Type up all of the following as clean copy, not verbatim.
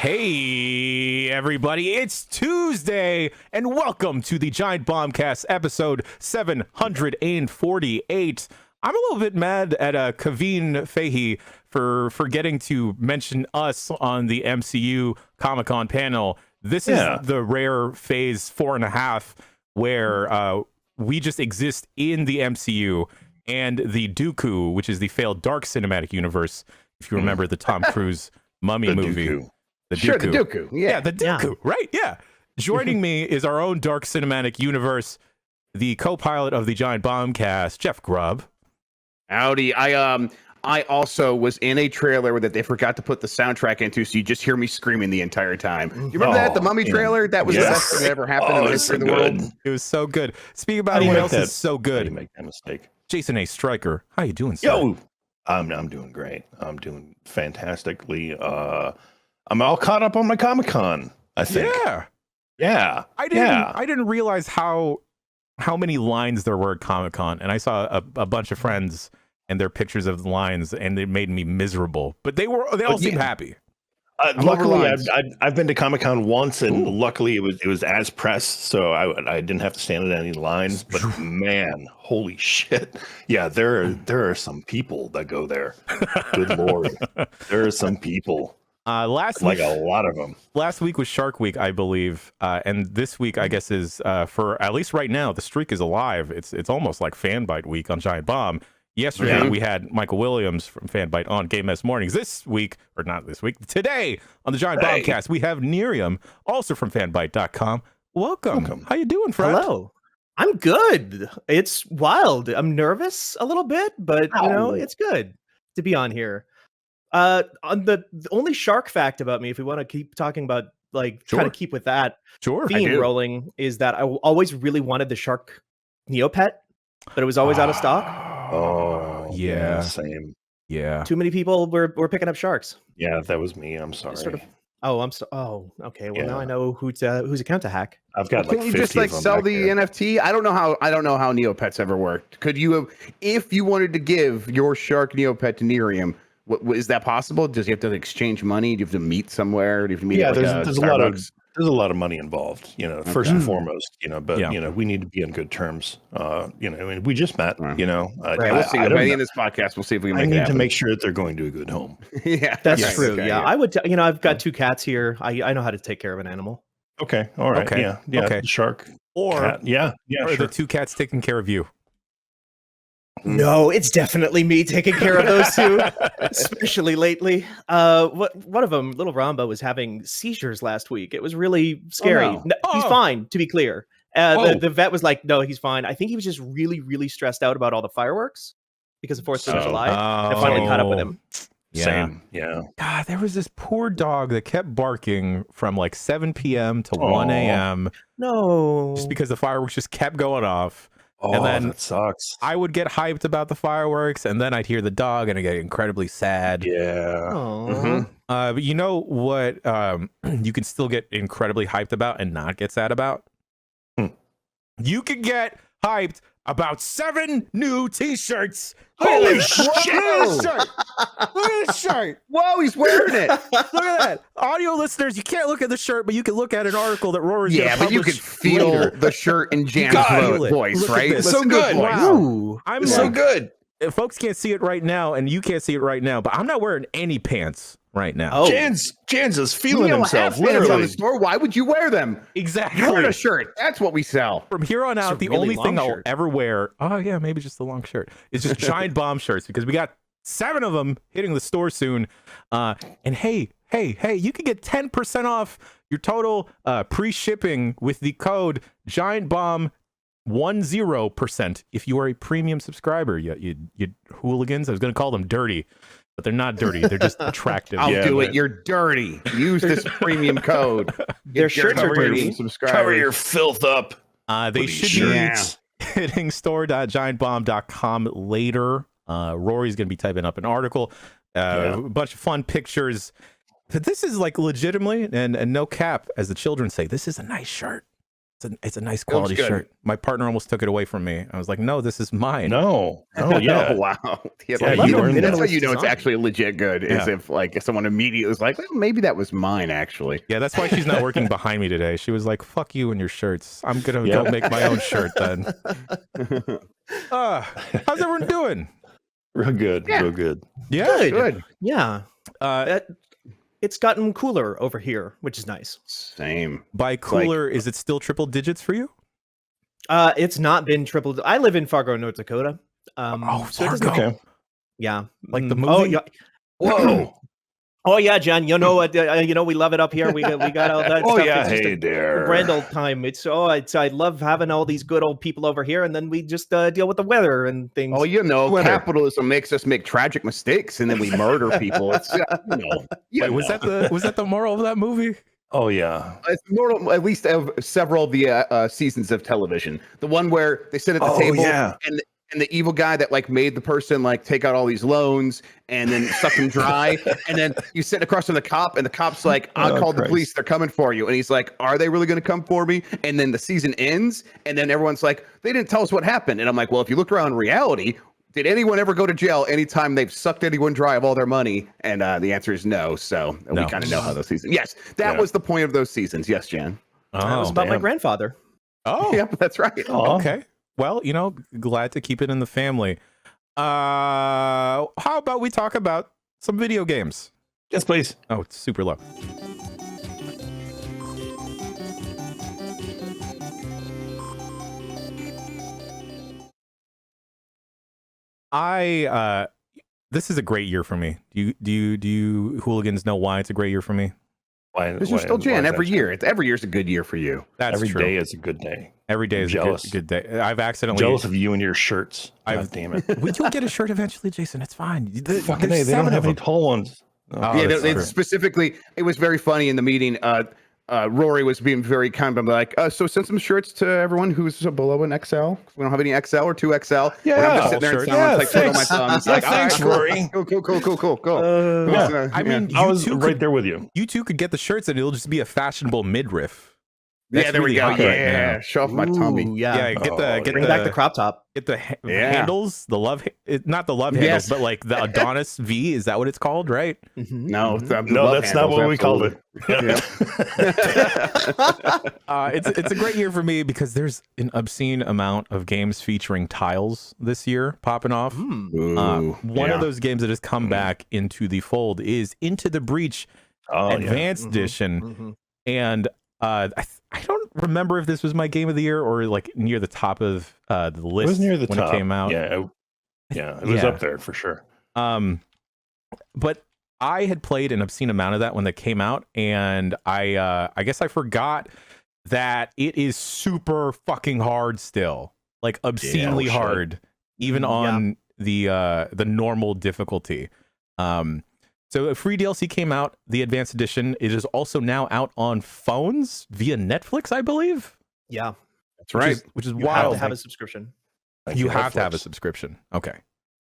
Hey, everybody, it's Tuesday, and welcome to the Giant Bombcast episode 748. I'm a little bit mad at Kaveen Fahey for forgetting to mention us on the MCU Comic-Con panel. This is the rare phase 4.5 where we just exist in the MCU and the Dooku, which is the failed Dark Cinematic Universe, if you remember the Tom Cruise Mummy movie. Dooku. The Dooku. Sure, the Dooku. Yeah, the Dooku, right? Yeah. Joining me is our own Dark Cinematic Universe, the co-pilot of the Giant Bombcast, Jeff Grubb. Howdy. I also was in a trailer that they forgot to put the soundtrack into, so you just hear me screaming the entire time. You remember that? The Mummy trailer? That was the best thing that ever happened in the history of the world. It was so good. Speaking about what else is so good. How do you make that mistake? Jason A. Stryker, how you doing, sir? Yo, I'm doing great. I'm doing fantastically. I'm all caught up on my Comic-Con, I think. Yeah. I didn't realize how many lines there were at Comic-Con, and I saw a bunch of friends and their pictures of the lines, and it made me miserable. But they all seemed happy. Luckily, I've been to Comic-Con once, and luckily it was as press, so I didn't have to stand in any lines. But man, holy shit! Yeah, there are some people that go there. Good lord, there are some people. Last week, week, a lot of them. Last week was Shark Week, I believe, and this week, I guess, is for at least right now, the streak is alive. It's almost like Fanbyte week on Giant Bomb. Yesterday, we had Michael Williams from Fanbyte on Game S Mornings. This week, or not this week, today on the Giant Bombcast, we have Nerium, also from Fanbyte.com. Welcome. How you doing, friend? Hello. I'm good. It's wild. I'm nervous a little bit, but it's good to be on here. On the only shark fact about me, if we want to keep talking about kind of keep with that theme rolling, is that I always really wanted the shark Neopet, but it was always out of stock. Oh yeah, same. Yeah, too many people were picking up sharks. Yeah, that was me. I'm sorry. Okay. Well, now I know whose account to hack. I've got Can you just sell the NFT? I don't know how Neopets ever worked. Could you have, if you wanted to give your shark Neopet to Nerium? Is that possible? Does you have to exchange money? Do you have to meet somewhere? Do you have to meet? There's a lot of money involved. First and foremost. But we need to be on good terms. We just met. We'll see. By the end of this podcast, we'll see if we can. I need to make sure that they're going to a good home. That's true. Okay, I would. I've got 2 cats here. I know how to take care of an animal. Okay. All right. Okay. Yeah. Okay. Shark. Or cat. Yeah. Or the 2 cats taking care of you. No, it's definitely me taking care of those 2, especially lately. One of them, little Ramba, was having seizures last week. It was really scary. Oh, no. He's fine, to be clear. The vet was like, no, he's fine. I think he was just really, really stressed out about all the fireworks because of 4th of July. I finally caught up with him. Yeah. Same. Yeah. God, there was this poor dog that kept barking from like 7 p.m. to 1 a.m. No. Just because the fireworks just kept going off. Oh, and then that sucks. I would get hyped about the fireworks, and then I'd hear the dog, and I get incredibly sad. Yeah. But you know what? You can still get incredibly hyped about and not get sad about. You can get hyped about 7 new T-shirts. Holy shit! Look at this shirt. Whoa, he's wearing it. Look at that. Audio listeners, you can't look at the shirt, but you can look at an article that Rory's but you can feel the shirt in Jan's voice, right? It's so good. Wow. It's so good. Folks can't see it right now, and you can't see it right now, but I'm not wearing any pants right now. Oh. Jan's is feeling himself, literally. On the store. Why would you wear them? Exactly. You want a shirt. That's what we sell. From here on out, the only thing I'll ever wear, maybe just the long shirt, is just Giant Bomb shirts, because we got 7 of them hitting the store soon. And hey, you can get 10% off your total pre-shipping with the code GIANTBOMB10% if you are a premium subscriber. You hooligans. I was going to call them dirty, but they're not dirty. They're just attractive. I'll do it. You're dirty. Use this premium code. Their shirts are dirty. Cover your filth up. They should be hitting store.giantbomb.com later. Rory's going to be typing up an article, a bunch of fun pictures. But this is like legitimately, and no cap, as the children say, this is a nice shirt. It's a nice quality shirt. My partner almost took it away from me. I was like, no, this is mine. No. Oh, yeah. Oh, wow. Yeah, Yeah, that's how you know it's actually legit good, is if someone immediately was like, well, maybe that was mine, actually. Yeah, that's why she's not working behind me today. She was like, fuck you and your shirts. I'm going to go make my own shirt then. How's everyone doing? Real good. Yeah. Real good. Yeah. Good. Yeah. It's gotten cooler over here, which is nice. Same. By cooler, is it still triple digits for you? It's not been triple. I live in Fargo, North Dakota. Fargo. Okay. Yeah. Like the movie? Oh, yeah. Whoa. Oh yeah, John. You know what? We love it up here. We got all that. Oh stuff. yeah, It's just hey a there. grand old time. I love having all these good old people over here, and then we just deal with the weather and things. Oh, capitalism makes us make tragic mistakes, and then we murder people. It's Wait, was that the moral of that movie? Oh yeah. It's more, at least of several of the seasons of television. The one where they sit at the table, and the evil guy that like made the person like take out all these loans and then suck them dry, and then you sit across from the cop, and the cop's like, "I called the police, they're coming for you," and he's like, "Are they really going to come for me?" And then the season ends, and then everyone's like, "They didn't tell us what happened," and I'm like, "Well, if you look around reality, did anyone ever go to jail anytime they've sucked anyone dry of all their money?" And the answer is no. So we kind of know how those seasons. Yes, that was the point of those seasons. Yes, Jan. It was about my grandfather. Oh, yep, that's right. Okay. Well, glad to keep it in the family. How about we talk about some video games? Yes, please. Oh, it's super low. This is a great year for me. Do you hooligans know why it's a great year for me? Because you're still Jan every year. Every year's a good year for you. That's every true. day is a good day. Every day is a good day. I've accidentally jealous of you and your shirts. God damn it. We will get a shirt eventually, Jason. It's fine. Fucking they don't have any tall ones. Specifically, it was very funny in the meeting. Rory was being very kind, but like, so send some shirts to everyone who's below an XL. We don't have any XL or 2XL. Yeah, I'm just sitting there and someone's like twiddling my thumbs. Like, thanks, Rory. Cool. I mean, I was right there with you. You two could get the shirts, and it'll just be a fashionable midriff. That's there we go. Yeah, show off my tummy. Yeah. Bring back the crop top. Get the handles, the love, not the love handles, but like the Adonis V. Is that what it's called? Right? Mm-hmm. No, that's not what we called it. It's a great year for me because there's an obscene amount of games featuring tiles this year popping off. One of those games that has come back into the fold is Into the Breach Advanced Edition, and I don't remember if this was my game of the year or like near the top of the list. It was near the when top. It came out. It was up there for sure. But I had played an obscene amount of that when that came out, and I guess I forgot that it is super fucking hard still, like obscenely hard, even on the normal difficulty. So a free DLC came out, the Advanced Edition. It is also now out on phones via Netflix, I believe. Yeah, that's right. Which is wild. You have to have a subscription. You have to have a subscription. Okay.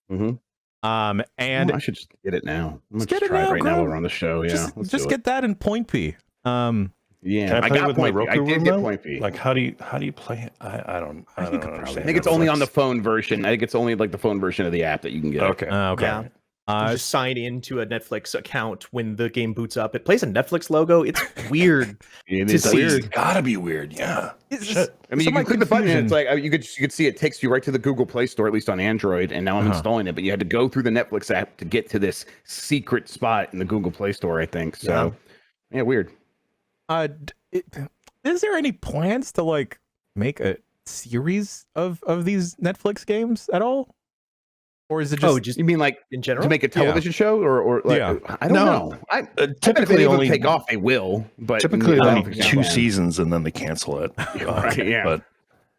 And I should just get it now. I'm get it now, now we're on the show. Yeah, just get that in Point P. Can I play with my Roku remote? Point P. Like how do you play it? I don't understand. I think it's only on the phone version. I think it's only like the phone version of the app that you can get. Okay. Yeah. You just sign into a Netflix account when the game boots up. It plays a Netflix logo. It's weird. It's weird. It's gotta be weird. Yeah. I mean, you can click the button. And it's like you could see it takes you right to the Google Play Store, at least on Android. And now I'm installing it, but you had to go through the Netflix app to get to this secret spot in the Google Play Store, I think. So, yeah weird. Is there any plans to like make a series of these Netflix games at all? Or is it just you mean like in general to make a television show or like I don't know. Typically if only take off they will, but typically only 2 seasons and then they cancel it. But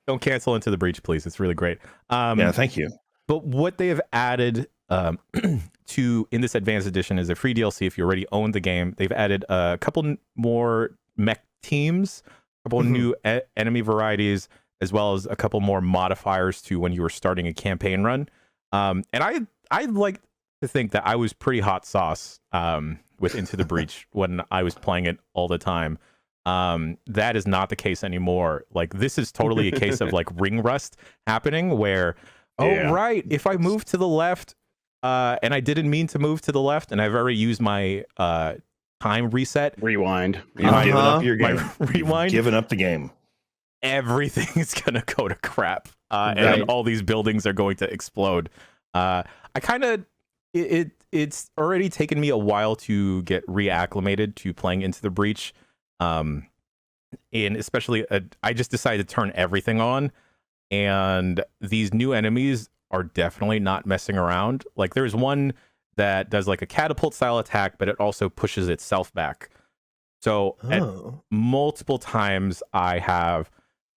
don't cancel Into the Breach, please. It's really great. Thank you. But what they have added to in this Advanced Edition is a free DLC if you already own the game. They've added a couple more mech teams, a couple new enemy varieties, as well as a couple more modifiers to when you were starting a campaign run. And I'd like to think that I was pretty hot sauce with Into the Breach when I was playing it all the time. That is not the case anymore. Like this is totally a case of like ring rust happening where, right, if I move to the left, and I didn't mean to move to the left, and I've already used my time reset. Rewind. You've given up your game. Rewind. You've given up the game. Everything is gonna go to crap, and all these buildings are going to explode. It's already taken me a while to get reacclimated to playing Into the Breach, and especially I just decided to turn everything on, and these new enemies are definitely not messing around. Like there's one that does like a catapult style attack, but it also pushes itself back. So at multiple times I have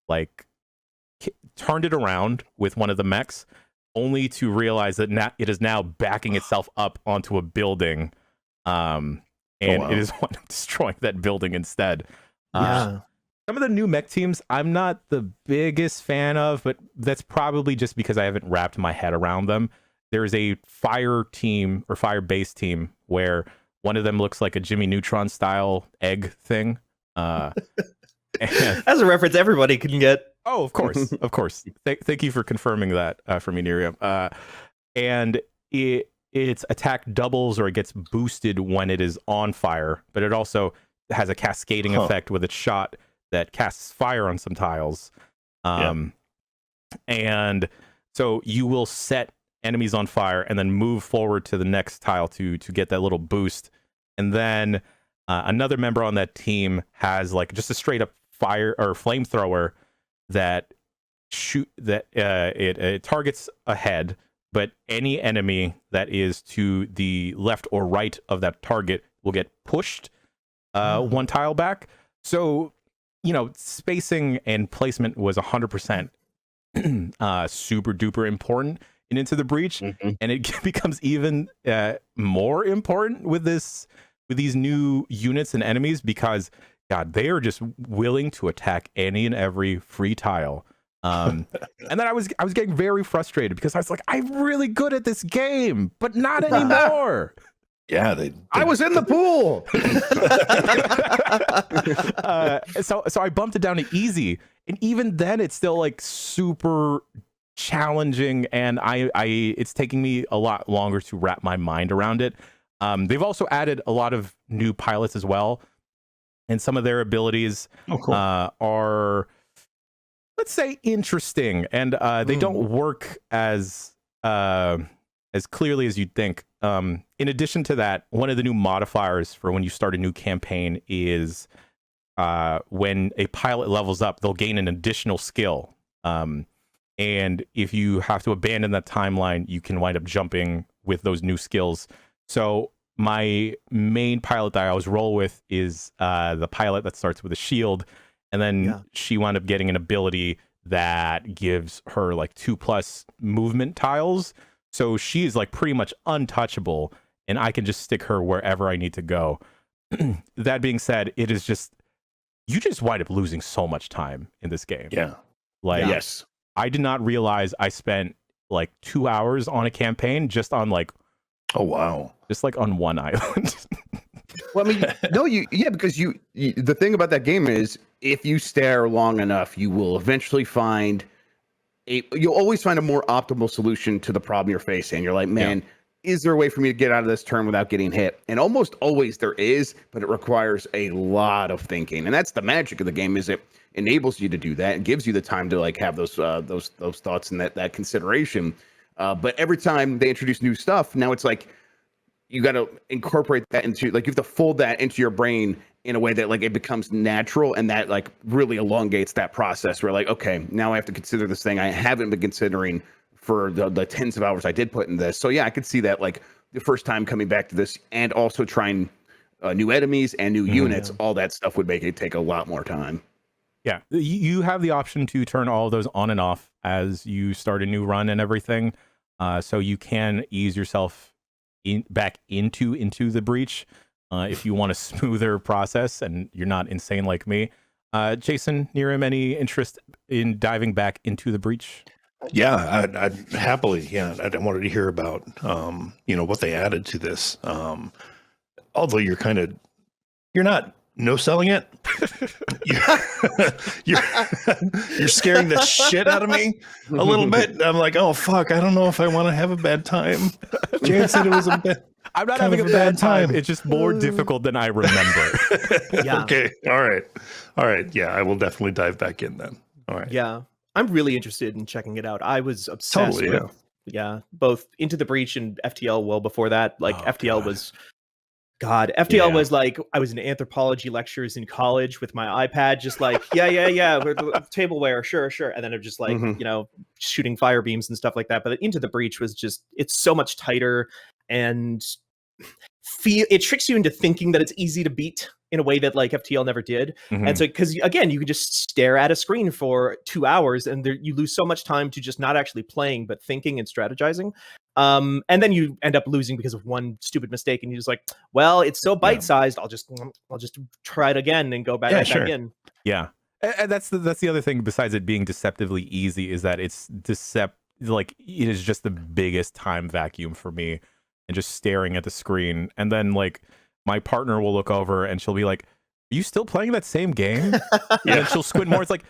like turned it around with one of the mechs, only to realize that it is now backing itself up onto a building, and it is destroying that building instead. Some of the new mech teams I'm not the biggest fan of, but that's probably just because I haven't wrapped my head around them. There's a fire team or fire base team where one of them looks like a Jimmy Neutron style egg thing. That's a reference everybody can get. Oh, of course, of course. Thank you for confirming that for me, Nerium. And its attack doubles or it gets boosted when it is on fire, but it also has a cascading effect with its shot that casts fire on some tiles. And so you will set enemies on fire and then move forward to the next tile to get that little boost. And then another member on that team has like just a straight up fire or flamethrower that it targets ahead, but any enemy that is to the left or right of that target will get pushed one tile back. So, you know, spacing and placement was 100% super duper important in Into the Breach, and it becomes even more important with these new units and enemies because God, they are just willing to attack any and every free tile. And then I was getting very frustrated because I was like, I'm really good at this game, but not anymore. Yeah, I was in the pool. So I bumped it down to easy, and even then, it's still like super challenging, and it's taking me a lot longer to wrap my mind around it. They've also added a lot of new pilots as well, and some of their abilities are, let's say, interesting, and they don't work as clearly as you'd think. In addition to that, one of the new modifiers for when you start a new campaign is when a pilot levels up, they'll gain an additional skill. And if you have to abandon that timeline, you can wind up jumping with those new skills. So my main pilot that I always roll with is the pilot that starts with a shield. And then she wound up getting an ability that gives her like 2+ movement tiles. So she's like pretty much untouchable, and I can just stick her wherever I need to go. That being said, it is just, you just wind up losing so much time in this game. Yeah. Like, yes. I did not realize I spent like 2 hours on a campaign just on like, oh wow, just like on one island. Well, I mean, no, because you the thing about that game is if you stare long enough, you will eventually find you'll always find a more optimal solution to the problem you're facing. You're like, man, is there a way for me to get out of this turn without getting hit? And almost always there is, but it requires a lot of thinking. And that's the magic of the game, is it enables you to do that and gives you the time to like have those thoughts and that consideration. But every time they introduce new stuff, now it's like you got to incorporate that into, like, you have to fold that into your brain in a way that like it becomes natural, and that like really elongates that process where like, okay, now I have to consider this thing I haven't been considering for the tens of hours I did put in this. So yeah, I could see that like the first time coming back to this and also trying new enemies and new units, all that stuff would make it take a lot more time. Yeah, you have the option to turn all of those on and off as you start a new run and everything. So you can ease yourself back into the breach if you want a smoother process and you're not insane like me. Jason, Nerium, any interest in diving back into the breach? Yeah, I'd happily. Yeah, I wanted to hear about what they added to this. Although you're not no selling it. You're scaring the shit out of me a little bit. I'm like, oh fuck, I don't know if I want to have a bad time. Jared said it was a bit. I'm not having a bad time. It's just more difficult than I remember. Yeah. Okay. All right. Yeah, I will definitely dive back in then. All right. Yeah. I'm really interested in checking it out. I was obsessed with both Into the Breach and FTL well before that. Like FTL was FTL was like, I was in anthropology lectures in college with my iPad, just like, tableware, sure. And then I'm just like, shooting fire beams and stuff like that. But Into the Breach was just, it's so much tighter, and it tricks you into thinking that it's easy to beat in a way that like FTL never did. And so, because again, you can just stare at a screen for 2 hours and you lose so much time to just not actually playing, but thinking and strategizing. And then you end up losing because of one stupid mistake, and you're just like, well, it's so bite-sized. I'll just try it again and go back in. Yeah. And that's the other thing, besides it being deceptively easy, is that it is just the biggest time vacuum for me, and just staring at the screen. And then like my partner will look over and she'll be like, are you still playing that same game? And then she'll squint more. It's like,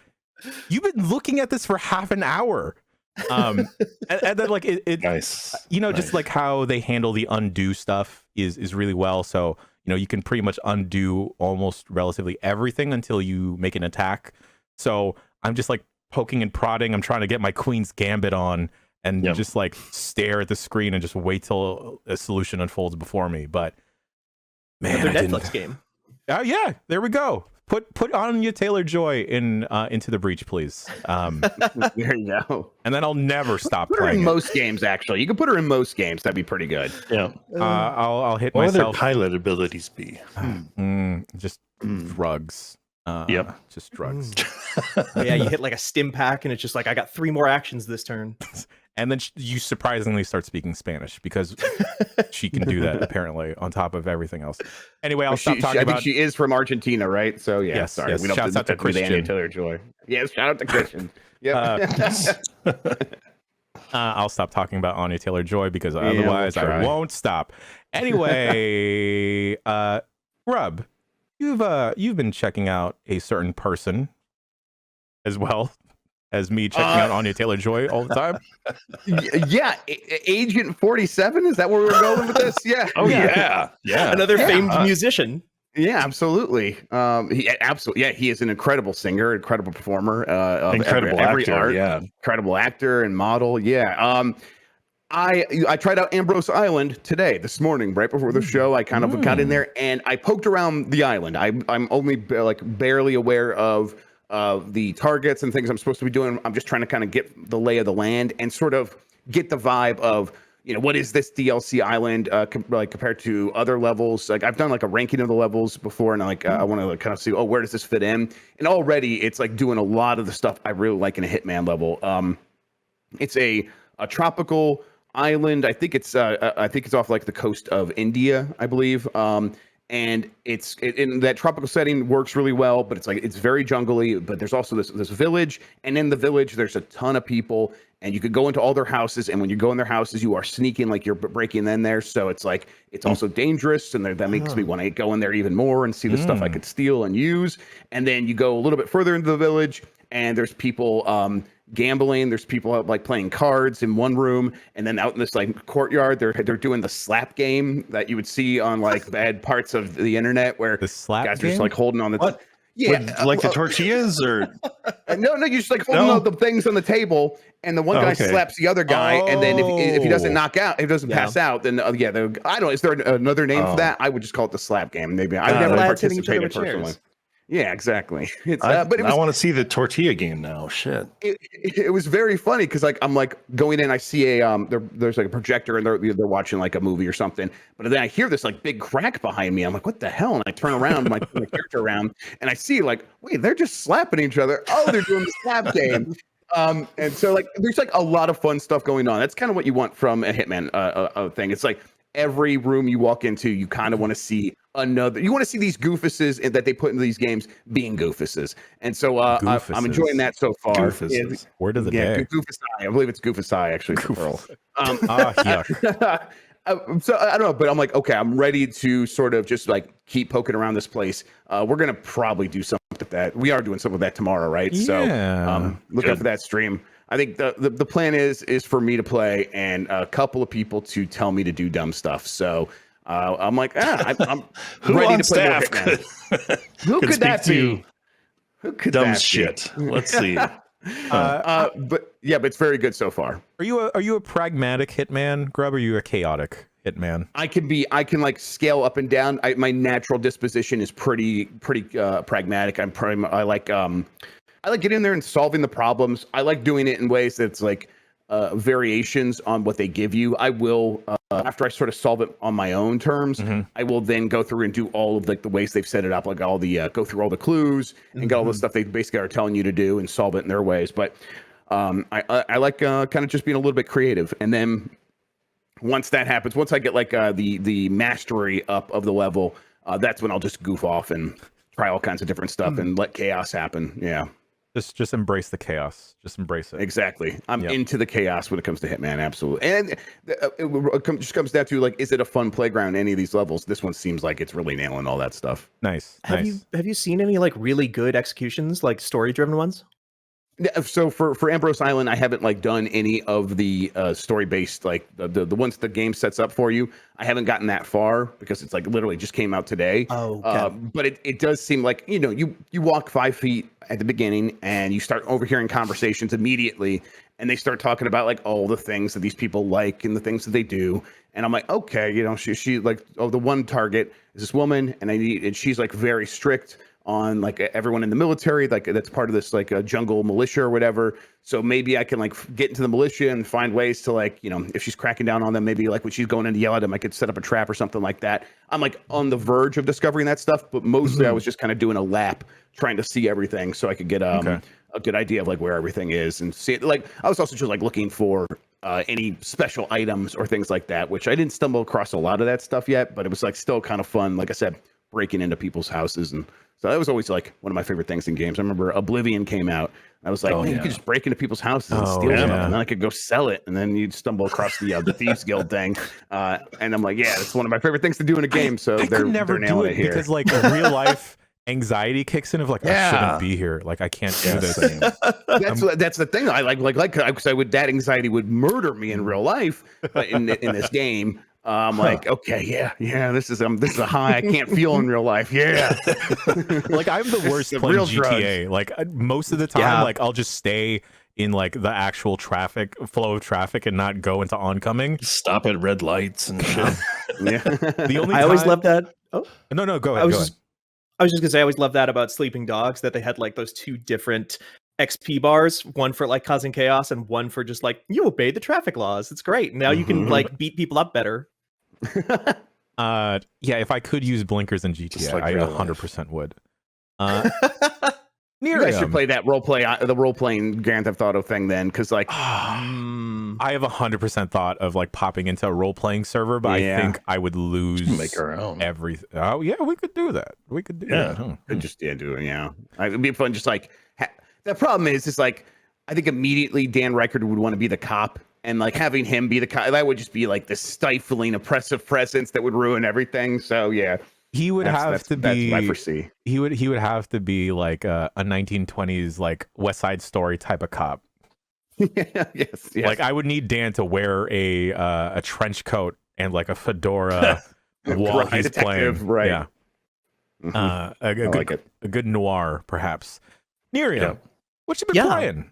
you've been looking at this for half an hour. And then like nice. Just like how they handle the undo stuff is really well. So, you can pretty much undo almost relatively everything until you make an attack. So I'm just like poking and prodding. I'm trying to get my Queen's Gambit on, and just like stare at the screen and just wait till a solution unfolds before me. But man, another Netflix game. Oh yeah, there we go. Put Anya Taylor-Joy in Into the Breach, please. There you go. And then I'll never stop put playing. Her in most games, actually. You can put her in most games. That'd be pretty good. Yeah. I'll hit what myself. What other pilot abilities be? Just drugs. Just drugs. Yeah, you hit like a stim pack, and it's just like, I got 3 more actions this turn. And then you surprisingly start speaking Spanish, because she can do that apparently on top of everything else. Anyway, I'll stop talking about. I think she is from Argentina, right? So yeah, yes, sorry. Yes. We don't Shouts out to Christian. Taylor-Joy. Yes, shout out to Christian. Yeah. I'll stop talking about Anya Taylor-Joy, because otherwise I won't stop. Anyway, Rub, you've been checking out a certain person as well as me checking out Anya Taylor-Joy all the time. Yeah, Agent 47. Is that where we're going with this? Yeah. Oh yeah. Another famed musician. Yeah, absolutely. He is an incredible singer, incredible performer, incredible actor, art, incredible actor and model. Yeah. I tried out Ambrose Island this morning, right before the show. I kind of got in there and I poked around the island. I'm only barely aware of the targets and things I'm supposed to be doing. I'm just trying to kind of get the lay of the land and sort of get the vibe of, what is this DLC island compared to other levels? Like, I've done like a ranking of the levels before, and I want to kind of see, where does this fit in? And already it's like doing a lot of the stuff I really like in a Hitman level. It's a tropical island. I think it's off like the coast of India, I believe. And it's in that tropical setting works really well, but it's very jungly. But there's also this village, and in the village there's a ton of people, and you could go into all their houses. And when you go in their houses, you are sneaking, like you're breaking in there. So it's like it's also dangerous, and that makes me want to go in there even more and see the stuff I could steal and use. And then you go a little bit further into the village, and there's people gambling. There's people out like playing cards in one room, and then out in this like courtyard, they're doing the slap game that you would see on like bad parts of the internet, where the slap guys game? are just like holding on the what? The tortillas, or no, you just like holding all the things on the table, and the one guy slaps the other guy, and then if he doesn't knock out, if he doesn't pass out, then I don't know. Is there another name for that? I would just call it the slap game. Maybe I never participated personally. Yeah, exactly. I want to see the tortilla game now. Shit. It was very funny because I'm like going in, I see there's like a projector, and they're watching like a movie or something. But then I hear this like big crack behind me. I'm like, what the hell? And I turn around, my character around, and I see like, wait, they're just slapping each other. Oh, they're doing the slap game. And so like there's like a lot of fun stuff going on. That's kind of what you want from a Hitman thing. It's like every room you walk into, you kind of want to see you want to see these goofuses that they put into these games being goofuses. And so I'm enjoying that so far. Goofuses. Word of the day. Goofus Eye. I believe it's Goofus Eye, actually. So I don't know, but I'm like, okay, I'm ready to sort of just like keep poking around this place. We're gonna probably do something with that. We are doing something with that tomorrow, right? Yeah. So look out for that stream. I think the plan is for me to play and a couple of people to tell me to do dumb stuff. So I'm like, I'm Who ready on to play more staff Hitman. Who could that be? Who could dumb that shit? be? Let's see. But it's very good so far. Are you a pragmatic Hitman, Grub? Or are you a chaotic Hitman? I can like scale up and down. My natural disposition is pretty pragmatic. I like getting in there and solving the problems. I like doing it in ways that's like variations on what they give you. I will after I sort of solve it on my own terms, I will then go through and do all of like the ways they've set it up, like all the go through all the clues and get all the stuff they basically are telling you to do and solve it in their ways. But I like kind of just being a little bit creative. And then once that happens, once I get like the mastery up of the level, that's when I'll just goof off and try all kinds of different stuff and let chaos happen. Yeah. Just embrace the chaos. Just embrace it. Exactly. I'm into the chaos when it comes to Hitman. Absolutely. And it just comes down to like, is it a fun playground? Any of these levels? This one seems like it's really nailing all that stuff. Nice. Have you seen any like really good executions, like story driven ones? So for Ambrose Island, I haven't like done any of the story based like the ones the game sets up for you. I haven't gotten that far because it's like literally just came out today. Oh, okay. But it does seem like you walk 5 feet at the beginning and you start overhearing conversations immediately, and they start talking about like all the things that these people like and the things that they do. And I'm like, okay, she like, the one target is this woman, and she's like very strict on like everyone in the military, like that's part of this like a jungle militia or whatever. So maybe I can like get into the militia and find ways to like, if she's cracking down on them, maybe like when she's going in to yell at them, I could set up a trap or something like that. I'm like on the verge of discovering that stuff, but mostly I was just kind of doing a lap trying to see everything so I could get a good idea of like where everything is and see it. Like I was also just like looking for any special items or things like that, which I didn't stumble across a lot of that stuff yet, but it was like still kind of fun. Like I said, breaking into people's houses, and so that was always like one of my favorite things in games. I remember Oblivion came out. I was like, you could just break into people's houses and steal stuff, and then I could go sell it, and then you'd stumble across the Thieves Guild thing. And I'm like, yeah, it's one of my favorite things to do in a game. So I could never do it because like real life anxiety kicks in of like, I shouldn't be here. Like I can't do this. That's the thing. I like because that anxiety would murder me in real life, but in this game. I'm like, okay, yeah, this is a high I can't feel in real life. Yeah. Like I'm the worst playing real GTA. Like most of the time, like I'll just stay in like the actual flow of traffic and not go into oncoming. Stop at red lights and shit. The only I always loved that. Oh no, go ahead. I was just gonna say I always loved that about Sleeping Dogs, that they had like those two different XP bars, one for like causing chaos and one for just like you obey the traffic laws. It's great. Now you can like beat people up better. If I could use blinkers in GTA, like I 100% would. You guys should play that the role playing Grand Theft Auto thing then, because like I have 100% thought of like popping into a role playing server, but I think I would lose make our own everything. Oh yeah, we could do that. We could do that. Huh? Just do it. Yeah, it'd be fun. Just like the problem is like I think immediately Dan Reichert would want to be the cop. And like having him be the cop, that would just be like this stifling, oppressive presence that would ruin everything. So yeah, he would have to be. That's what I foresee. He would have to be like a 1920s like West Side Story type of cop. Yes. Like I would need Dan to wear a trench coat and like a fedora while he's playing. Right. Yeah. A good noir, perhaps. Nerium, what you been playing?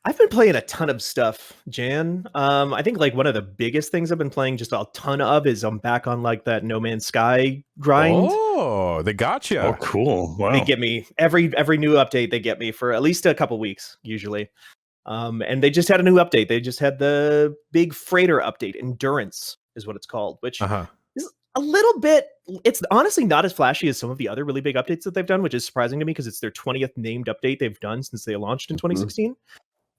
I've been playing a ton of stuff, Jan. I think like one of the biggest things I've been playing just a ton of is I'm back on like that No Man's Sky grind. Oh, they got you. Oh, cool. Wow. They get me every new update. They get me for at least a couple weeks usually. And they just had a new update. They just had the big freighter update. Endurance is what it's called, which is a little bit. It's honestly not as flashy as some of the other really big updates that they've done, which is surprising to me because it's their 20th named update they've done since they launched in 2016.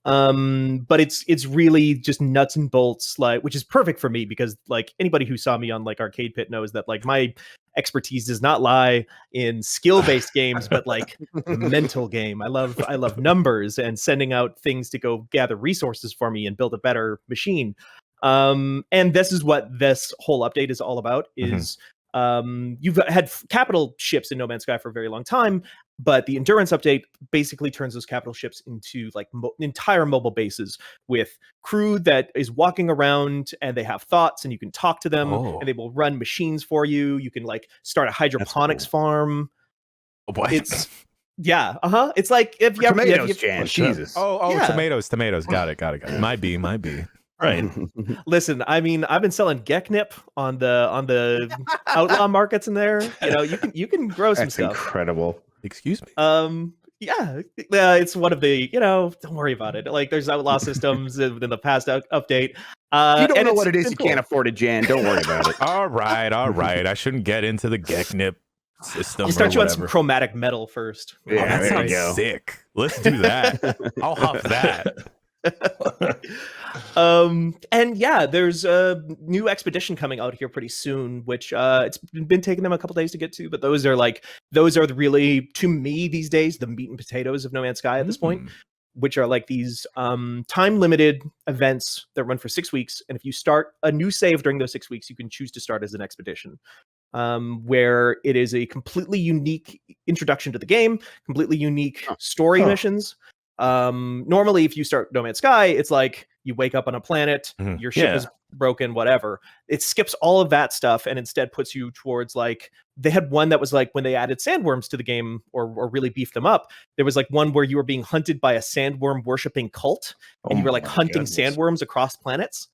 But it's really just nuts and bolts, like, which is perfect for me because like anybody who saw me on like Arcade Pit knows that like my expertise does not lie in skill-based games, but like the mental game. I love numbers and sending out things to go gather resources for me and build a better machine. And this is what this whole update is all about. Is you've had capital ships in No Man's Sky for a very long time, but the Endurance update basically turns those capital ships into like entire mobile bases with crew that is walking around and they have thoughts and you can talk to them and they will run machines for you. You can like start a hydroponics farm. What? It's It's like if you tomatoes, Jan. Jesus. Tomatoes. Got it. Might be. Right. Listen, I mean, I've been selling Geknip on the outlaw markets in there. You know, you can grow some stuff. Incredible. Excuse me. Yeah, it's one of the, don't worry about it. Like there's outlaw systems in the past update. You don't know what it is. You can't afford it, Jan. Don't worry about it. All right. I shouldn't get into the Geknip system. I'll start you on some chromatic metal first. Yeah, that sounds sick. Let's do that. I'll huff that. And yeah, there's a new expedition coming out here pretty soon, which it's been taking them a couple days to get to, but those are really, to me these days, the meat and potatoes of No Man's Sky at this point, which are like these time limited events that run for 6 weeks, and if you start a new save during those 6 weeks, you can choose to start as an expedition. Where it is a completely unique introduction to the game, completely unique story missions. Normally if you start No Man's Sky, it's like you wake up on a planet, your ship is broken, whatever. It skips all of that stuff and instead puts you towards like, they had one that was like when they added sandworms to the game or really beefed them up, there was like one where you were being hunted by a sandworm worshipping cult and you were like hunting sandworms across planets.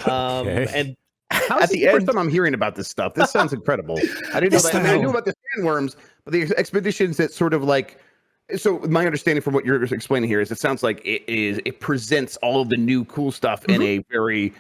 And How's the first time I'm hearing about this stuff? This sounds incredible. I didn't know that. I mean, I knew about the sandworms, but the expeditions that sort of like. So my understanding from what you're explaining here is it sounds like it presents all of the new cool stuff in a very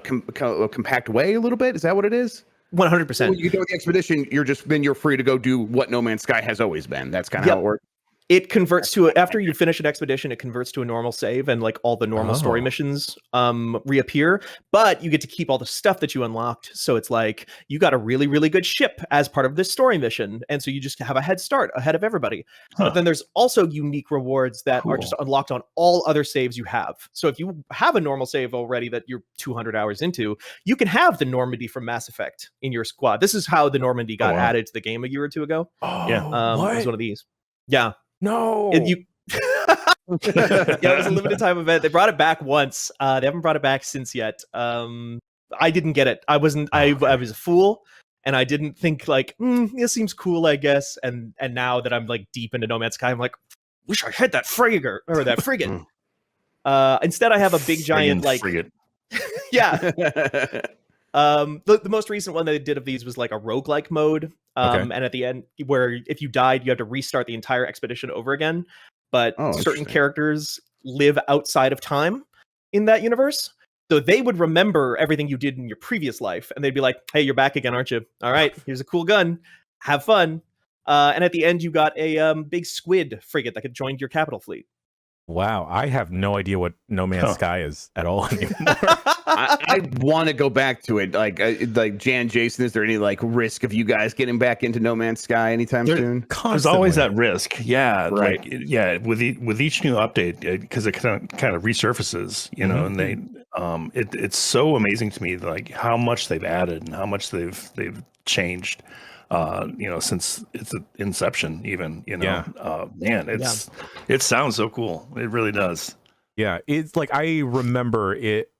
compact way a little bit. Is that what it is? 100%. So when you go with the expedition, you're free to go do what No Man's Sky has always been. That's kind of how it works. It converts to after you finish an expedition, it converts to a normal save, and like all the normal story missions reappear. But you get to keep all the stuff that you unlocked. So it's like you got a really, really good ship as part of this story mission, and so you just have a head start ahead of everybody. But then there's also unique rewards that are just unlocked on all other saves you have. So if you have a normal save already that you're 200 hours into, you can have the Normandy from Mass Effect in your squad. This is how the Normandy got added to the game a year or two ago. It was one of these. Yeah. No. It was a limited time event. They brought it back once. They haven't brought it back since yet. I didn't get it. I was a fool, and I didn't think like, this seems cool, I guess. And now that I'm like deep into No Man's Sky, I'm like, wish I had that frigate or that frigate. Instead, I have a big giant like frigate. Yeah. The most recent one that they did of these was like a roguelike mode. And at the end, where if you died, you have to restart the entire expedition over again. But certain characters live outside of time in that universe. So they would remember everything you did in your previous life. And they'd be like, hey, you're back again, aren't you? All right, here's a cool gun. Have fun. And at the end, you got a big squid frigate that could join your capital fleet. Wow, I have no idea what No Man's Sky is at all anymore. I want to go back to it. Like Jan, Jason, is there any like risk of you guys getting back into No Man's Sky anytime soon? There's always that risk. Yeah, right. Like, with each new update, because it kind of resurfaces, you know, and they it's so amazing to me like how much they've added and how much they've changed. Since its inception, even, man, it sounds so cool. It really does. Yeah, it's like I remember it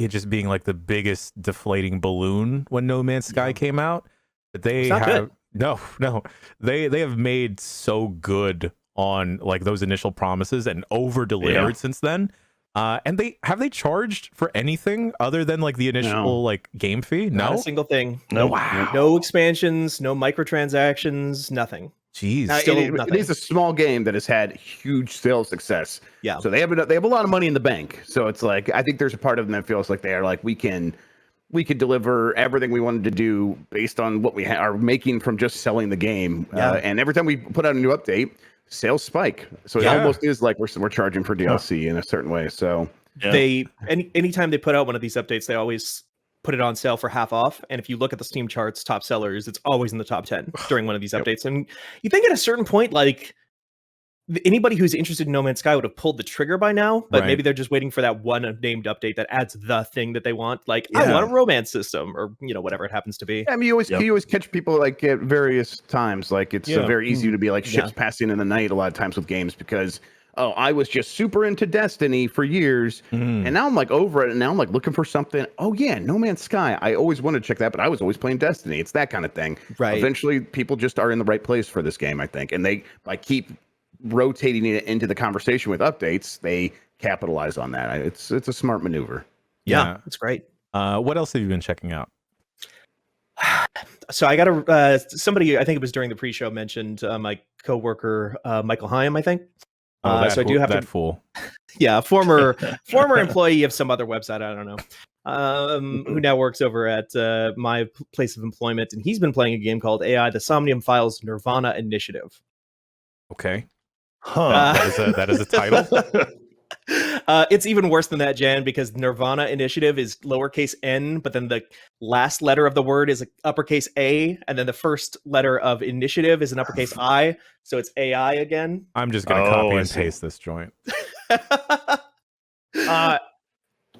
just being like the biggest deflating balloon when No Man's Sky came out. But they have they have made so good on like those initial promises and over delivered since then. And they charged for anything other than like the initial like game fee? Not a single thing. No. Wow. No expansions, no microtransactions, nothing. Jeez. Now, it is a small game that has had huge sales success. Yeah. So they have a lot of money in the bank. So it's like I think there's a part of them that feels like they are like we could deliver everything we wanted to do based on what we are making from just selling the game. And every time we put out a new update, sales spike. So it almost is like we're charging for DLC in a certain way. So anytime they put out one of these updates, they always put it on sale for half off. And if you look at the Steam charts, top sellers, it's always in the top 10 during one of these updates. And you think at a certain point, like anybody who's interested in No Man's Sky would have pulled the trigger by now, but Right. maybe they're just waiting for that one named update that adds the thing that they want. Like, I want a romance system, or whatever it happens to be. I mean, you always catch people like at various times. Like it's very easy to be like ships passing in the night a lot of times with games because I was just super into Destiny for years, and now I'm like over it, and now I'm like looking for something. Oh yeah, No Man's Sky. I always wanted to check that, but I was always playing Destiny. It's that kind of thing. Right. Eventually, people just are in the right place for this game, I think, and they keep rotating it into the conversation with updates. They capitalize on that. It's a smart maneuver. Yeah, it's great. What else have you been checking out? So I got somebody, I think it was during the pre-show, mentioned my coworker Michael Hyam, I think. So I do have that fool. Yeah, former employee of some other website, I don't know, who now works over at my place of employment, and he's been playing a game called AI: The Somnium Files nirvanA Initiative. Okay. That is a title. It's even worse than that, Jan, because nirvanA Initiative is lowercase n, but then the last letter of the word is uppercase A, and then the first letter of initiative is an uppercase I, so it's AI again. I'm just gonna copy and paste this joint.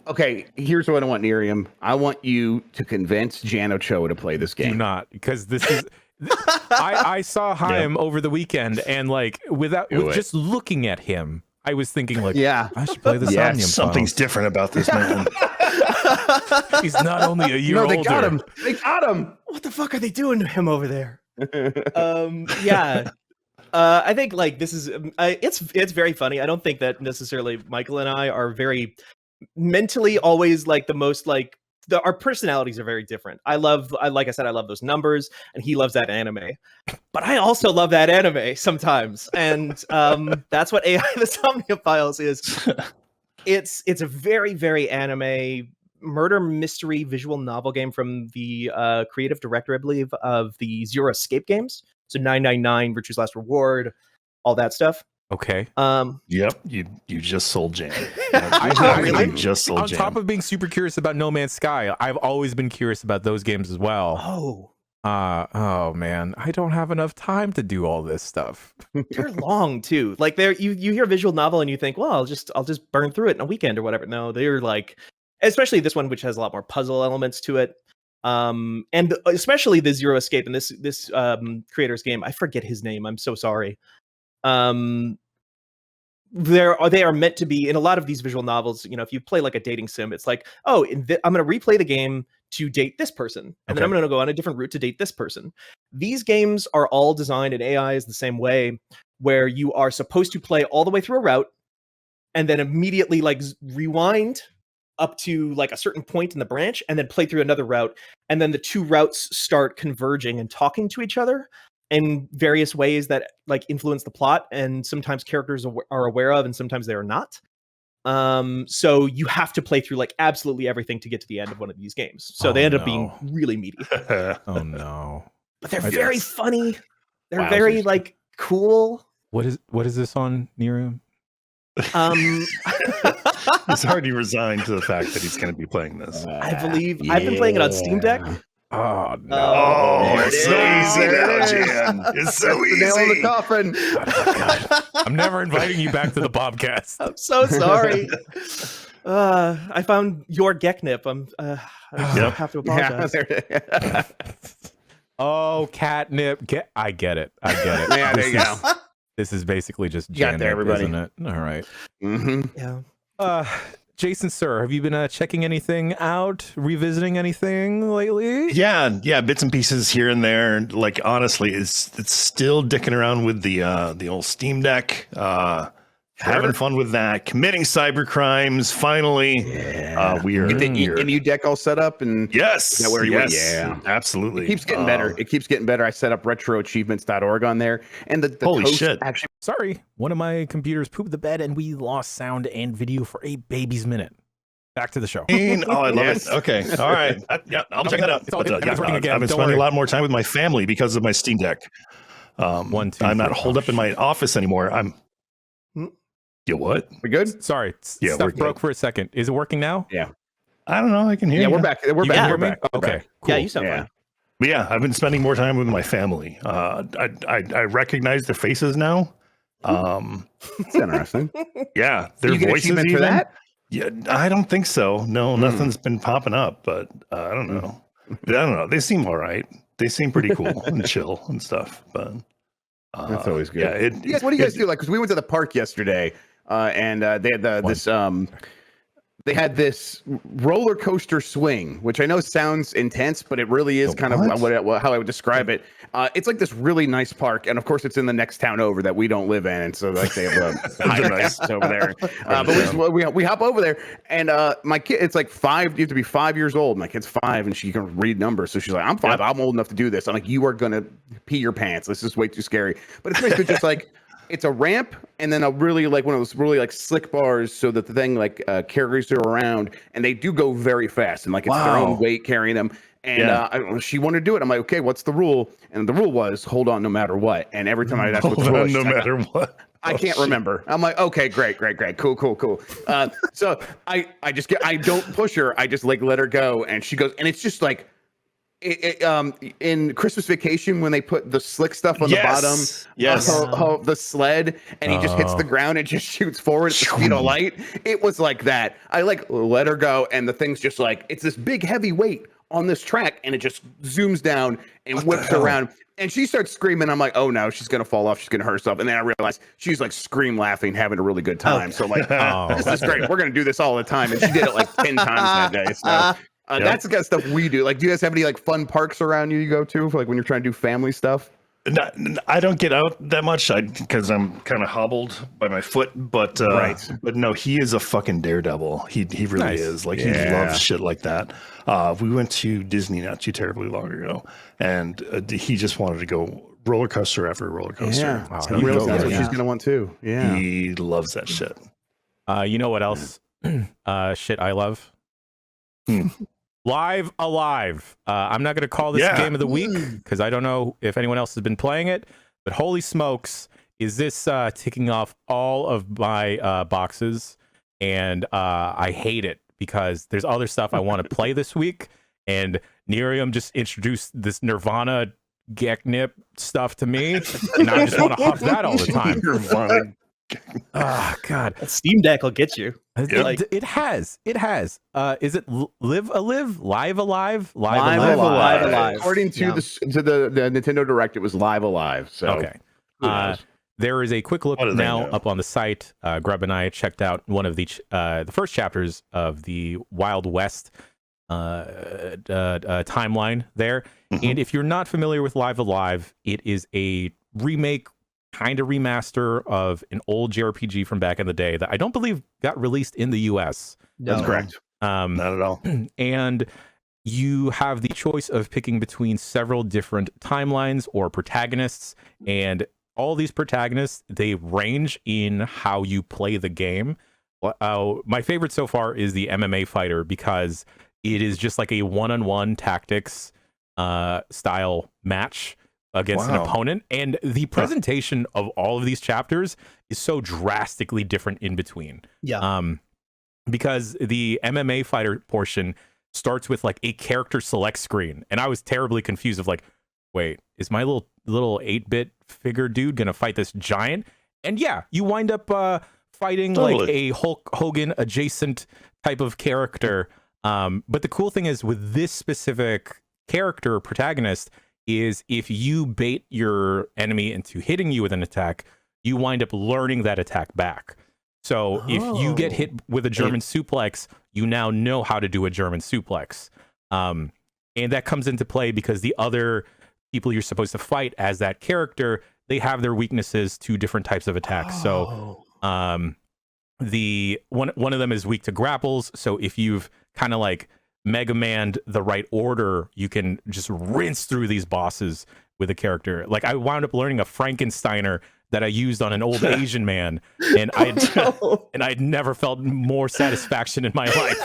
Okay, here's what I want, Nerium. I want you to convince Jan Ochoa to play this game. Do not, because this is. I saw Chaim over the weekend, and like with just looking at him, I was thinking like, I should play the Somnium. Something's different about this man. He's not only a year older. They got him. They got him. What the fuck are they doing to him over there? I think like this is it's very funny. I don't think that necessarily Michael and I are very mentally always like the most like. Our personalities are very different. Like I said, I love those numbers, and he loves that anime. But I also love that anime sometimes, and that's what AI: The Somnium Files is. It's a very, very anime murder mystery visual novel game from the creative director, I believe, of the Zero Escape games. So 999, Virtue's Last Reward, all that stuff. Okay. Yep. You just sold Jan. I just sold on Jan. top of being super curious about No Man's Sky, I've always been curious about those games as well. Oh man, I don't have enough time to do all this stuff. They're long too. Like you hear visual novel and you think, well, I'll just burn through it in a weekend or whatever. No, they're like, especially this one, which has a lot more puzzle elements to it. And especially the Zero Escape and this creator's game. I forget his name. I'm so sorry. They are meant to be in a lot of these visual novels. You know, if you play like a dating sim, it's like, oh, I'm going to replay the game to date this person, and then I'm going to go on a different route to date this person. These games are all designed, and AI is the same way, where you are supposed to play all the way through a route, and then immediately like rewind up to like a certain point in the branch, and then play through another route, and then the two routes start converging and talking to each other in various ways that like influence the plot, and sometimes characters are aware of and sometimes they are not. So you have to play through like absolutely everything to get to the end of one of these games. So they end up being really meaty. Oh no. But they're very funny. They're very like cool. What is this on Nerium? He's already resigned to the fact that he's going to be playing this. I believe I've been playing it on Steam Deck. Oh no! It's so easy now, Jan. It's so easy. Nail in the coffin. God. I'm never inviting you back to the Bombcast. I'm so sorry. I found your Geknip. I have to apologize. Oh, catnip. I get it. Yeah, there you go. This is basically just got there, everybody. isn't it? All right. Mm-hmm. Yeah. Jason, sir, have you been checking anything out, revisiting anything lately? Yeah, bits and pieces here and there. Like honestly, it's still dicking around with the old Steam Deck. Having fun with that, committing cyber crimes. Finally, we are Get the EMU deck all set up, and yes, is that where you went? Yeah, absolutely. It keeps getting better. It keeps getting better. I set up retroachievements.org on there, and the holy host shit! Actually, sorry, one of my computers pooped the bed, and we lost sound and video for a baby's minute. Back to the show. Oh, I love it. Okay, all right. I'll check that out. But, I've been spending a lot more time with my family because of my Steam Deck. I'm not holed up in my office anymore. You what? We're good? Sorry. Yeah, stuff broke for a second. Is it working now? Yeah. I don't know. I can hear you. We're back. We're back. We're back. Okay. Cool. Yeah, you sound fine. But yeah, I've been spending more time with my family. I recognize their faces now. That's interesting. Yeah, their you get voices achievement even. for that? Yeah, I don't think so. No, nothing's been popping up, but I don't know. I don't know. They seem all right. They seem pretty cool and chill and stuff. But that's always good. Yeah, what do you guys do? Like, because we went to the park yesterday, and they had they had this roller coaster swing, which I know sounds intense, but it really is kind of how I would describe it. It's like this really nice park, and of course, it's in the next town over that we don't live in, and so like they have a high nice over there. But we hop over there, and my kid, it's like 5. You have to be 5 years old. My kid's 5, and she can read numbers, so she's like, "I'm 5. I'm old enough to do this." I'm like, "You are gonna pee your pants. This is way too scary." But it's basically just like. It's a ramp and then a really like one of those really like slick bars so that the thing like carries her around, and they do go very fast and like it's their own weight carrying them. And she wanted to do it. I'm like, okay, what's the rule? And the rule was hold on no matter what. And every time I asked what the rule was, no matter what. I can't remember. I'm like, okay, great. Cool. So I don't push her. I just like let her go. And she goes, and it's just like, in Christmas Vacation when they put the slick stuff on the bottom of the sled and he just hits the ground and just shoots forward at the speed of light. It was like that. I like let her go and the thing's just like it's this big heavy weight on this track and it just zooms down and whips around and she starts screaming. I'm like, oh no, she's gonna fall off, she's gonna hurt herself. And then I realized she's like scream laughing, having a really good time. So like this is great. We're gonna do this all the time. And she did it like 10 times that day. So that's the kind of stuff we do. Like, do you guys have any like fun parks around you go to for like when you're trying to do family stuff? I don't get out that much because I'm kind of hobbled by my foot. But but no, he is a fucking daredevil. He really is. Like he loves shit like that. We went to Disney not too terribly long ago, and he just wanted to go roller coaster after roller coaster. Yeah, that's what she's gonna want too. Yeah, he loves that shit. You know what else? Shit, I love. Live Alive. I'm not going to call this game of the week because I don't know if anyone else has been playing it, but holy smokes, is this ticking off all of my boxes, and I hate it because there's other stuff I want to play this week, and Nerium just introduced this nirvanA Geknip stuff to me, and I just want to huff that all the time. Oh God, that Steam Deck will get you. It has. Is it Live Alive? According to the Nintendo Direct, it was Live Alive. So okay. There is a quick look now up on the site. Grub and I checked out one of the first chapters of the Wild West timeline there. And if you're not familiar with Live Alive, it is a remake, kind of remaster of an old JRPG from back in the day that I don't believe got released in the US. That's correct. Not at all. And you have the choice of picking between several different timelines or protagonists, and all these protagonists, they range in how you play the game. My favorite so far is the MMA fighter because it is just like a one-on-one tactics style match against an opponent, and the presentation of all of these chapters is so drastically different in between. Because the MMA fighter portion starts with like a character select screen, and I was terribly confused of like, wait, is my little 8-bit figure dude gonna fight this giant? And yeah, you wind up fighting like a Hulk Hogan adjacent type of character. But the cool thing is with this specific character protagonist is if you bait your enemy into hitting you with an attack, you wind up learning that attack back. So if you get hit with a German suplex, you now know how to do a German suplex. And that comes into play because the other people you're supposed to fight as that character, they have their weaknesses to different types of attacks. So the one of them is weak to grapples. So if you've kind of like Mega Man'd the right order, you can just rinse through these bosses with a character. Like I wound up learning a Frankensteiner that I used on an old Asian man, and I'd never felt more satisfaction in my life.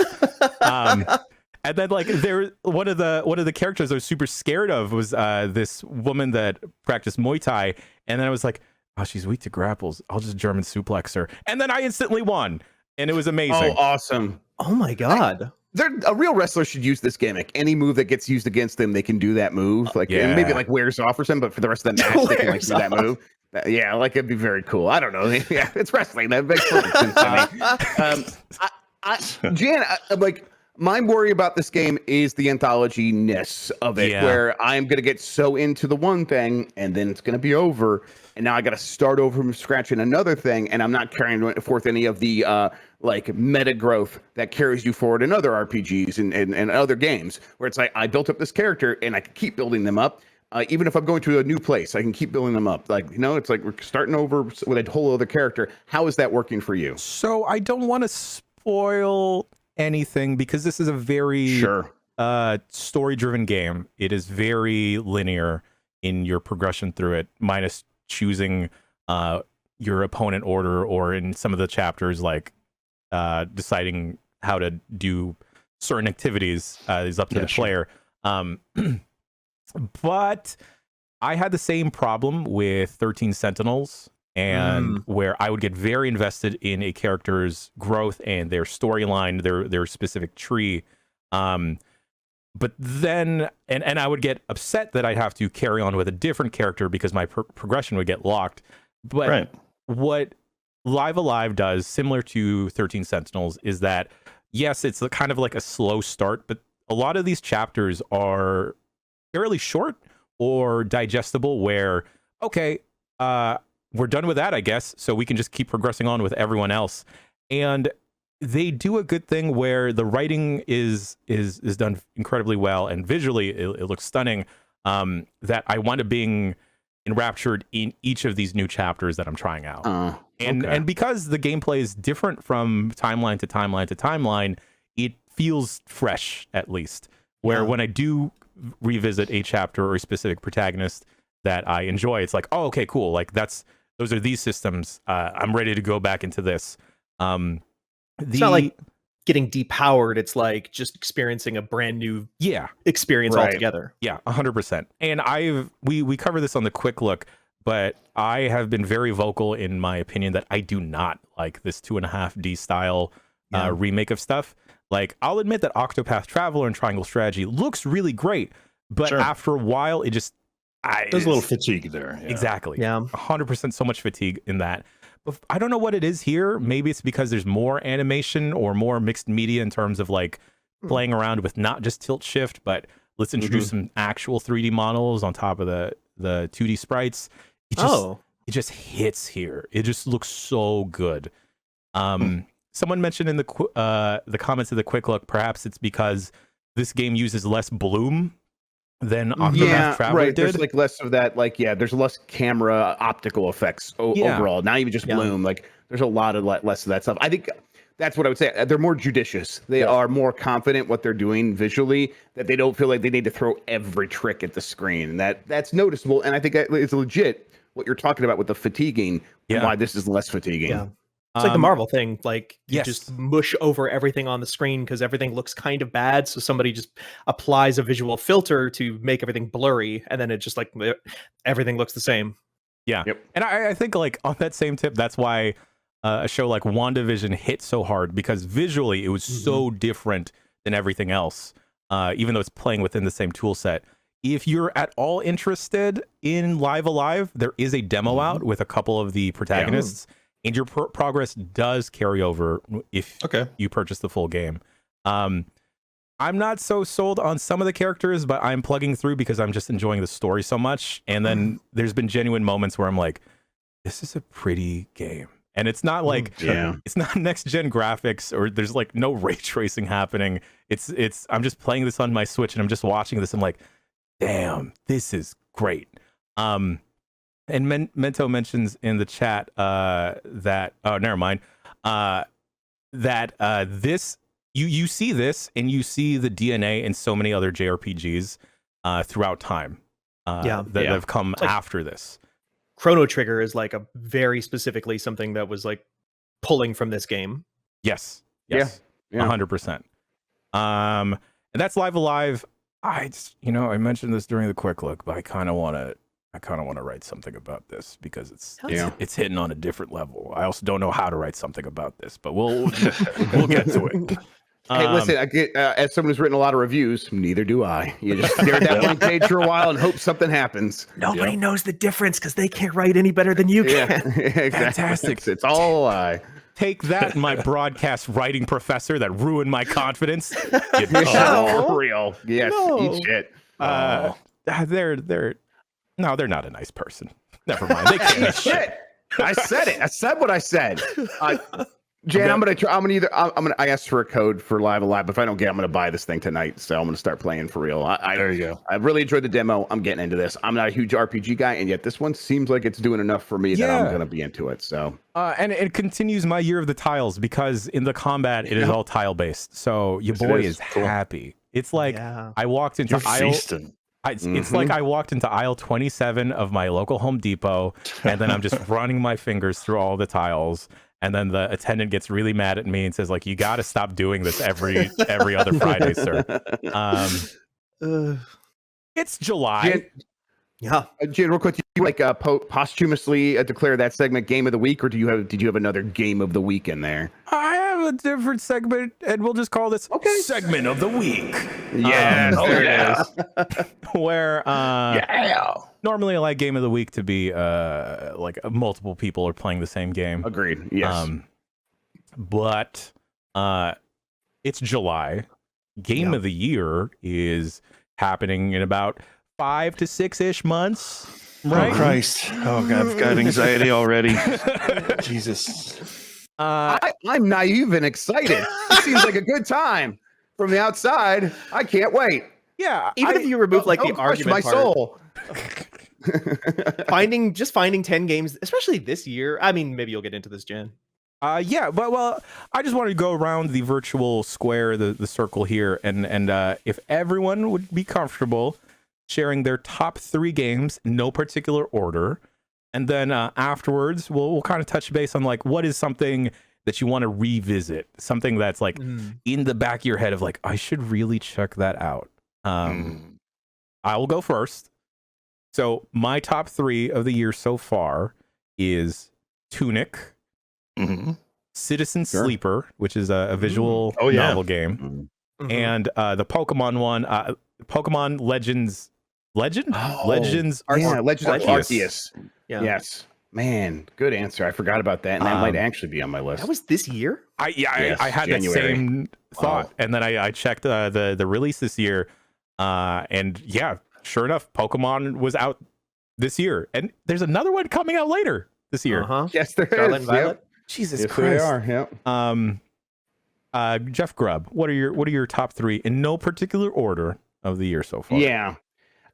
And then like one of the characters I was super scared of was this woman that practiced Muay Thai, and then I was like, oh, she's weak to grapples, I'll just German suplex her, and then I instantly won, and it was amazing. Oh, awesome! Oh my God. A real wrestler should use this gimmick. Any move that gets used against them, they can do that move. Like and maybe like wears off or something, but for the rest of the match, they can like do that move. Yeah, like it'd be very cool. I don't know. Yeah, it's wrestling. That makes perfect sense to me. Jan, I'm like, my worry about this game is the anthology-ness of it, where I'm going to get so into the one thing, and then it's going to be over, and now I got to start over from scratch in another thing, and I'm not carrying forth any of the like meta growth that carries you forward in other RPGs and other games, where it's like I built up this character, and I can keep building them up. Even if I'm going to a new place, I can keep building them up. Like, it's like we're starting over with a whole other character. How is that working for you? So I don't want to spoil anything because this is a very story-driven game. It is very linear in your progression through it, minus choosing your opponent order, or in some of the chapters, like deciding how to do certain activities is up to the player. But I had the same problem with 13 Sentinels, and where I would get very invested in a character's growth and their storyline, their specific tree. But then, and I would get upset that I'd have to carry on with a different character because my progression would get locked. But what Live Alive does, similar to 13 Sentinels, is that, yes, it's kind of like a slow start, but a lot of these chapters are fairly short or digestible, where, okay, we're done with that, I guess, so we can just keep progressing on with everyone else. And they do a good thing where the writing is done incredibly well, and visually it looks stunning, that I wind up being enraptured in each of these new chapters that I'm trying out. And because the gameplay is different from timeline to timeline to timeline, it feels fresh, at least. Where when I do revisit a chapter or a specific protagonist that I enjoy, it's like, oh, okay, cool. Like those are these systems. I'm ready to go back into this. It's not like getting depowered. It's like just experiencing a brand new experience altogether. Yeah, 100%. And we cover this on the quick look, but I have been very vocal in my opinion that I do not like this 2.5D style remake of stuff. Like, I'll admit that Octopath Traveler and Triangle Strategy looks really great, but after a while, it just... There's a little fatigue there. Yeah. Exactly. Yeah. 100% so much fatigue in that. But I don't know what it is here. Maybe it's because there's more animation or more mixed media in terms of, like, playing around with not just tilt shift, but let's introduce some actual 3D models on top of the 2D sprites. It just hits here. It just looks so good. Someone mentioned in the comments of the quick look, perhaps it's because this game uses less bloom than Octopath Traveler did. There's like less of that. Like, there's less camera optical effects overall. Not even just bloom. Like, there's a lot of less of that stuff. I think that's what I would say. They're more judicious. They are more confident what they're doing visually. That they don't feel like they need to throw every trick at the screen. And that's noticeable. And I think it's legit what you're talking about with the fatiguing. And why this is less fatiguing. Yeah. It's like the Marvel thing, like you just mush over everything on the screen because everything looks kind of bad. So somebody just applies a visual filter to make everything blurry, and then it just like everything looks the same. Yeah. And I think, like, on that same tip, that's why a show like WandaVision hit so hard, because visually it was so different than everything else, even though it's playing within the same tool set. If you're at all interested in Live Alive, there is a demo out with a couple of the protagonists. And your progress does carry over if you purchase the full game. I'm not so sold on some of the characters, but I'm plugging through because I'm just enjoying the story so much. And then there's been genuine moments where I'm like, this is a pretty game. And it's not like, it's not next gen graphics, or there's like no ray tracing happening. I'm just playing this on my Switch and I'm just watching this. I'm like, damn, this is great. And Mento mentions in the chat that never mind. This you see this, and you see the DNA in so many other JRPGs throughout time that have come after this. Chrono Trigger is like a very specifically something that was like pulling from this game. Yes. 100%. And that's Live Alive. I mentioned this during the quick look, but I kind of want to write something about this because it's hitting on a different level. I also don't know how to write something about this, but we'll get to it. Hey, listen, I get, as someone who's written a lot of reviews, neither do I. You just stare at that blank page for a while and hope something happens. Nobody knows the difference because they can't write any better than you can. Exactly. Fantastic. It's all a lie. Take that, my broadcast writing professor that ruined my confidence. For real. Yes, eat shit. They're not a nice person. Never mind. They can't Eat shit. I said it. I said what I said. Jan, I asked for a code for Live Alive, but if I don't get it, I'm gonna buy this thing tonight. So I'm gonna start playing for real. There you go. I really enjoyed the demo. I'm getting into this. I'm not a huge RPG guy, and yet this one seems like it's doing enough for me that I'm gonna be into it. So and it continues my year of the tiles because in the combat it is all tile based. So your boy is happy. It's like I walked into it's like I walked into aisle 27 of my local Home Depot, and then I'm just running my fingers through all the tiles. And then the attendant gets really mad at me and says, like, you got to stop doing this every other Friday, sir. It's July. Jan, real quick, do you like posthumously declare that segment game of the week, or did you have another game of the week in there? I have a different segment, and we'll just call this segment of the week. Yes, there it is. Where normally I like game of the week to be like multiple people are playing the same game. Agreed. Yes. But it's July. Game of the year is happening in about 5 to 6-ish months. Right? Oh Christ! Oh God, I've got anxiety already. Jesus. I'm naive and excited. It seems like a good time. From the outside, I can't wait. Yeah, even if you remove like the argument my part, soul. finding 10 games, especially this year. I mean, maybe you'll get into this, Jen. Yeah, but I just wanted to go around the virtual square, the circle here, and if everyone would be comfortable sharing their top 3 games, no particular order, and then afterwards we'll kind of touch base on like what is something that you want to revisit, something that's like in the back of your head of like I should really check that out. I will go first. So my top 3 of the year so far is Tunic, Citizen Sleeper, which is a visual novel game, and the Pokemon one, Pokemon Legends Arceus. Yes, man, good answer. I forgot about that, and that might actually be on my list. That was this year. I had January. That same thought, and then I checked the release this year, and yeah, sure enough, Pokemon was out this year, and there's another one coming out later this year. Yes, there Scarlet is. And Violet. Yep. Jesus yes, Christ. They are. Yep. Jeff Grubb, what are your top 3 in no particular order of the year so far? Yeah.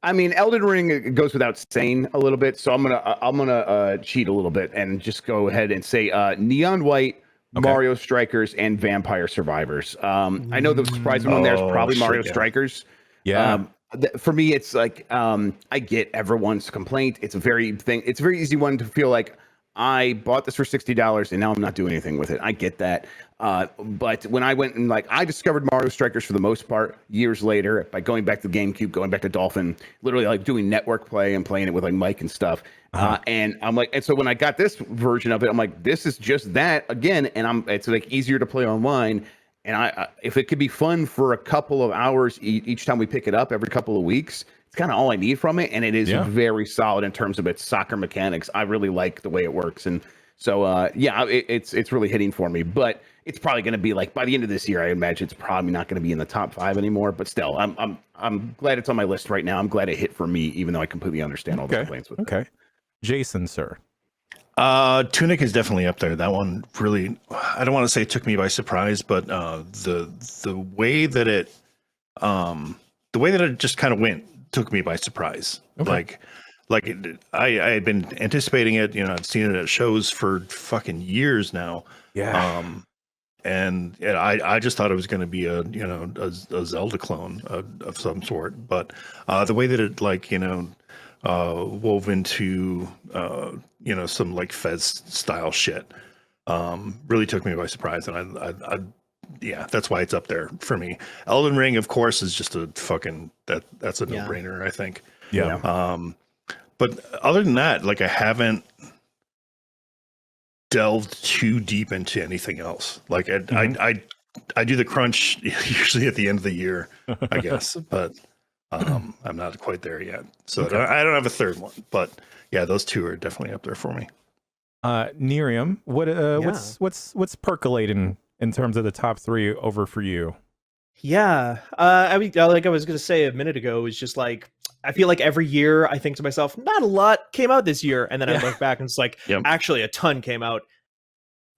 I mean, Elden Ring goes without saying a little bit, so I'm gonna cheat a little bit and just go ahead and say Neon White, Mario Strikers, and Vampire Survivors. I know the surprising one there is probably Mario Strikers. Yeah. For me, it's like I get everyone's complaint. It's a very easy one to feel like I bought this for $60 and now I'm not doing anything with it. I get that. But when I went and I discovered Mario Strikers for the most part years later by going back to GameCube, going back to Dolphin, literally like doing network play and playing it with like Mike and stuff. And I'm like, and so when I got this version of it, I'm like, this is just that again. And it's like easier to play online. And I if it could be fun for a couple of hours each time we pick it up every couple of weeks, it's kind of all I need from it. And it is very solid in terms of its soccer mechanics. I really like the way it works. And so, it's really hitting for me, but it's probably going to be like by the end of this year, I imagine it's probably not going to be in the top 5 anymore, but still I'm glad it's on my list right now. I'm glad it hit for me, even though I completely understand all the complaints with it. Jason, sir. Tunic is definitely up there. That one really, I don't want to say it took me by surprise, but the way that it just kind of went took me by surprise. I had been anticipating it, I've seen it at shows for fucking years now. And I just thought it was going to be a Zelda clone of some sort, but the way that it wove into some like Fez style shit really took me by surprise, and I that's why it's up there for me. Elden Ring, of course, is just a fucking that's a no-brainer, I think. But other than that, I haven't delved too deep into anything else. I I do the crunch usually at the end of the year, I guess, but I'm not quite there yet. So Okay. I don't have a third one, but yeah, those two are definitely up there for me. Nerium, what's percolating in terms of the top 3 over for you? Yeah, I mean, like I was gonna say a minute ago, is just like I feel like every year I think to myself, not a lot came out this year, and then I look back and it's like, actually a ton came out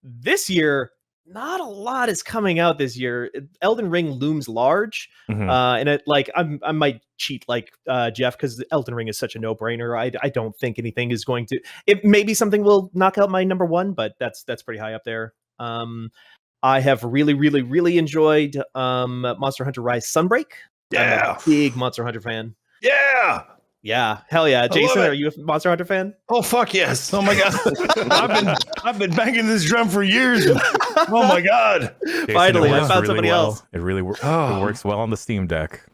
this year. Not a lot is coming out this year. Elden Ring looms large, and it like I might cheat like Jeff, because Elden Ring is such a no-brainer. I don't think anything is going to. It maybe something will knock out my number 1, but that's pretty high up there. I have really enjoyed Monster Hunter Rise Sunbreak. Yeah, I'm a big Monster Hunter fan. Yeah, hell yeah. Jason, are you a Monster Hunter fan? Oh fuck yes! Oh my god, I've been banging this drum for years. Oh my god! Jason, finally, I found somebody else. It really works well on the Steam Deck.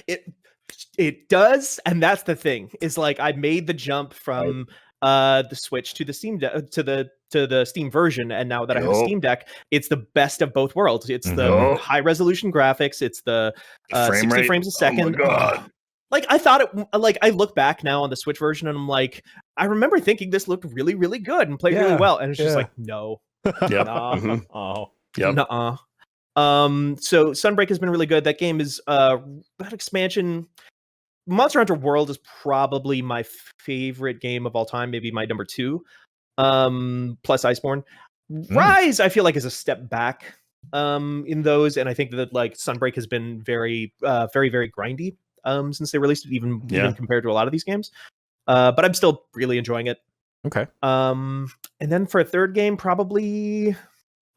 It does, and that's the thing. Is like I made the jump from the Switch to the Steam Deck to the Steam version, and now that I have a Steam Deck, it's the best of both worlds. It's the high resolution graphics. It's the 60 frames a second. Oh my god! Like I thought it. Like I look back now on the Switch version, and I'm like, I remember thinking this looked really good and played really well, and it's just like no. Yep. Oh. Yep. Nuh-uh. So Sunbreak has been really good. That game is that expansion. Monster Hunter World is probably my favorite game of all time, maybe my number 2. Plus Iceborne. Rise, I feel like, is a step back in those, and I think that like Sunbreak has been very grindy since they released it, even compared to a lot of these games. But I'm still really enjoying it. Okay. And then for a third game, probably,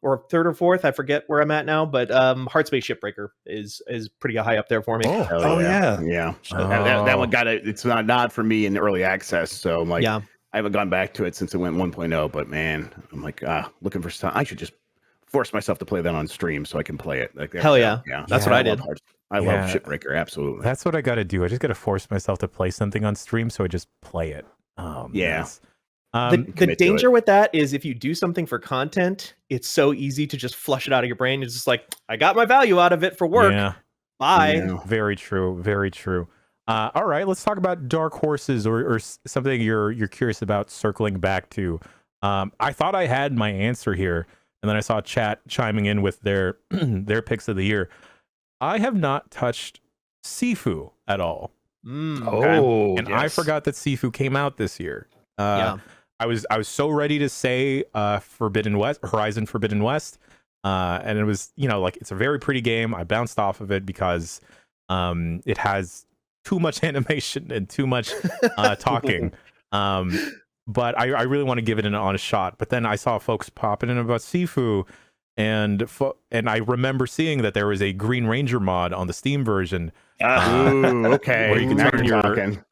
or third or fourth, I forget where I'm at now, but Heartspace Shipbreaker is pretty high up there for me. Oh yeah. That one got it's not for me in early access, so I'm like, I haven't gone back to it since it went 1.0. But man, I'm like looking for some. I should just force myself to play that on stream so I can play it. Like hell yeah, that's what I did. I love Shipbreaker, absolutely. That's what I got to do. I just got to force myself to play something on stream, so I just play it. The danger with that is if you do something for content, it's so easy to just flush it out of your brain. It's just like, I got my value out of it for work. Bye. Yeah. Very true. Very true. All right, let's talk about dark horses or something you're curious about circling back to. I thought I had my answer here, and then I saw chat chiming in with their their picks of the year. I have not touched Sifu at all. And I forgot that Sifu came out this year. I was so ready to say Horizon Forbidden West, and it was, like, it's a very pretty game. I bounced off of it because it has too much animation and too much talking. But I really want to give it an honest shot. But then I saw folks popping in about Sifu, and I remember seeing that there was a Green Ranger mod on the Steam version. Okay. Where you can turn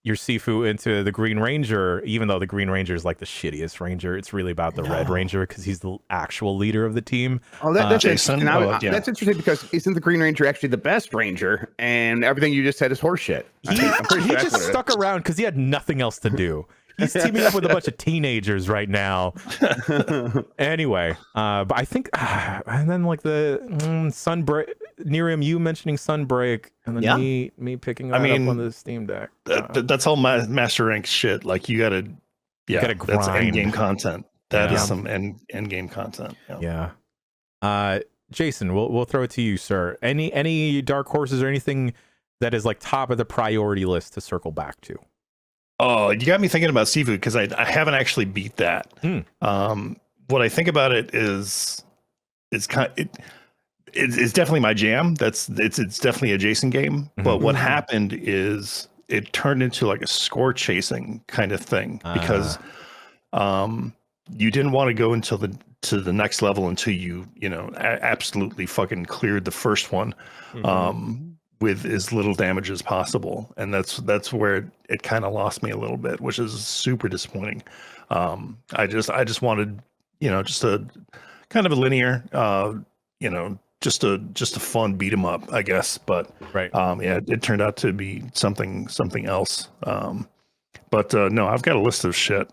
your Sifu into the Green Ranger, even though the Green Ranger is like the shittiest Ranger. It's really about the Red Ranger because he's the actual leader of the team. Oh, that's interesting. That's interesting because isn't the Green Ranger actually the best Ranger? And everything you just said is horseshit. He just stuck around because he had nothing else to do. He's teaming up with a bunch of teenagers right now. Anyway, but I think, and then like the Sunbreak, Nerium, you mentioning Sunbreak, and then me picking that up on the Steam Deck. That's all Master Rank shit. Like you gotta grind. That's end game content. That is some end game content. Jason, we'll throw it to you, sir. Any dark horses or anything that is like top of the priority list to circle back to? Oh, you got me thinking about Sifu because I haven't actually beat that. What I think about it is it's definitely my jam. It's definitely a Jason game. But what happened is it turned into like a score chasing kind of thing because you didn't want to go to the next level until you absolutely fucking cleared the first one. With as little damage as possible, and that's where it kind of lost me a little bit, which is super disappointing. I just wanted, just a kind of a linear, just a fun beat 'em up, I guess. But it turned out to be something else. But no, I've got a list of shit.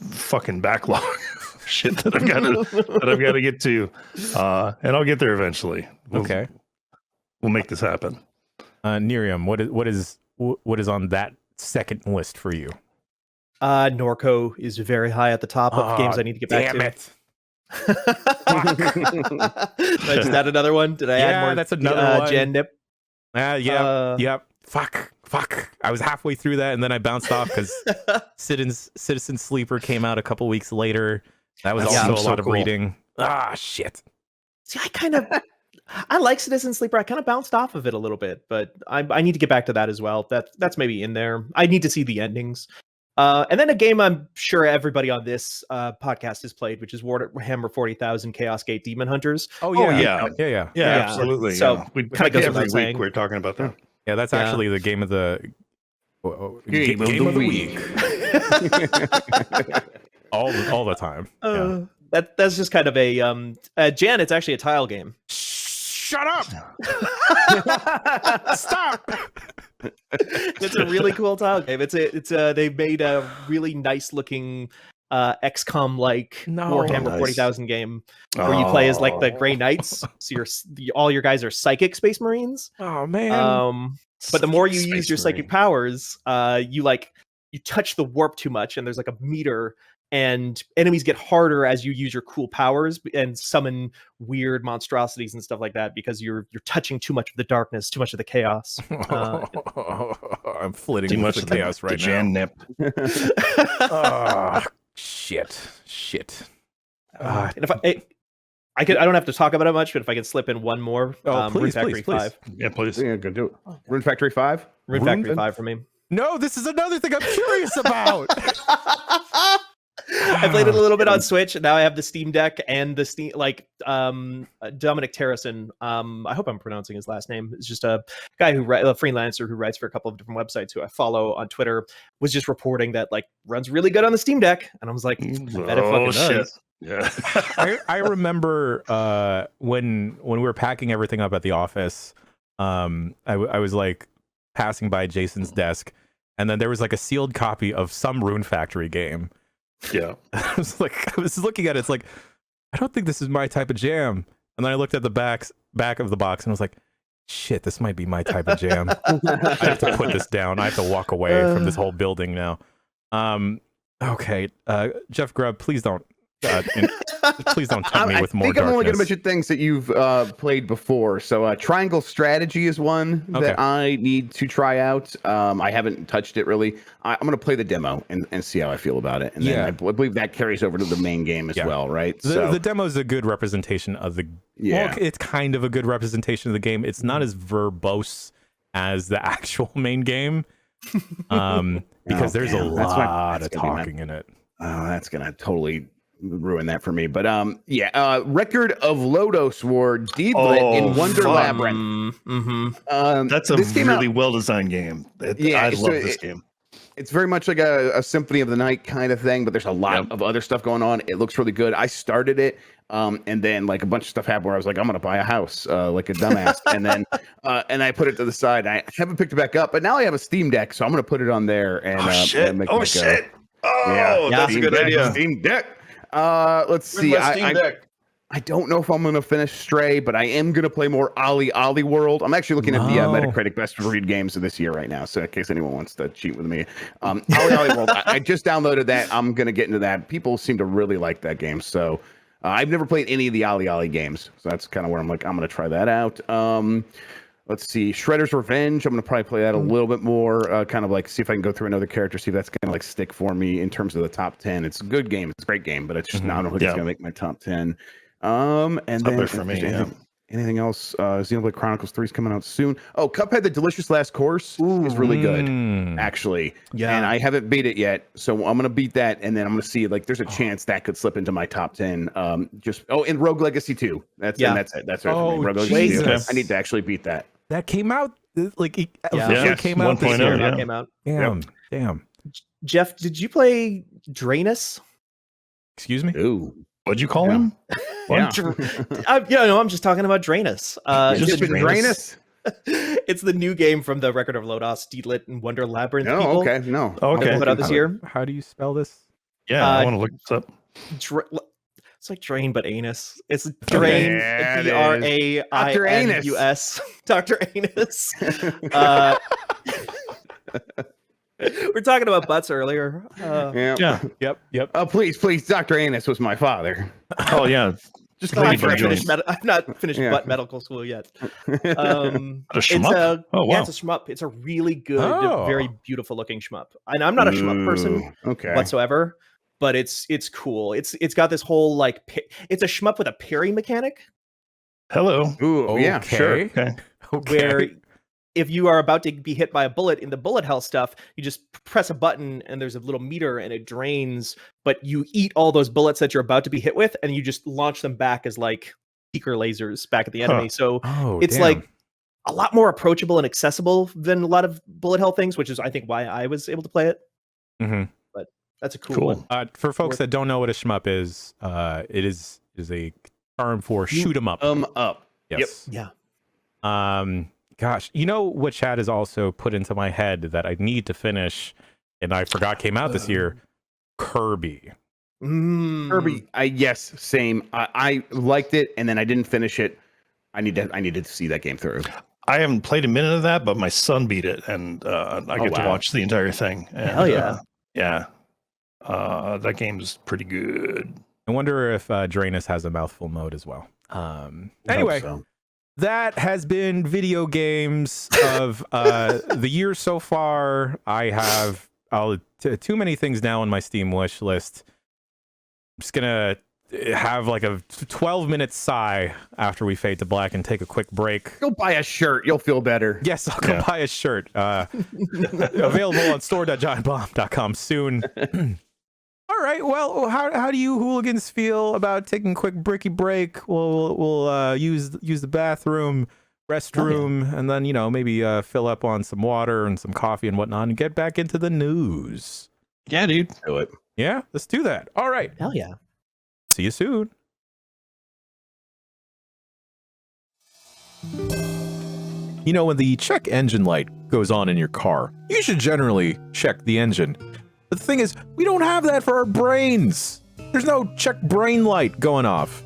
Fucking backlog. shit that I've got to get to, and I'll get there eventually. We'll make this happen. Nerium, what is on that second list for you? Norco is very high at the top of games I need to get back to. Damn it. Is that another one? Did I add more? That's another one. Jan Nip. Yep. Fuck. I was halfway through that and then I bounced off because Citizen Sleeper came out a couple weeks later. That was also a lot of reading. Shit. See, I like Citizen Sleeper. I kind of bounced off of it a little bit, but I need to get back to that as well. That's maybe in there. I need to see the endings. And then a game I'm sure everybody on this podcast has played, which is Warhammer 40,000 Chaos Gate Demon Hunters. Yeah, absolutely. So we kind of every week we're talking about that. Yeah, that's actually the game of the game of the week. all the time. That's just kind of a Jan. It's actually a tile game. Shut up! Stop! It's a really cool tile game. They made a really nice looking XCOM like Warhammer 40,000 game where you play as like the Grey Knights. So all your guys are psychic space marines. Oh man! But the more you use your psychic powers, you touch the warp too much, and there's like a meter. And enemies get harder as you use your cool powers and summon weird monstrosities and stuff like that because you're touching too much of the darkness, too much of the chaos. I'm flitting too much with the chaos right now. Jan Nip. Shit. And if I don't have to talk about it much, but if I can slip in one more, please, Rune Factory 5. Yeah, please. Yeah, go do it. Rune Factory 5. Rune Factory 5 for me. No, this is another thing I'm curious about. I played it a little bit on Switch, and now I have the Steam Deck and the Steam Dominic Terrason. I hope I'm pronouncing his last name. It's just a guy a freelancer who writes for a couple of different websites who I follow on Twitter. Was just reporting that runs really good on the Steam Deck, and I was like, I bet it fucking does. Yeah. I remember when we were packing everything up at the office. I was passing by Jason's desk, and then there was a sealed copy of some Rune Factory game. Yeah. I was looking at it. It's I don't think this is my type of jam. And then I looked at the back of the box and I was like, shit, this might be my type of jam. I have to put this down. I have to walk away from this whole building now. Okay. Jeff Grubb, please don't tempt me with more darkness. I'm only going to mention things that you've played before. So Triangle Strategy is one that I need to try out. I haven't touched it really. I'm going to play the demo and see how I feel about it. And then I believe that carries over to the main game as well, right? The demo is a good representation of the... Well, it's kind of a good representation of the game. It's not as verbose as the actual main game because there's a lot of talking in it. Oh, that's going to totally... ruin that for me, but Record of Lodos War Deedlit in Wonder Labyrinth. That's a really well-designed game. I love this game. It's very much like a Symphony of the Night kind of thing, but there's a lot of other stuff going on. It looks really good. I started it, and then a bunch of stuff happened where I was like, I'm gonna buy a house like a dumbass, and then and I put it to the side. I haven't picked it back up, but now I have a Steam Deck, so I'm gonna put it on there and shit! That's a good idea. Steam Deck. Let's see. I don't know if I'm going to finish Stray, but I am going to play more Ollie World. I'm actually looking at the Metacritic best reviewed games of this year right now. So in case anyone wants to cheat with me, Ollie World. I just downloaded that. I'm going to get into that. People seem to really like that game. So I've never played any of the Ollie games. So that's kind of where I'm like, I'm going to try that out. Let's see, Shredder's Revenge. I'm going to probably play that a little bit more, kind of see if I can go through another character, see if that's going to stick for me in terms of the top 10. It's a good game. It's a great game, but it's just not, I don't think it's going to make my top 10. And then for me, anything else? Xenoblade Chronicles 3 is coming out soon. Oh, Cuphead, The Delicious Last Course is really good, actually. Yeah. And I haven't beat it yet, so I'm going to beat that, and then I'm going to see, there's a chance that could slip into my top 10. And Rogue Legacy 2. That's it. That's right. Rogue Legacy 2. I need to actually beat that. That came out came out this year. Came out. Damn. Jeff, did you play Drainus? Excuse me? Ooh. What'd you call him? I'm just talking about Drainus. Drainus? It's the new game from the Record of Lodos, Deedlit, and Wonder Labyrinth people. Okay. Put out this year. How do you spell this? Yeah, I want to look this up. It's like Drain, but anus. It's Drain, Drainus. Dr. Anus. We're talking about butts earlier. Yep. Please, Dr. Anus was my father. Oh yeah. Just I've not finished butt medical school yet. A shmup? Oh wow. Yeah, it's a shmup. It's a really good, very beautiful looking shmup. And I'm not a shmup person whatsoever, but it's cool. It's got this whole like it's a shmup with a parry mechanic. Hello. Ooh, yeah, sure. Okay. Where if you are about to be hit by a bullet in the bullet hell stuff, you just press a button and there's a little meter and it drains, but you eat all those bullets that you're about to be hit with and you just launch them back as like seeker lasers back at the enemy. So it's like a lot more approachable and accessible than a lot of bullet hell things, which is I think why I was able to play it. But that's a cool one. For folks that don't know what a shmup is, it is a term for shoot 'em up. Up. Yes. Yep. Yeah. Gosh, you know what Chad has also put into my head that I need to finish, and I forgot came out this year? Kirby. Kirby, yes, same. I liked it, and then I didn't finish it. I needed to see that game through. I haven't played a minute of that, but my son beat it, and I get to watch the entire thing. And, hell yeah. That game's pretty good. I wonder if Drainus has a mouthful mode as well. Anyway. That has been video games of the year so far. I have too many things now on my Steam wish list. I'm just going to have like a 12-minute sigh after we fade to black and take a quick break. Go buy a shirt. You'll feel better. Yes, I'll go buy a shirt. Available on store.giantbomb.com soon. All right. Well, how do you hooligans feel about taking a quick bricky break? We'll use the bathroom, restroom, and then maybe fill up on some water and some coffee and whatnot, and get back into the news. Yeah, dude. Do it. Yeah, let's do that. All right. Hell yeah. See you soon. When the check engine light goes on in your car, you should generally check the engine. But the thing is, we don't have that for our brains. There's no check brain light going off.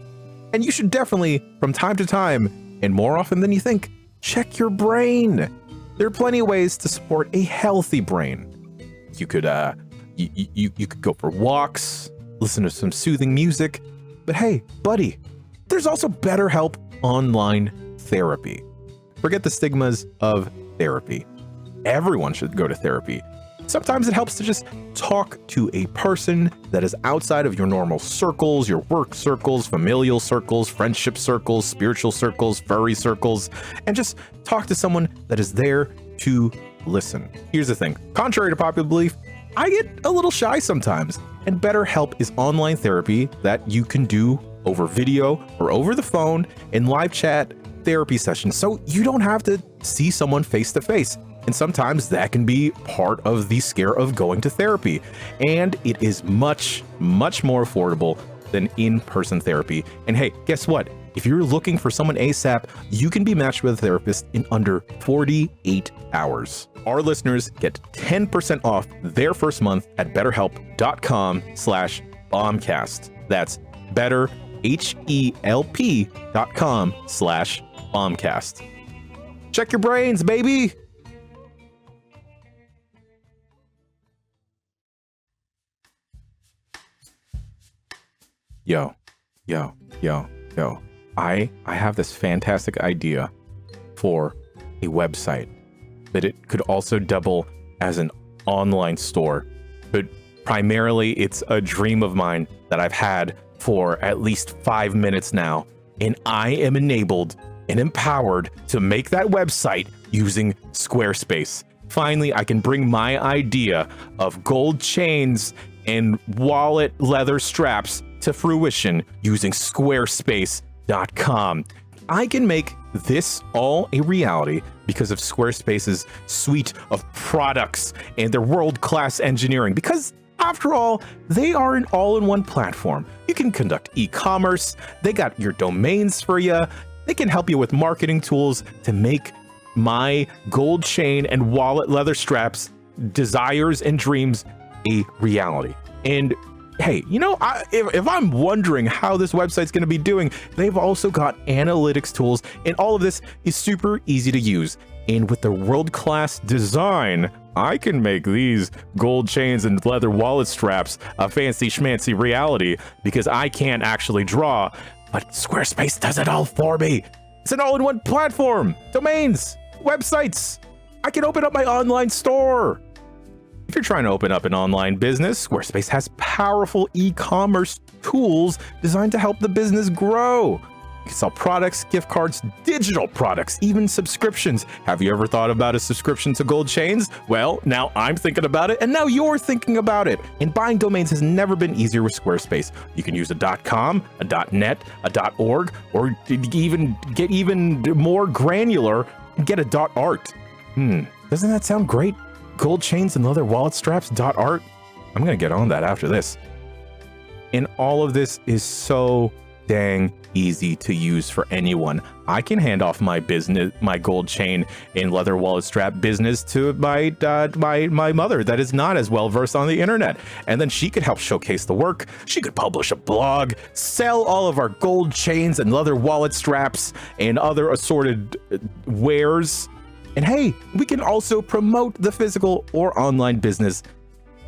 And you should definitely, from time to time, and more often than you think, check your brain. There are plenty of ways to support a healthy brain. You could you could go for walks, listen to some soothing music. But hey, buddy, there's also BetterHelp online therapy. Forget the stigmas of therapy. Everyone should go to therapy. Sometimes it helps to just talk to a person that is outside of your normal circles, your work circles, familial circles, friendship circles, spiritual circles, furry circles, and just talk to someone that is there to listen. Here's the thing. Contrary to popular belief, I get a little shy sometimes, and BetterHelp is online therapy that you can do over video or over the phone in live chat therapy sessions, so you don't have to see someone face to face. And sometimes that can be part of the scare of going to therapy. And it is much, much more affordable than in-person therapy. And hey, guess what? If you're looking for someone ASAP, you can be matched with a therapist in under 48 hours. Our listeners get 10% off their first month at betterhelp.com/bombcast. That's betterhelp.com/bombcast. Check your brains, baby. Yo. I have this fantastic idea for a website, but it could also double as an online store. But primarily, it's a dream of mine that I've had for at least 5 minutes now, and I am enabled and empowered to make that website using Squarespace. Finally, I can bring my idea of gold chains and wallet leather straps to fruition using Squarespace.com. I can make this all a reality because of Squarespace's suite of products and their world-class engineering. Because after all, they are an all-in-one platform. You can conduct e-commerce. They got your domains for you. They can help you with marketing tools to make my gold chain and wallet leather straps desires and dreams a reality. And hey, you know, if I'm wondering how this website's going to be doing, they've also got analytics tools, and all of this is super easy to use. And with their world-class design, I can make these gold chains and leather wallet straps a fancy schmancy reality, because I can't actually draw, but Squarespace does it all for me. It's an all-in-one platform, domains, websites. I can open up my online store. If you're trying to open up an online business, Squarespace has powerful e-commerce tools designed to help the business grow. You can sell products, gift cards, digital products, even subscriptions. Have you ever thought about a subscription to gold chains? Well, now I'm thinking about it, and now you're thinking about it. And buying domains has never been easier with Squarespace. You can use a .com, a .net, a .org, or even get even more granular and get a .art. Doesn't that sound great? Gold chains and leather wallet straps .art? I'm gonna get on that after this. And all of this is so dang easy to use for anyone. I can hand off my business, my gold chain and leather wallet strap business to my mother that is not as well versed on the internet, and then she could help showcase the work. She could publish a blog, sell all of our gold chains and leather wallet straps and other assorted wares. And hey, we can also promote the physical or online business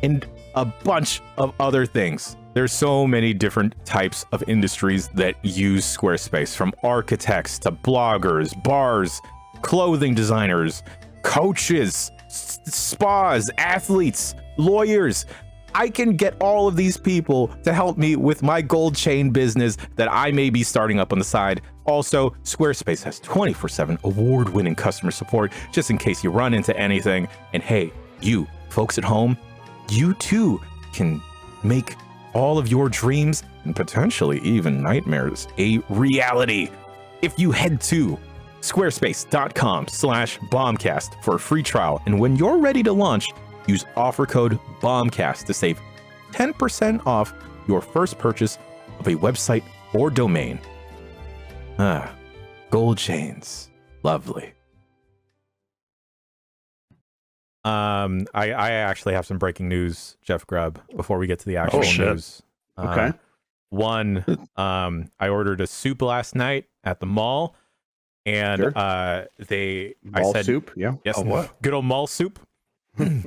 and a bunch of other things. There's so many different types of industries that use Squarespace, from architects to bloggers, bars, clothing designers, coaches, spas, athletes, lawyers. I can get all of these people to help me with my gold chain business that I may be starting up on the side. Also, Squarespace has 24/7 award-winning customer support just in case you run into anything. And hey, you folks at home, you too can make all of your dreams and potentially even nightmares a reality if you head to squarespace.com/bombcast for a free trial. And when you're ready to launch, use offer code BOMBCAST to save 10% off your first purchase of a website or domain. Gold chains. Lovely. I actually have some breaking news, Jeff Grubb, before we get to the actual news. Okay. One, I ordered a soup last night at the mall, and Mall I said soup, yeah. Yes, what? good old mall soup.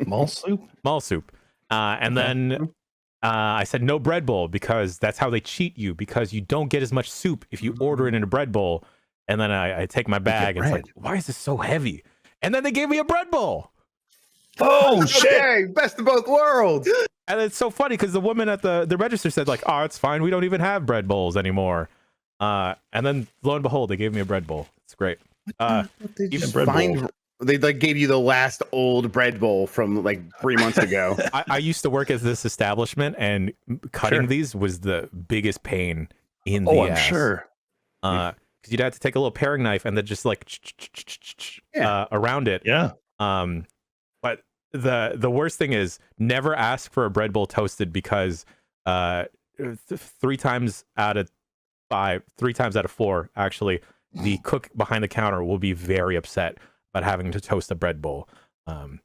Mall soup? Mall soup. And then I said no bread bowl, because that's how they cheat you, because you don't get as much soup if you order it in a bread bowl. And then I take my bag and it's like, why is this so heavy? And then they gave me a bread bowl. Oh, shit. Okay, best of both worlds. And it's so funny because the woman at the register said, like, oh, it's fine. We don't even have bread bowls anymore. And then lo and behold, they gave me a bread bowl. It's great. They like gave you the last old bread bowl from like 3 months ago. I used to work at this establishment, and cutting these was the biggest pain in the ass. I'm sure. Because you'd have to take a little paring knife and then just like around it. Yeah. But the worst thing is never ask for a bread bowl toasted, because 3 times out of 4, actually, the cook behind the counter will be very upset about having to toast a bread bowl. So I'm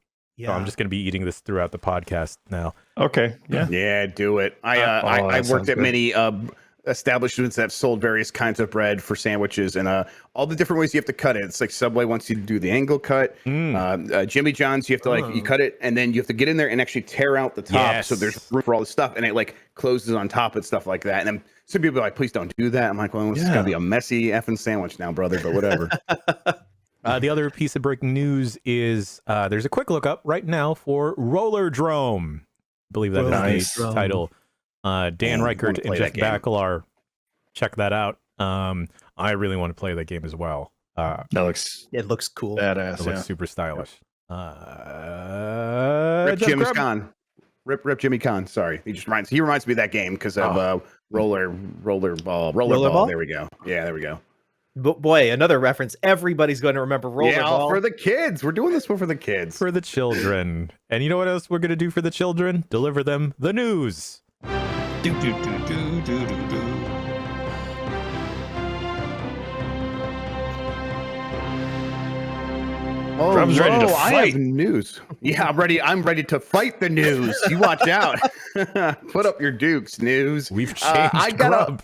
just going to be eating this throughout the podcast now. Okay. Yeah. Yeah, do it. I worked at many establishments that have sold various kinds of bread for sandwiches, and all the different ways you have to cut it. It's like Subway wants you to do the angle cut. Jimmy John's, you have to you cut it, and then you have to get in there and actually tear out the top, so there's room for all the stuff, and it like closes on top and stuff like that. And then some people are like, please don't do that. I'm like, well, it's gonna be a messy effing sandwich now, brother, but whatever. The other piece of breaking news is there's a quick lookup right now for Roller Drome. I believe that is the title. Dan Reichert and Jeff Bakalar, check that out. I really want to play that game as well. It looks cool. Badass. It looks super stylish. Rip Jimmy Khan. Rip Jimmy Khan. Sorry, he reminds me of that game because of rollerball. There we go. Yeah, there we go. Boy, another reference. Everybody's going to remember rollerball. Yeah, for the kids. We're doing this one for the kids. For the children. And you know what else we're going to do for the children? Deliver them the news. Oh, Drum's ready to I fight. have news. Yeah, I'm ready to fight the news. You watch out. Put up your dukes, news. We've changed Grub.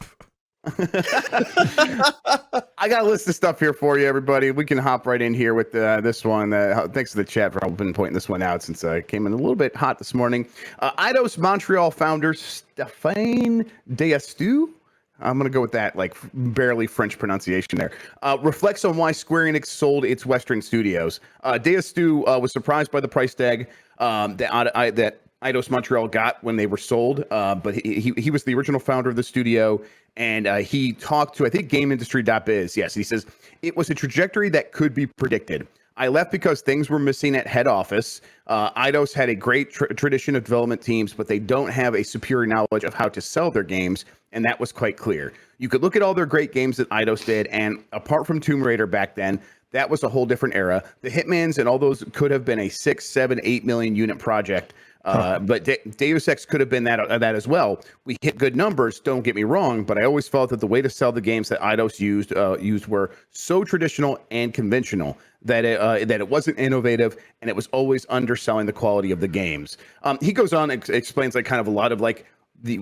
I got a list of stuff here for you, everybody. We can hop right in here with this one. Thanks to the chat for helping pointing this one out since I came in a little bit hot this morning. Eidos Montreal founder Stéphane Deyastu, I'm going to go with that, like barely French pronunciation there, reflects on why Square Enix sold its Western studios. Deyastu was surprised by the price tag that Eidos Montreal got when they were sold, but he was the original founder of the studio, and he talked to, I think, GameIndustry.biz. Yes, he says, it was a trajectory that could be predicted. I left because things were missing at head office. Eidos had a great tradition of development teams, but they don't have a superior knowledge of how to sell their games, and that was quite clear. You could look at all their great games that Eidos did, and apart from Tomb Raider back then, that was a whole different era. The Hitmans and all those could have been a 6, 7, 8 million unit project. But Deus Ex could have been that as well. We hit good numbers, don't get me wrong, but I always felt that the way to sell the games that Eidos used were so traditional and conventional that it wasn't innovative, and it was always underselling the quality of the games. He goes on and explains like kind of a lot of like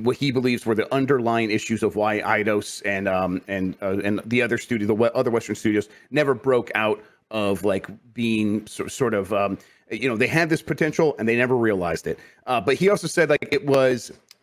what he believes were the underlying issues of why Eidos and the other studio, the other Western studios, never broke out of like being sort of they had this potential and they never realized it. But he also said like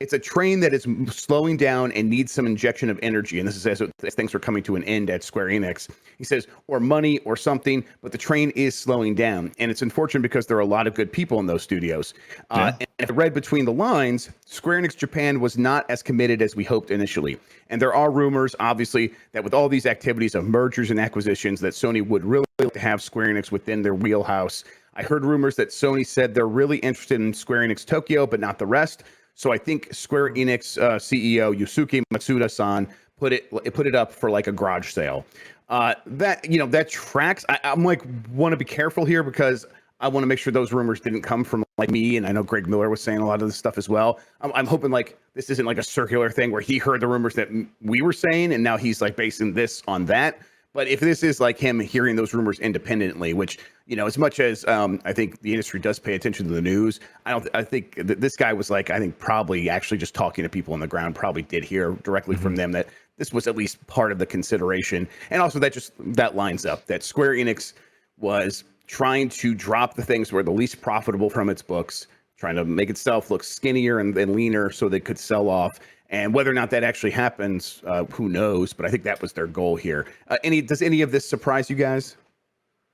it's a train that is slowing down and needs some injection of energy. And this is as things are coming to an end at Square Enix. He says, or money or something, but the train is slowing down. And it's unfortunate because there are a lot of good people in those studios. And if I read between the lines, Square Enix Japan was not as committed as we hoped initially. And there are rumors, obviously, that with all these activities of mergers and acquisitions, that Sony would really like to have Square Enix within their wheelhouse. I heard rumors that Sony said they're really interested in Square Enix Tokyo, but not the rest. So I think Square Enix CEO Yusuke Matsuda-san put it up for like a garage sale. That tracks. I'm like want to be careful here because I want to make sure those rumors didn't come from like me, and I know Greg Miller was saying a lot of this stuff as well. I'm hoping like this isn't like a circular thing where he heard the rumors that we were saying, and now he's like basing this on that. But if this is like him hearing those rumors independently, which, as much as I think the industry does pay attention to the news, I think that this guy was like, I think probably actually just talking to people on the ground, probably did hear directly from them that this was at least part of the consideration. And also that lines up that Square Enix was trying to drop the things that were the least profitable from its books, trying to make itself look skinnier and leaner so they could sell off. And whether or not that actually happens, who knows? But I think that was their goal here. Does any of this surprise you guys?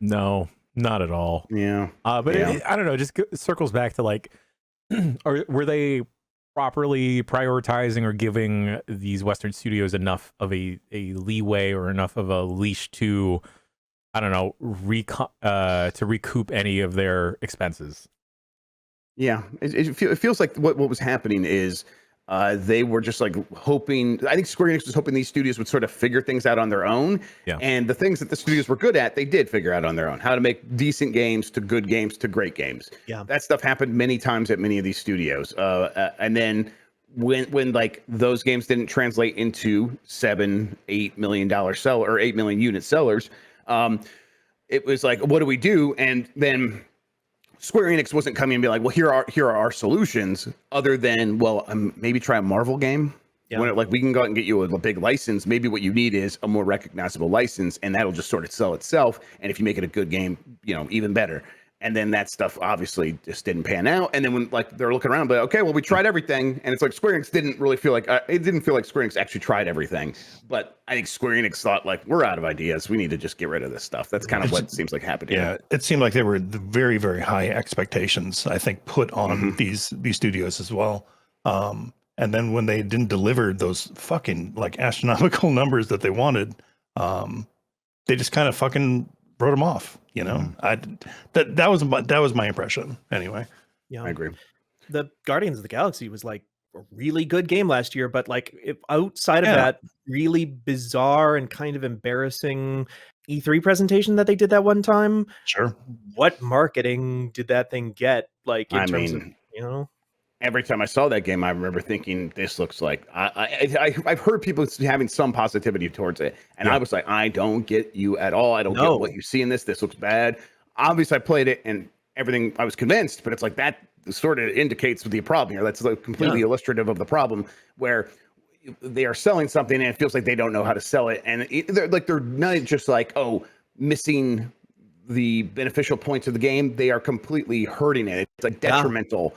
No, not at all. Yeah. But yeah. I don't know. Just circles back to like, were they properly prioritizing or giving these Western studios enough of a leeway or enough of a leash to, I don't know, to recoup any of their expenses? Yeah, it feels like what was happening is they were just like hoping. I think Square Enix was hoping these studios would sort of figure things out on their own. Yeah. And the things that the studios were good at, they did figure out on their own. How to make decent games to good games to great games. Yeah. That stuff happened many times at many of these studios. And then when like those games didn't translate into $7-8 million seller or 8 million unit sellers, it was like, what do we do? And then Square Enix wasn't coming and be like, well, here are our solutions, other than, well, maybe try a Marvel game. Yeah. When we can go out and get you a big license. Maybe what you need is a more recognizable license, and that'll just sort of sell itself. And if you make it a good game, even better. And then that stuff obviously just didn't pan out. And then when they're looking around, but okay, well, we tried everything, and it's like Square Enix didn't really feel like it didn't feel like Square Enix actually tried everything. But I think Square Enix thought like, we're out of ideas. We need to just get rid of this stuff. That's kind of what seems like happened. Yeah, it seemed like there were very, very high expectations, I think, put on these studios as well. And then when they didn't deliver those fucking like astronomical numbers that they wanted, they just kind of fucking wrote them off. That was my impression anyway. Yeah, I agree. The Guardians of the Galaxy was like a really good game last year, but like outside of that really bizarre and kind of embarrassing E3 presentation that they did that one time. Sure. What marketing did that thing get? Like in terms of, every time I saw that game, I remember thinking, this looks like I've heard people having some positivity towards it. And I was like, I don't get you at all. I don't get what you see in this. This looks bad. obviously I played it and everything, I was convinced, but it's like that sort of indicates the problem here. That's like completely illustrative of the problem, where they are selling something and it feels like they don't know how to sell it. And they're not just like, missing the beneficial points of the game. They are completely hurting it. It's like detrimental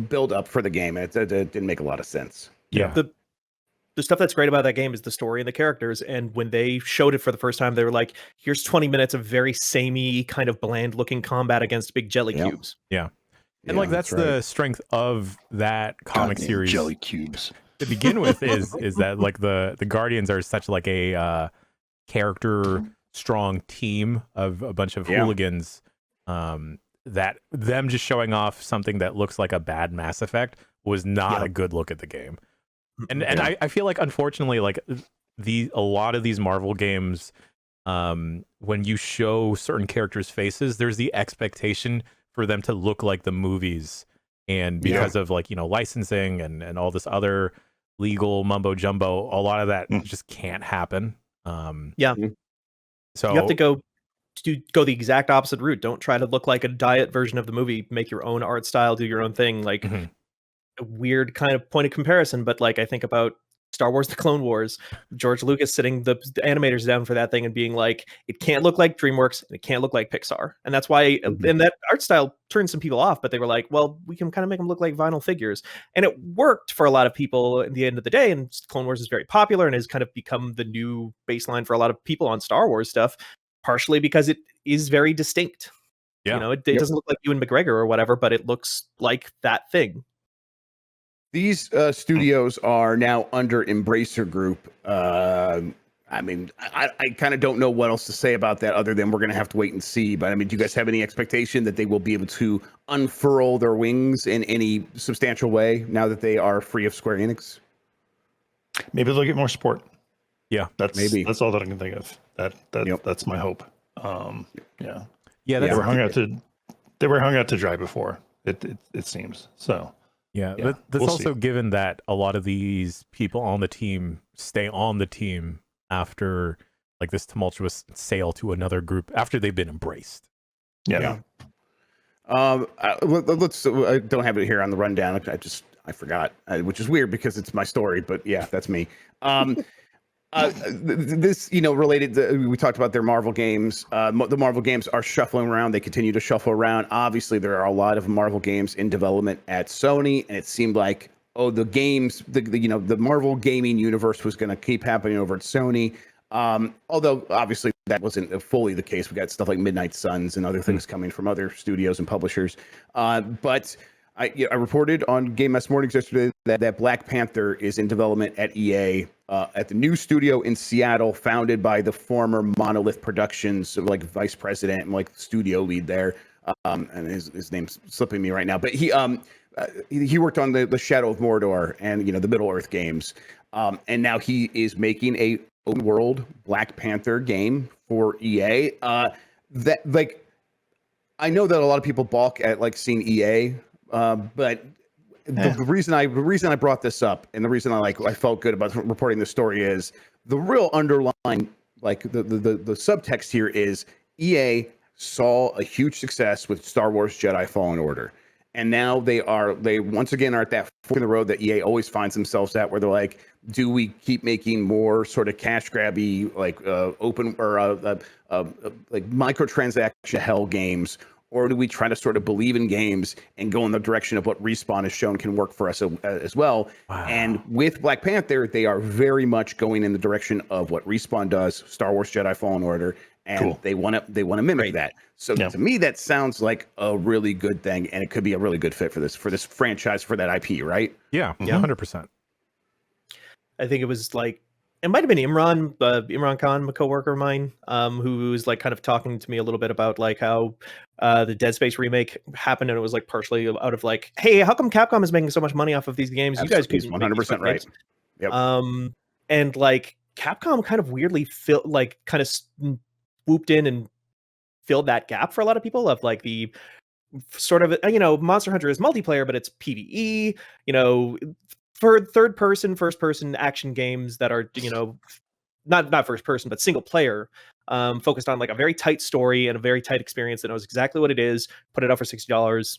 build up for the game. It didn't make a lot of sense. Yeah. The stuff that's great about that game is the story and the characters. And when they showed it for the first time, they were like, here's 20 minutes of very samey, kind of bland looking combat against big jelly cubes. Yeah. And like that's the strength of that comic series. Jelly cubes. To begin with is that like the Guardians are such like a character strong team of a bunch of hooligans, that them just showing off something that looks like a bad Mass Effect was not a good look at the game. And I feel like unfortunately like a lot of these Marvel games, when you show certain characters' faces, there's the expectation for them to look like the movies, and because of like, you know, licensing and all this other legal mumbo jumbo, a lot of that just can't happen. So you have to go the exact opposite route. Don't try to look like a diet version of the movie. Make your own art style, do your own thing. Like a weird kind of point of comparison, but like I think about Star Wars: The Clone Wars, George Lucas sitting the animators down for that thing and being like, it can't look like DreamWorks and it can't look like Pixar. And that's why, and that art style turned some people off, but they were like, well, we can kind of make them look like vinyl figures. And it worked for a lot of people at the end of the day. And Clone Wars is very popular and has kind of become the new baseline for a lot of people on Star Wars stuff, partially because it is very distinct. You know, it doesn't look like Ewan McGregor or whatever, but it looks like that thing. These studios are now under Embracer Group. I mean, I kind of don't know what else to say about that other than we're going to have to wait and see. But I mean, do you guys have any expectation that they will be able to unfurl their wings in any substantial way now that they are free of Square Enix? Maybe they'll get more support. Yeah, that's all that I can think of. That's my hope. They were hung out to dry before. It seems so. But that's also given that a lot of these people on the team stay on the team after like this tumultuous sale to another group after they've been embraced. Let's. I don't have it here on the rundown. I forgot, which is weird because it's my story. But yeah, that's me. This, related to, we talked about their Marvel games. The Marvel games are shuffling around. They continue to shuffle around. Obviously, there are a lot of Marvel games in development at Sony, and it seemed like, the games, the Marvel gaming universe was going to keep happening over at Sony. Although obviously that wasn't fully the case. We got stuff like Midnight Suns and other things coming from other studios and publishers. But I reported on Game Mess Mornings yesterday that Black Panther is in development at EA, at the new studio in Seattle, founded by the former Monolith Productions like vice president and like studio lead there. And his name's slipping me right now, but he worked on the Shadow of Mordor and the Middle Earth games, and now he is making a open world Black Panther game for EA. That like, I know that a lot of people balk at like seeing EA. But the reason I brought this up and the reason I felt good about reporting this story is the real underlying, like the subtext here is EA saw a huge success with Star Wars Jedi Fallen Order. And now they once again are at that fork in the road that EA always finds themselves at, where they're like, do we keep making more sort of cash grabby, like open or like microtransaction hell games? Or do we try to sort of believe in games and go in the direction of what Respawn has shown can work for us as well? Wow. And with Black Panther, they are very much going in the direction of what Respawn does, Star Wars Jedi Fallen Order, and they want to mimic that. So to me, that sounds like a really good thing, and it could be a really good fit for this franchise, for that IP, right? Yeah, 100%. I think it was like, it might have been Imran Khan, a coworker of mine, who was like kind of talking to me a little bit about like how the Dead Space remake happened, and it was like partially out of like, hey, how come Capcom is making so much money off of these games? Absolutely. You guys could 100% right. Yep. And like Capcom kind of weirdly swooped in and filled that gap for a lot of people of like the sort of, Monster Hunter is multiplayer, but it's PvE, for first person action games that are, not first person, but single player. focused on like a very tight story and a very tight experience that knows exactly what it is. Put it out for $60,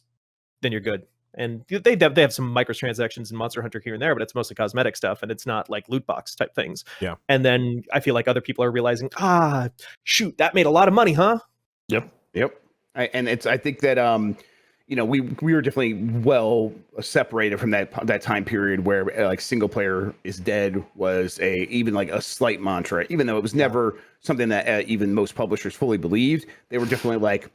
then you're good. And they have some microtransactions in Monster Hunter here and there, but it's mostly cosmetic stuff, and it's not like loot box type things. Yeah. And then I feel like other people are realizing, shoot, that made a lot of money, huh? Yep. I think that we were definitely well separated from that time period where like single player is dead was even a slight mantra, even though it was never something that even most publishers fully believed. They were definitely like,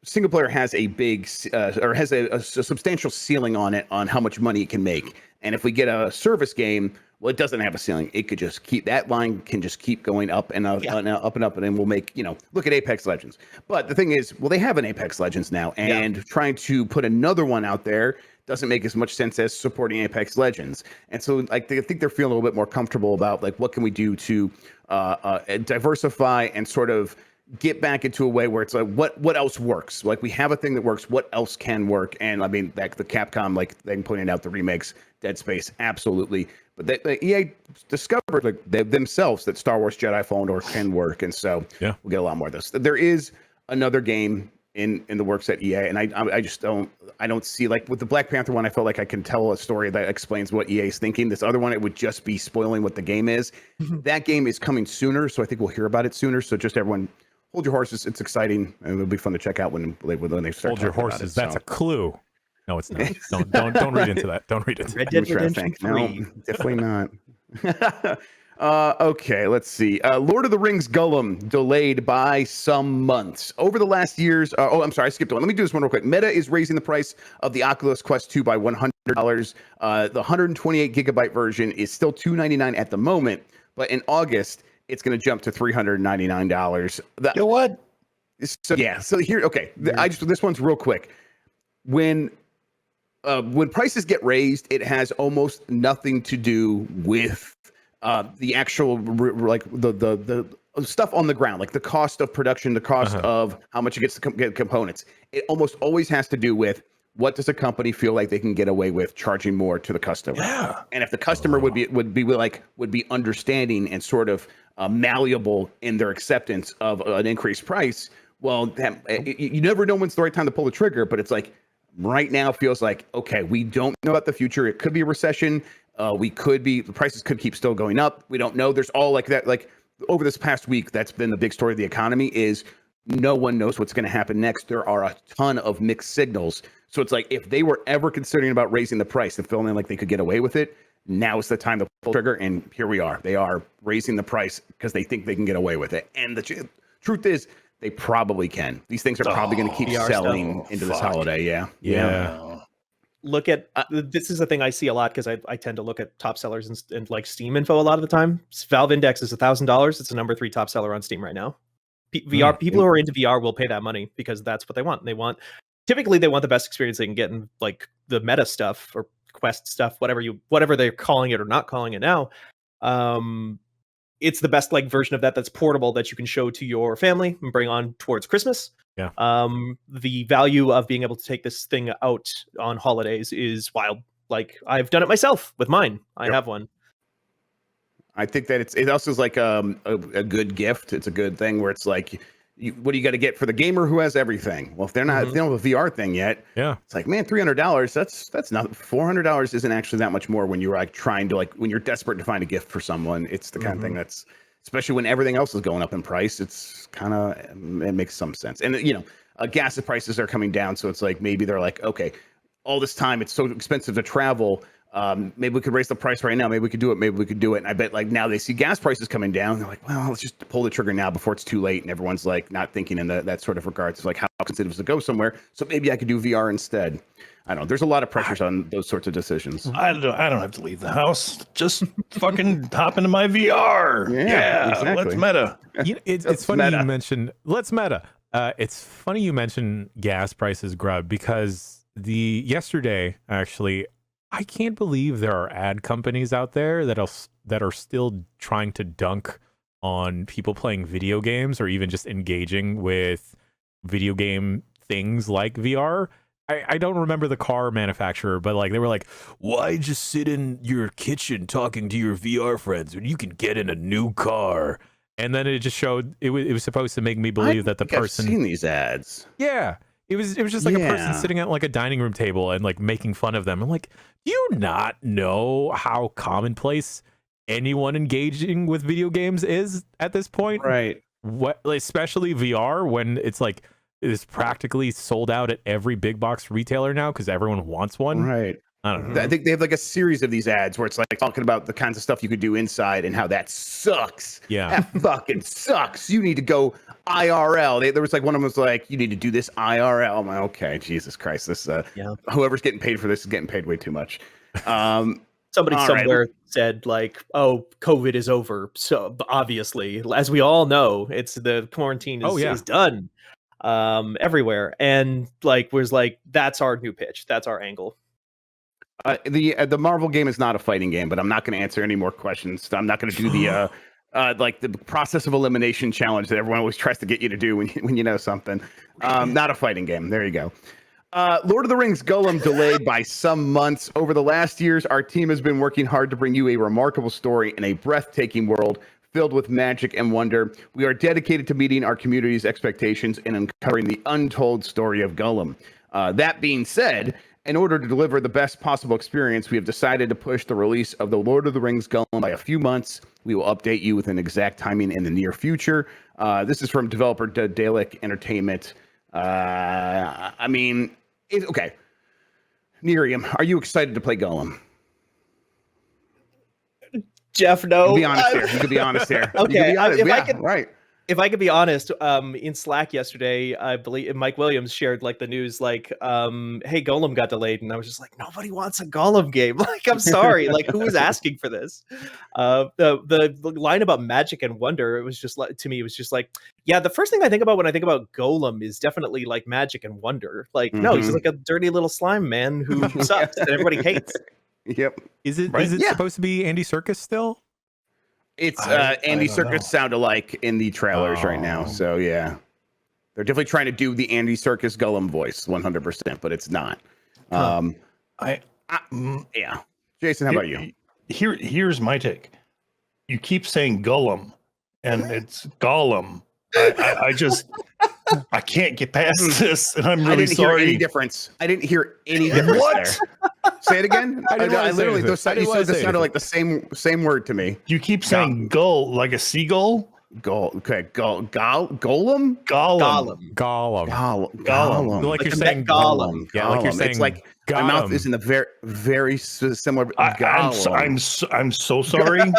single player has a big or has a substantial ceiling on it on how much money it can make. And if we get a service game, well, it doesn't have a ceiling. It could just that line can just keep going up and up and up and up. And then we'll make, look at Apex Legends. But the thing is, well, they have an Apex Legends now, and trying to put another one out there doesn't make as much sense as supporting Apex Legends. And so like, I think they're feeling a little bit more comfortable about like, what can we do to diversify and sort of get back into a way where it's like, what else works? Like, we have a thing that works. What else can work? And I mean, like the Capcom, like they pointed out the remakes, Dead Space, absolutely. But EA discovered like themselves that Star Wars Jedi Fallen Order can work, and so we'll get a lot more of this. There is another game in the works at EA, and I just don't see, like with the Black Panther one, I felt like I can tell a story that explains what EA is thinking. This other one, it would just be spoiling what the game is. That game is coming sooner, so I think we'll hear about it sooner. So just everyone, hold your horses. It's exciting, and it'll be fun to check out when they start. Hold your horses. That's a clue. No, it's not. Don't read into that. Don't read into that. Red Dead Redemption 3. No, definitely not. Okay, let's see. Lord of the Rings Gollum delayed by some months. Over the last years... I'm sorry, I skipped one. Let me do this one real quick. Meta is raising the price of the Oculus Quest 2 by $100. The 128 gigabyte version is still $299 at the moment, but in August, it's going to jump to $399. You know what? So here, okay. This one's real quick. When prices get raised, it has almost nothing to do with the actual like the stuff on the ground, like the cost of production, the cost of how much it gets to get components. It almost always has to do with what does a company feel like they can get away with charging more to the customer. Yeah. And if the customer would be understanding and sort of malleable in their acceptance of an increased price, well, you never know when's the right time to pull the trigger. But it's like, right now feels like, okay, we don't know about the future. It could be a recession. The prices could keep still going up. We don't know. There's all like that. Like over this past week, that's been the big story of the economy is no one knows what's going to happen next. There are a ton of mixed signals. So it's like, if they were ever considering about raising the price and feeling like they could get away with it, now is the time to pull the trigger. And here we are. They are raising the price because they think they can get away with it. And the truth is, they probably can. These things are probably going to keep selling into this holiday. Yeah. Look at this is a thing I see a lot because I tend to look at top sellers and like Steam info a lot of the time. Valve Index is $1,000. It's the number 3 top seller on Steam right now. VR people who are into VR will pay that money because that's what they want. Typically they want the best experience they can get in like the meta stuff or Quest stuff, whatever they're calling it or not calling it now. It's the best like version of that's portable that you can show to your family and bring on towards Christmas. Yeah. The value of being able to take this thing out on holidays is wild. Like I've done it myself with mine. I have one. I think that it also is like a good gift. It's a good thing where it's like, what do you got to get for the gamer who has everything? Well, if they're not, if they don't have a VR thing yet, it's like, man, $300. That's not $400. Isn't actually that much more when you're like trying to when you're desperate to find a gift for someone. It's the kind of thing that's, especially when everything else is going up in price. It's it makes some sense. And gas prices are coming down, so it's like maybe they're like, okay, all this time it's so expensive to travel. Maybe we could raise the price right now. Maybe we could do it. Maybe we could do it. And I bet like now they see gas prices coming down. They're like, well, let's just pull the trigger now before it's too late. And everyone's like not thinking in that sort of regards. It's like how expensive is to go somewhere. So maybe I could do VR instead. I don't know. There's a lot of pressures on those sorts of decisions. I don't have to leave the house. Just fucking hop into my VR. Yeah, exactly. Let's meta. It's funny meta. You mentioned let's meta. It's funny you mentioned gas prices, Grub, because yesterday actually, I can't believe there are ad companies out there that are still trying to dunk on people playing video games or even just engaging with video game things like VR. I don't remember the car manufacturer, but like they were like, why just sit in your kitchen talking to your VR friends when you can get in a new car? and then it just showed it was supposed to make me believe that the person I've seen these ads. Yeah. It was just like a person sitting at like a dining room table and like making fun of them. I'm like, do you not know how commonplace anyone engaging with video games is at this point? Right. What, especially VR, when it's like it's practically sold out at every big box retailer now because everyone wants one. Right. I don't know. I think they have like a series of these ads where it's like talking about the kinds of stuff you could do inside and how that sucks. Yeah. That fucking sucks. You need to go IRL. There was like one of them was like, you need to do this IRL. I'm like, okay, Jesus Christ. This whoever's getting paid for this is getting paid way too much. Somebody somewhere said like, oh, COVID is over. So obviously, as we all know, it's the quarantine is done everywhere. And like was like, that's our new pitch. That's our angle. The Marvel game is not a fighting game, but I'm not going to answer any more questions. I'm not going to do the like the process of elimination challenge that everyone always tries to get you to do when you know something. Not a fighting game. There you go. Lord of the Rings Gollum delayed by some months. Over the last years, our team has been working hard to bring you a remarkable story in a breathtaking world filled with magic and wonder. We are dedicated to meeting our community's expectations and uncovering the untold story of Gollum. That being said, in order to deliver the best possible experience, we have decided to push the release of the Lord of the Rings Gollum by a few months. We will update you with an exact timing in the near future. This is from developer Dalek Entertainment. I mean, okay. Nerium, are you excited to play Gollum? Jeff, no. Be honest here. You can be honest here. Okay, Right. If I could be honest, in Slack yesterday, I believe Mike Williams shared like the news, like, hey, Gollum got delayed, and I was just like, nobody wants a Gollum game. Like, I'm sorry, like, who was asking for this? The line about magic and wonder, it was just like, to me, it was just like, yeah, the first thing I think about when I think about Gollum is definitely like magic and wonder. Like, no, he's like a dirty little slime man who sucks and everybody hates. Yep. Is it supposed to be Andy Serkis still? It's Andy Serkis sound alike in the trailers right now. So yeah, they're definitely trying to do the Andy Serkis Gollum voice 100%, but it's not. Yeah. Jason, how about you? Here's my take. You keep saying Gollum, and it's Gollum. I just I can't get past this, and I'm really sorry. Hear any difference. I didn't hear any difference there. Say it again. I literally you said this sounded like the same word to me. You keep saying gull like a seagull. Gollum. Like you're saying Gollum. Yeah, like you're saying. It's like my mouth is in the very similar. I'm so sorry.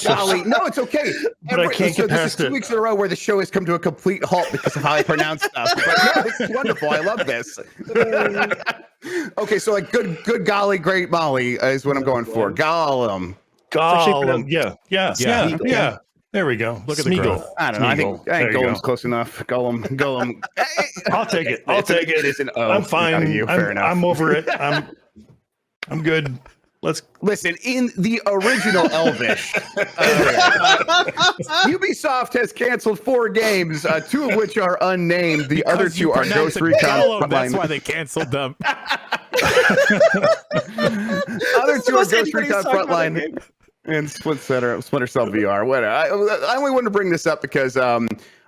Golly, no, it's okay. But I can't get past this is 2 weeks in a row where the show has come to a complete halt because of how I pronounce stuff. But no, this is wonderful. I love this. Okay, so like good golly, great Molly is what I'm going for. Gollum. Yeah. There we go. Look at the growth. I don't know. I think Gollum's close enough. Gollum. I'll take it. It is an O. I'm fine. Fair enough. I'm over it. I'm good. Let's listen. In the original Elvish, Ubisoft has canceled 4 games, 2 of which are unnamed. The other 2 are Ghost Recon. That's why they canceled them. Other 2 are Ghost Recon Frontline and Splinter Cell VR. Whatever. I only wanted to bring this up because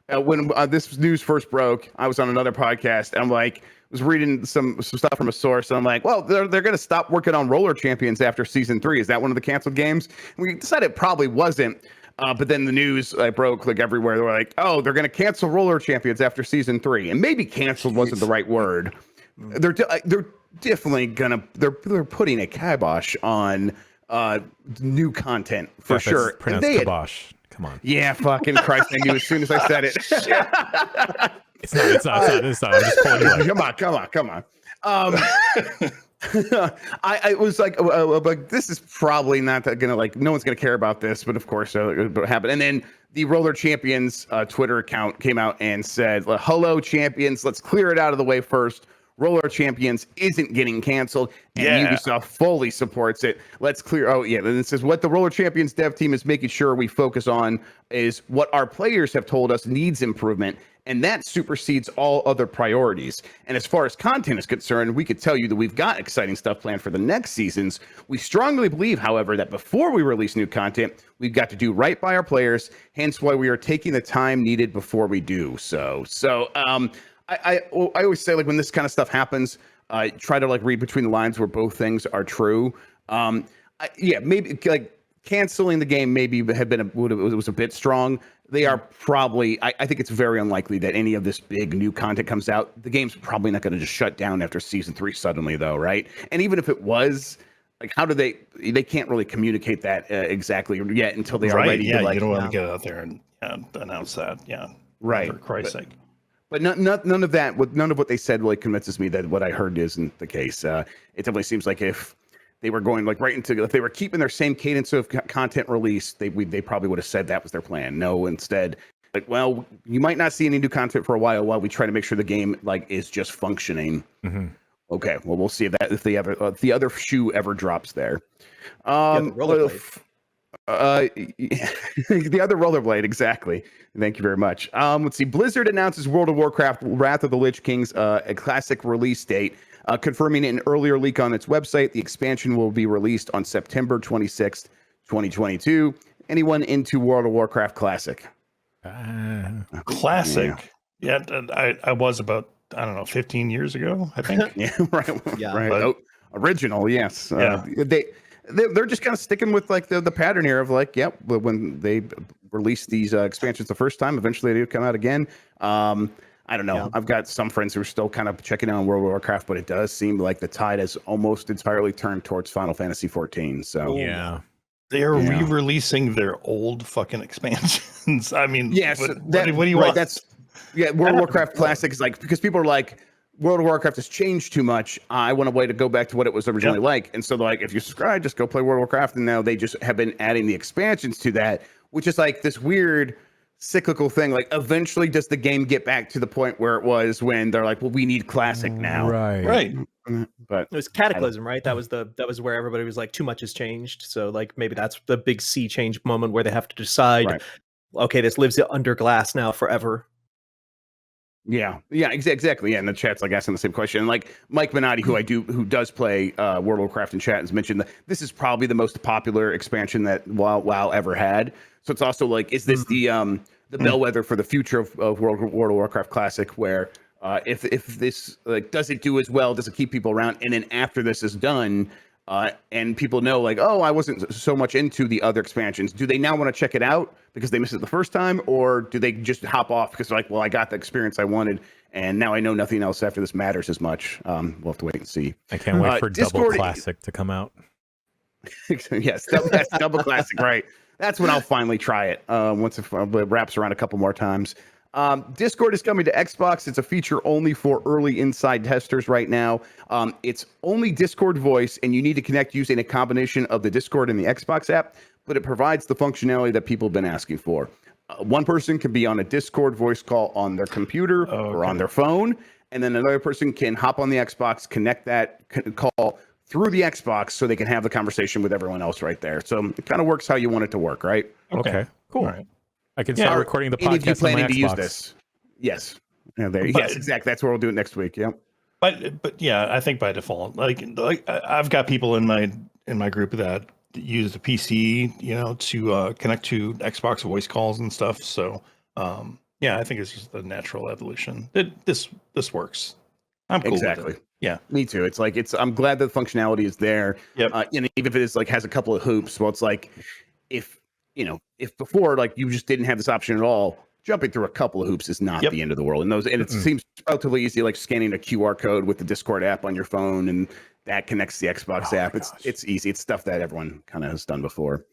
when this news first broke, I was on another podcast and I'm like, was reading some stuff from a source, and I'm like, well, they're going to stop working on Roller Champions after season 3. Is that one of the canceled games? And we decided it probably wasn't. But then the news broke like everywhere. They were like, oh, they're going to cancel Roller Champions after season 3, and maybe canceled wasn't the right word. They're definitely they're putting a kibosh on new content for sure. Pronounced kibosh. Come on. Yeah, fucking Christ! I knew as soon as I said it. It's not. I'm just pulling you like, Come on. I was like, this is probably not that gonna no one's gonna care about this, but of course it happened. And then the Roller Champions Twitter account came out and said, "Hello, champions. Let's clear it out of the way first. Roller Champions isn't getting canceled, and Ubisoft fully supports it. Let's clear. Oh yeah, and it says what the Roller Champions dev team is making sure we focus on is what our players have told us needs improvement, and that supersedes all other priorities. And as far as content is concerned, we could tell you that we've got exciting stuff planned for the next seasons. We strongly believe, however, that before we release new content, we've got to do right by our players. Hence, why we are taking the time needed before we do so. I always say, like, when this kind of stuff happens, try to like read between the lines where both things are true. Maybe like canceling the game maybe had been it was a bit strong. They are probably. I think it's very unlikely that any of this big new content comes out. The game's probably not going to just shut down after season 3 suddenly, though, right? And even if it was, like, how do they can't really communicate that exactly yet until they are ready. Yeah, to, like, you don't want to get out there and announce that. Yeah, right. For Christ's sake. But none of that, none of what they said really convinces me that what I heard isn't the case. It definitely seems like if they were going like right into, if they were keeping their same cadence of content release, they probably would have said that was their plan. No, instead, like, well, you might not see any new content for a while we try to make sure the game like is just functioning. Mm-hmm. Okay, well, we'll see if the other shoe ever drops there. The other rollerblade, exactly. Thank you very much. Let's see. Blizzard announces World of Warcraft Wrath of the Lich King's a classic release date, confirming an earlier leak on its website. The expansion will be released on September 26th, 2022. Anyone into World of Warcraft Classic? Classic. Yeah, I was about, I don't know, 15 years ago, I think. Right. Original, yes. They're just kind of sticking with like the pattern here of like, when they release these expansions the first time, eventually they do come out again. I don't know. Yeah. I've got some friends who are still kind of checking out on World of Warcraft, but it does seem like the tide has almost entirely turned towards Final Fantasy 14. So they're re-releasing their old fucking expansions. I mean, what do you want? World of Warcraft Classic is like, because people are like, World of Warcraft has changed too much. I want a way to go back to what it was originally like. And so, like, if you subscribe, just go play World of Warcraft. And now they just have been adding the expansions to that, which is like this weird cyclical thing. Like, eventually, does the game get back to the point where it was when they're like, well, we need Classic now? Right. But it was Cataclysm, right? That was where everybody was like, too much has changed. So, like, maybe that's the big sea change moment where they have to decide, okay, this lives under glass now forever. Yeah, exactly. Yeah, and the chat's like asking the same question. And like Mike Minotti, who does play World of Warcraft in chat, has mentioned that this is probably the most popular expansion that WoW ever had. So it's also like, is this the bellwether for the future of World of Warcraft Classic? Where if this like does it do as well? Does it keep people around? And then after this is done, and people know like, oh, I wasn't so much into the other expansions. Do they now want to check it out because they missed it the first time, or do they just hop off because they're like, well, I got the experience I wanted, and now I know nothing else after this matters as much? We'll have to wait and see. I can't wait for Discord, Double Classic to come out. Yes, that's Double Classic, right? That's when I'll finally try it once it wraps around a couple more times. Discord is coming to Xbox. It's a feature only for early inside testers right now. It's only Discord voice, and you need to connect using a combination of the Discord and the Xbox app, but it provides the functionality that people have been asking for. One person can be on a Discord voice call on their computer or on their phone, and then another person can hop on the Xbox, connect that call through the Xbox so they can have the conversation with everyone else right there. So it kind of works how you want it to work, right? Okay, cool. Right. I can start recording the podcast. Any of you planning on my to Xbox. use this? Yes. Yes, exactly. That's where we'll do it next week. Yep. But yeah, I think by default, like I've got people in my group that use the PC, to connect to Xbox voice calls and stuff. So I think it's just the natural evolution. This works. I'm cool with it. Yeah, me too. It's like I'm glad that the functionality is there. Yep. And even if it is like has a couple of hoops, well, it's like if before like you just didn't have this option at all, jumping through a couple of hoops is not the end of the world. And it seems relatively easy, like scanning a QR code with the Discord app on your phone, and that connects the Xbox app. It's easy. It's stuff that everyone kind of has done before.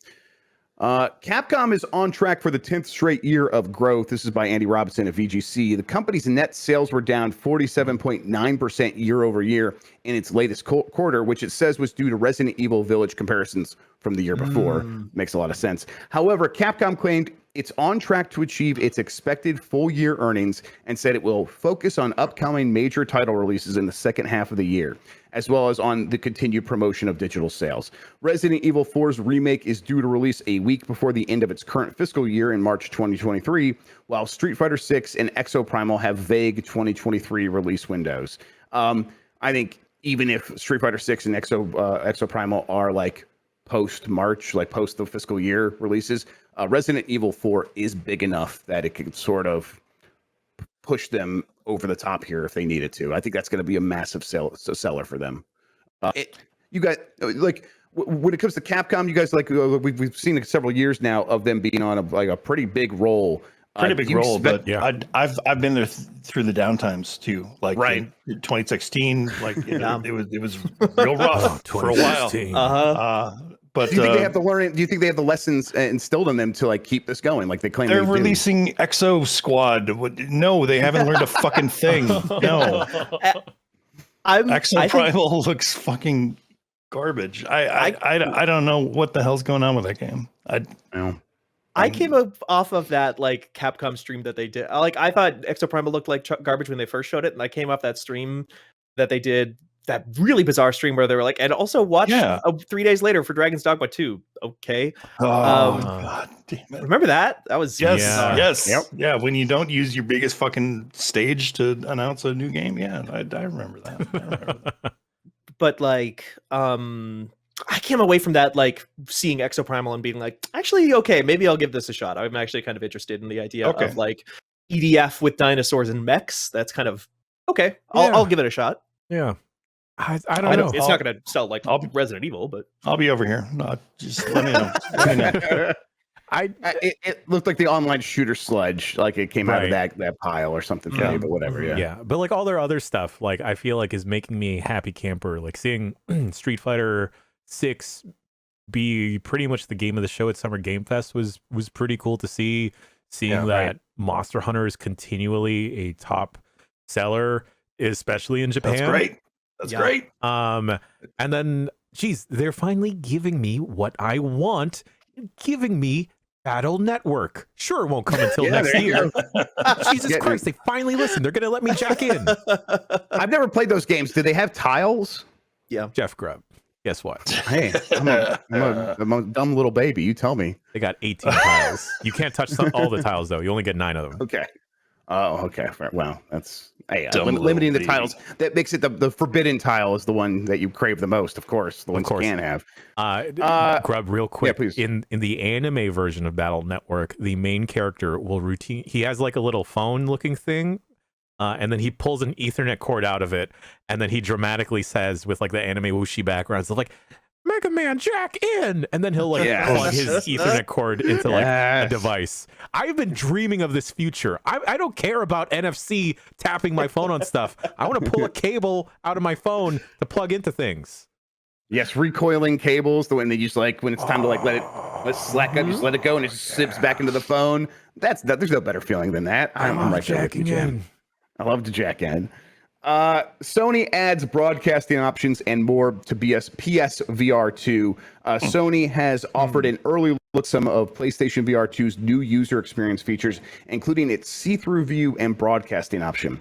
Capcom is on track for the 10th straight year of growth. This is by Andy Robinson at VGC. The company's net sales were down 47.9% year over year in its latest quarter, which it says was due to Resident Evil Village comparisons from the year before. Makes a lot of sense. However, Capcom claimed it's on track to achieve its expected full-year earnings and said it will focus on upcoming major title releases in the second half of the year, as well as on the continued promotion of digital sales. Resident Evil 4's remake is due to release a week before the end of its current fiscal year in March 2023, while Street Fighter 6 and Exoprimal have vague 2023 release windows. I think even if Street Fighter 6 and Exoprimal are like post-March, like post the fiscal year releases, Resident Evil 4 is big enough that it could sort of push them over the top here if they needed to. I think that's going to be a massive seller for them. You guys, like, when it comes to Capcom, you guys, like, we've seen it several years now of them being on a pretty big roll. But yeah. I've been there through the downtimes too. Like in 2016, like it was real rough for a while. But do you think they have to learn? Do you think they have the lessons instilled in them to like keep this going? Like they claim they're releasing Exo Squad. No, they haven't learned a fucking thing. No, Exo Primal looks fucking garbage. I don't know what the hell's going on with that game. I came up off of that like Capcom stream that they did. Like I thought Exoprimal looked like garbage when they first showed it, and I came off that stream that they did, that really bizarre stream where they were like, and also watch 3 days later for Dragon's Dogma 2. Okay. God damn it. Remember that? That was yeah. When you don't use your biggest fucking stage to announce a new game, I remember that. But like, I came away from that like seeing Exoprimal and being like, actually, okay, maybe I'll give this a shot. I'm actually kind of interested in the idea of like EDF with dinosaurs and mechs. That's kind of okay. I'll give it a shot. Yeah. I don't know. It's not going to sell like Resident Evil, but I'll be over here. No, just let me know. It looked like the online shooter sludge, like it came out of that pile or something for me, but whatever. Yeah, but like all their other stuff, like I feel like is making me a happy camper. Like seeing Street Fighter 6 be pretty much the game of the show at Summer Game Fest was pretty cool to see. Seeing that Monster Hunter is continually a top seller, especially in Japan. That's great. And then, geez, they're finally giving me what I want, giving me Battle Network. Sure, it won't come until next year. Jesus Christ, they finally listened. They're going to let me jack in. I've never played those games. Do they have tiles? Yeah. Jeff Grubb, guess what? Hey, I'm a dumb little baby. You tell me. They got 18 tiles. You can't touch all the tiles, though. You only get 9 of them. Okay. Oh, okay. Well, that's limiting the tiles. That makes it the forbidden tile is the one that you crave the most, of course. The ones you can't have. Grub, real quick. Yeah, please. In the anime version of Battle Network, the main character will he has like a little phone looking thing, and then he pulls an Ethernet cord out of it, and then he dramatically says with like the anime whooshy background, so like, Mega Man, jack in, and then he'll like plug his Ethernet cord into like a device. I've been dreaming of this future. I don't care about NFC tapping my phone on stuff. I want to pull a cable out of my phone to plug into things. Yes, recoiling cables. The one that you just like when it's time to like let slack up, just let it go, and it just slips back into the phone. There's no better feeling than that. I'm right there with you, Jim. I love to jack in. Sony adds broadcasting options and more to PSVR2. Sony has offered an early look at some of PlayStation VR2's new user experience features, including its see-through view and broadcasting option.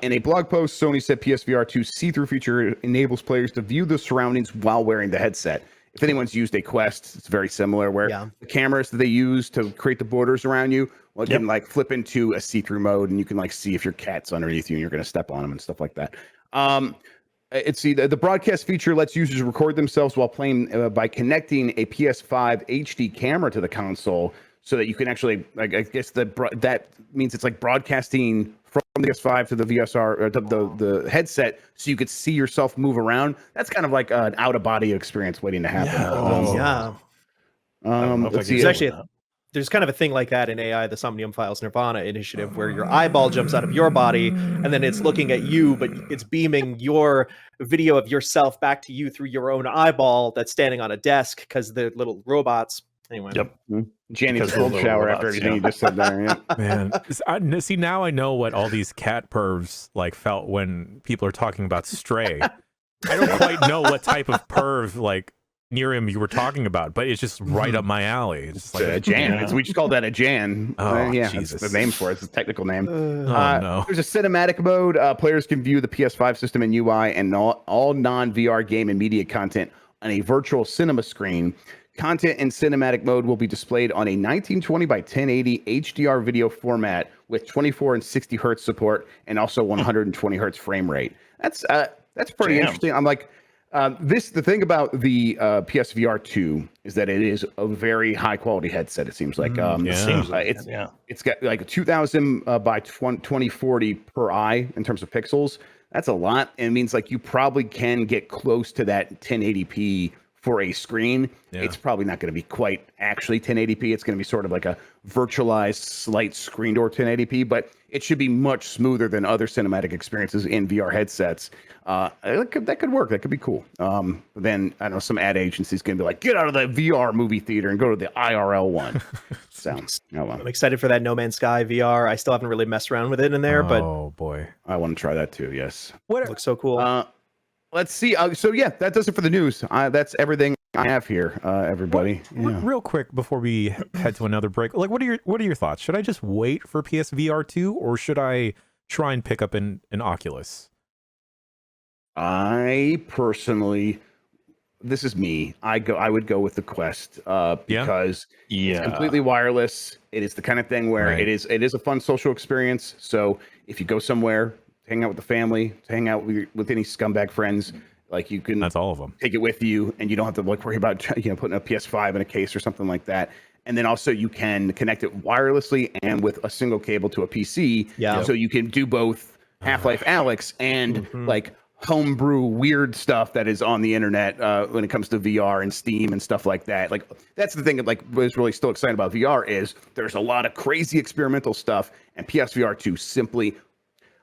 In a blog post, Sony said PSVR2's see-through feature enables players to view the surroundings while wearing the headset. If anyone's used a Quest, it's very similar, where the cameras that they use to create the borders around you, well, it can like flip into a see-through mode, and you can like see if your cat's underneath you and you're going to step on them and stuff like that. The broadcast feature lets users record themselves while playing by connecting a PS5 HD camera to the console, so that you can actually, like, I guess that means it's like broadcasting from the PS5 to the VSR, or the headset, so you could see yourself move around. That's kind of like an out-of-body experience waiting to happen. There's kind of a thing like that in AI, the SOMNIUM Files nirvanA initiative, where your eyeball jumps out of your body and then it's looking at you, but it's beaming your video of yourself back to you through your own eyeball that's standing on a desk, because they're little robots. Anyway. Yep. Janny's cold shower after everything you just said there. Yeah. Man, see, now I know what all these cat pervs like felt when people are talking about Stray. I don't quite know what type of perv like Nerium you were talking about, but it's just right up my alley. It's just like a Jan. We just call that a Jan. Yeah, Jesus. That's the name for it. It's a technical name. No. There's a cinematic mode. Players can view the PS5 system and UI and all non-VR game and media content on a virtual cinema screen. Content in cinematic mode will be displayed on a 1920 by 1080 HDR video format with 24 and 60 hertz support and also 120 hertz frame rate. That's pretty interesting. I'm like, the thing about the PSVR2 is that it is a very high quality headset. It seems like it's got like a 2000 by 2040 per eye in terms of pixels. That's a lot. It means like you probably can get close to that 1080p for a screen. It's probably not going to be quite actually 1080p. It's going to be sort of like a virtualized slight screen door 1080p, but it should be much smoother than other cinematic experiences in VR headsets. That could work. That could be cool. Then I know some ad agency's going to be like, get out of the VR movie theater and go to the IRL one. I'm excited for that No Man's Sky VR. I still haven't really messed around with it in there, but boy, I want to try that too. Yes. It looks so cool. Let's see. So yeah, that does it for the news. That's everything I have here, everybody. Real quick before we head to another break, like what are your thoughts? Should I just wait for PSVR 2 or should I try and pick up an Oculus? I personally, this is me. I would go with the Quest because it's completely wireless. It is the kind of thing where it is a fun social experience. So if you go somewhere, hang out with the family, hang out with any scumbag friends, like you can. That's all of them. Take it with you, and you don't have to like worry about putting a PS5 in a case or something like that. And then also you can connect it wirelessly and with a single cable to a PC. Yeah. So you can do both Half-Life Alyx and like homebrew weird stuff that is on the internet when it comes to VR and Steam and stuff like that. Like that's the thing that like was really still exciting about VR is there's a lot of crazy experimental stuff, and PSVR 2 simply.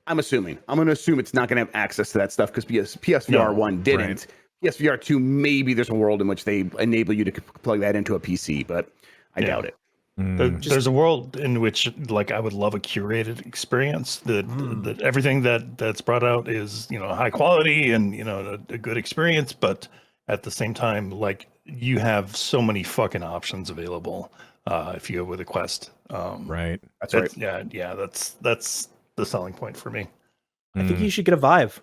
I'm going to assume it's not going to have access to that stuff because PSVR 1 didn't. Right. PSVR 2, maybe there's a world in which they enable you to plug that into a PC, but I doubt it. There's a world in which, like, I would love a curated experience that everything that's brought out is, high quality and, a good experience. But at the same time, like, you have so many fucking options available if you go with a Quest. Right. That's right. Yeah. That's the selling point for me. I think you should get a Vive.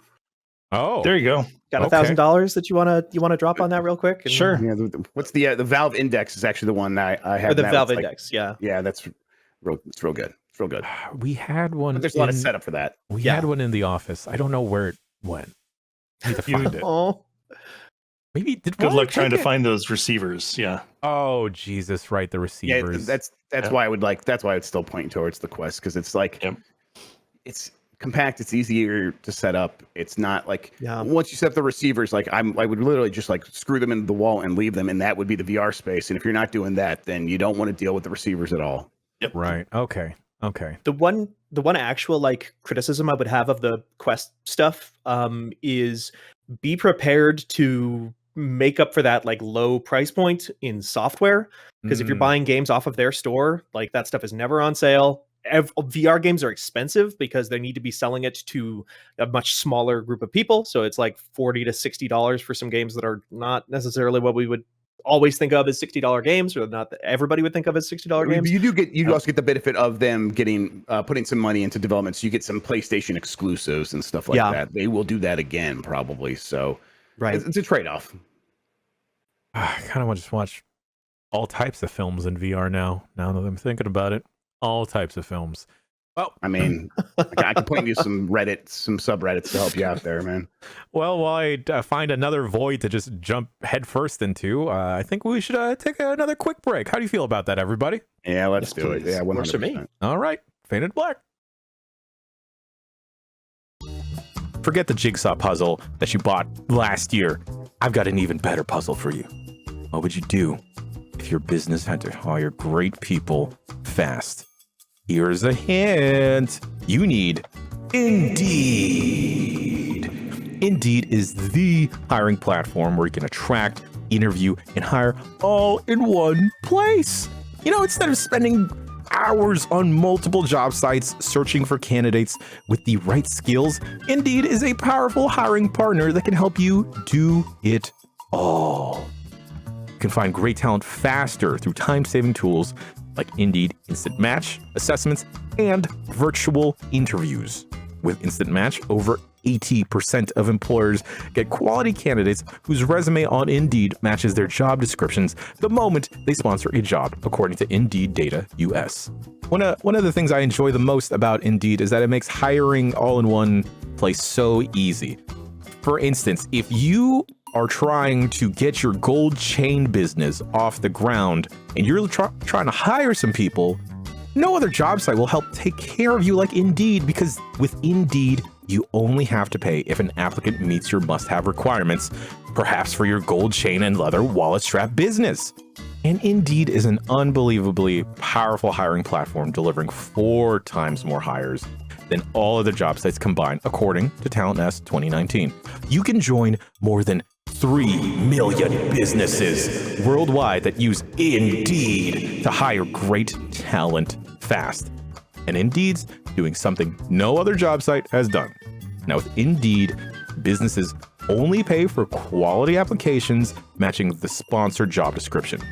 Oh, there you go. Got $1,000 that you wanna drop on that real quick? Sure. Yeah. What's the Valve Index is actually the one that I have. Or the Valve Index, Yeah, that's real. It's real good. It's real good. We had one. But there's a lot of setup for that. We had one in the office. I don't know where it went. I need to find it. Maybe good luck trying to find those receivers. Yeah. Oh Jesus! Right, the receivers. Yeah, that's why I would like. That's why I'd still point towards the Quest because it's like. Yep. It's compact. It's easier to set up. It's not like once you set up the receivers, like I would literally just like screw them into the wall and leave them, and that would be the VR space. And if you're not doing that, then you don't want to deal with the receivers at all. Yep. Right. Okay. The one actual like criticism I would have of the Quest stuff is be prepared to make up for that like low price point in software because if you're buying games off of their store, like that stuff is never on sale. VR games are expensive because they need to be selling it to a much smaller group of people. So it's like $40 to $60 for some games that are not necessarily what we would always think of as $60 games, or not that everybody would think of as $60 games. You also get the benefit of them getting putting some money into development. So you get some PlayStation exclusives and stuff like that. They will do that again probably. So it's a trade-off. I kind of want to just watch all types of films in VR now that I'm thinking about it. All types of films. Well, I mean, I can point you some subreddits to help you out there, man. Well, while I find another void to just jump headfirst into, I think we should take another quick break. How do you feel about that, everybody? Yeah, let's do it. Yeah, 100%. Works for me. All right, Faded Black. Forget the jigsaw puzzle that you bought last year. I've got an even better puzzle for you. What would you do if your business had to hire great people fast? Here's a hint. You need Indeed. Indeed is the hiring platform where you can attract, interview, and hire all in one place. Instead of spending hours on multiple job sites searching for candidates with the right skills, Indeed is a powerful hiring partner that can help you do it all. You can find great talent faster through time-saving tools like Indeed Instant Match, assessments, and virtual interviews. With Instant Match, over 80% of employers get quality candidates whose resume on Indeed matches their job descriptions the moment they sponsor a job, according to Indeed Data US. One of the things I enjoy the most about Indeed is that it makes hiring all in one place so easy. For instance, if you are trying to get your gold chain business off the ground and you're trying to hire some people, no other job site will help take care of you like Indeed, because with Indeed, you only have to pay if an applicant meets your must-have requirements, perhaps for your gold chain and leather wallet strap business. And Indeed is an unbelievably powerful hiring platform, delivering 4 times more hires than all other job sites combined, according to Talent Nest 2019. You can join more than 3 million businesses worldwide that use Indeed to hire great talent fast. And Indeed's doing something no other job site has done. Now with Indeed, businesses only pay for quality applications matching the sponsored job description.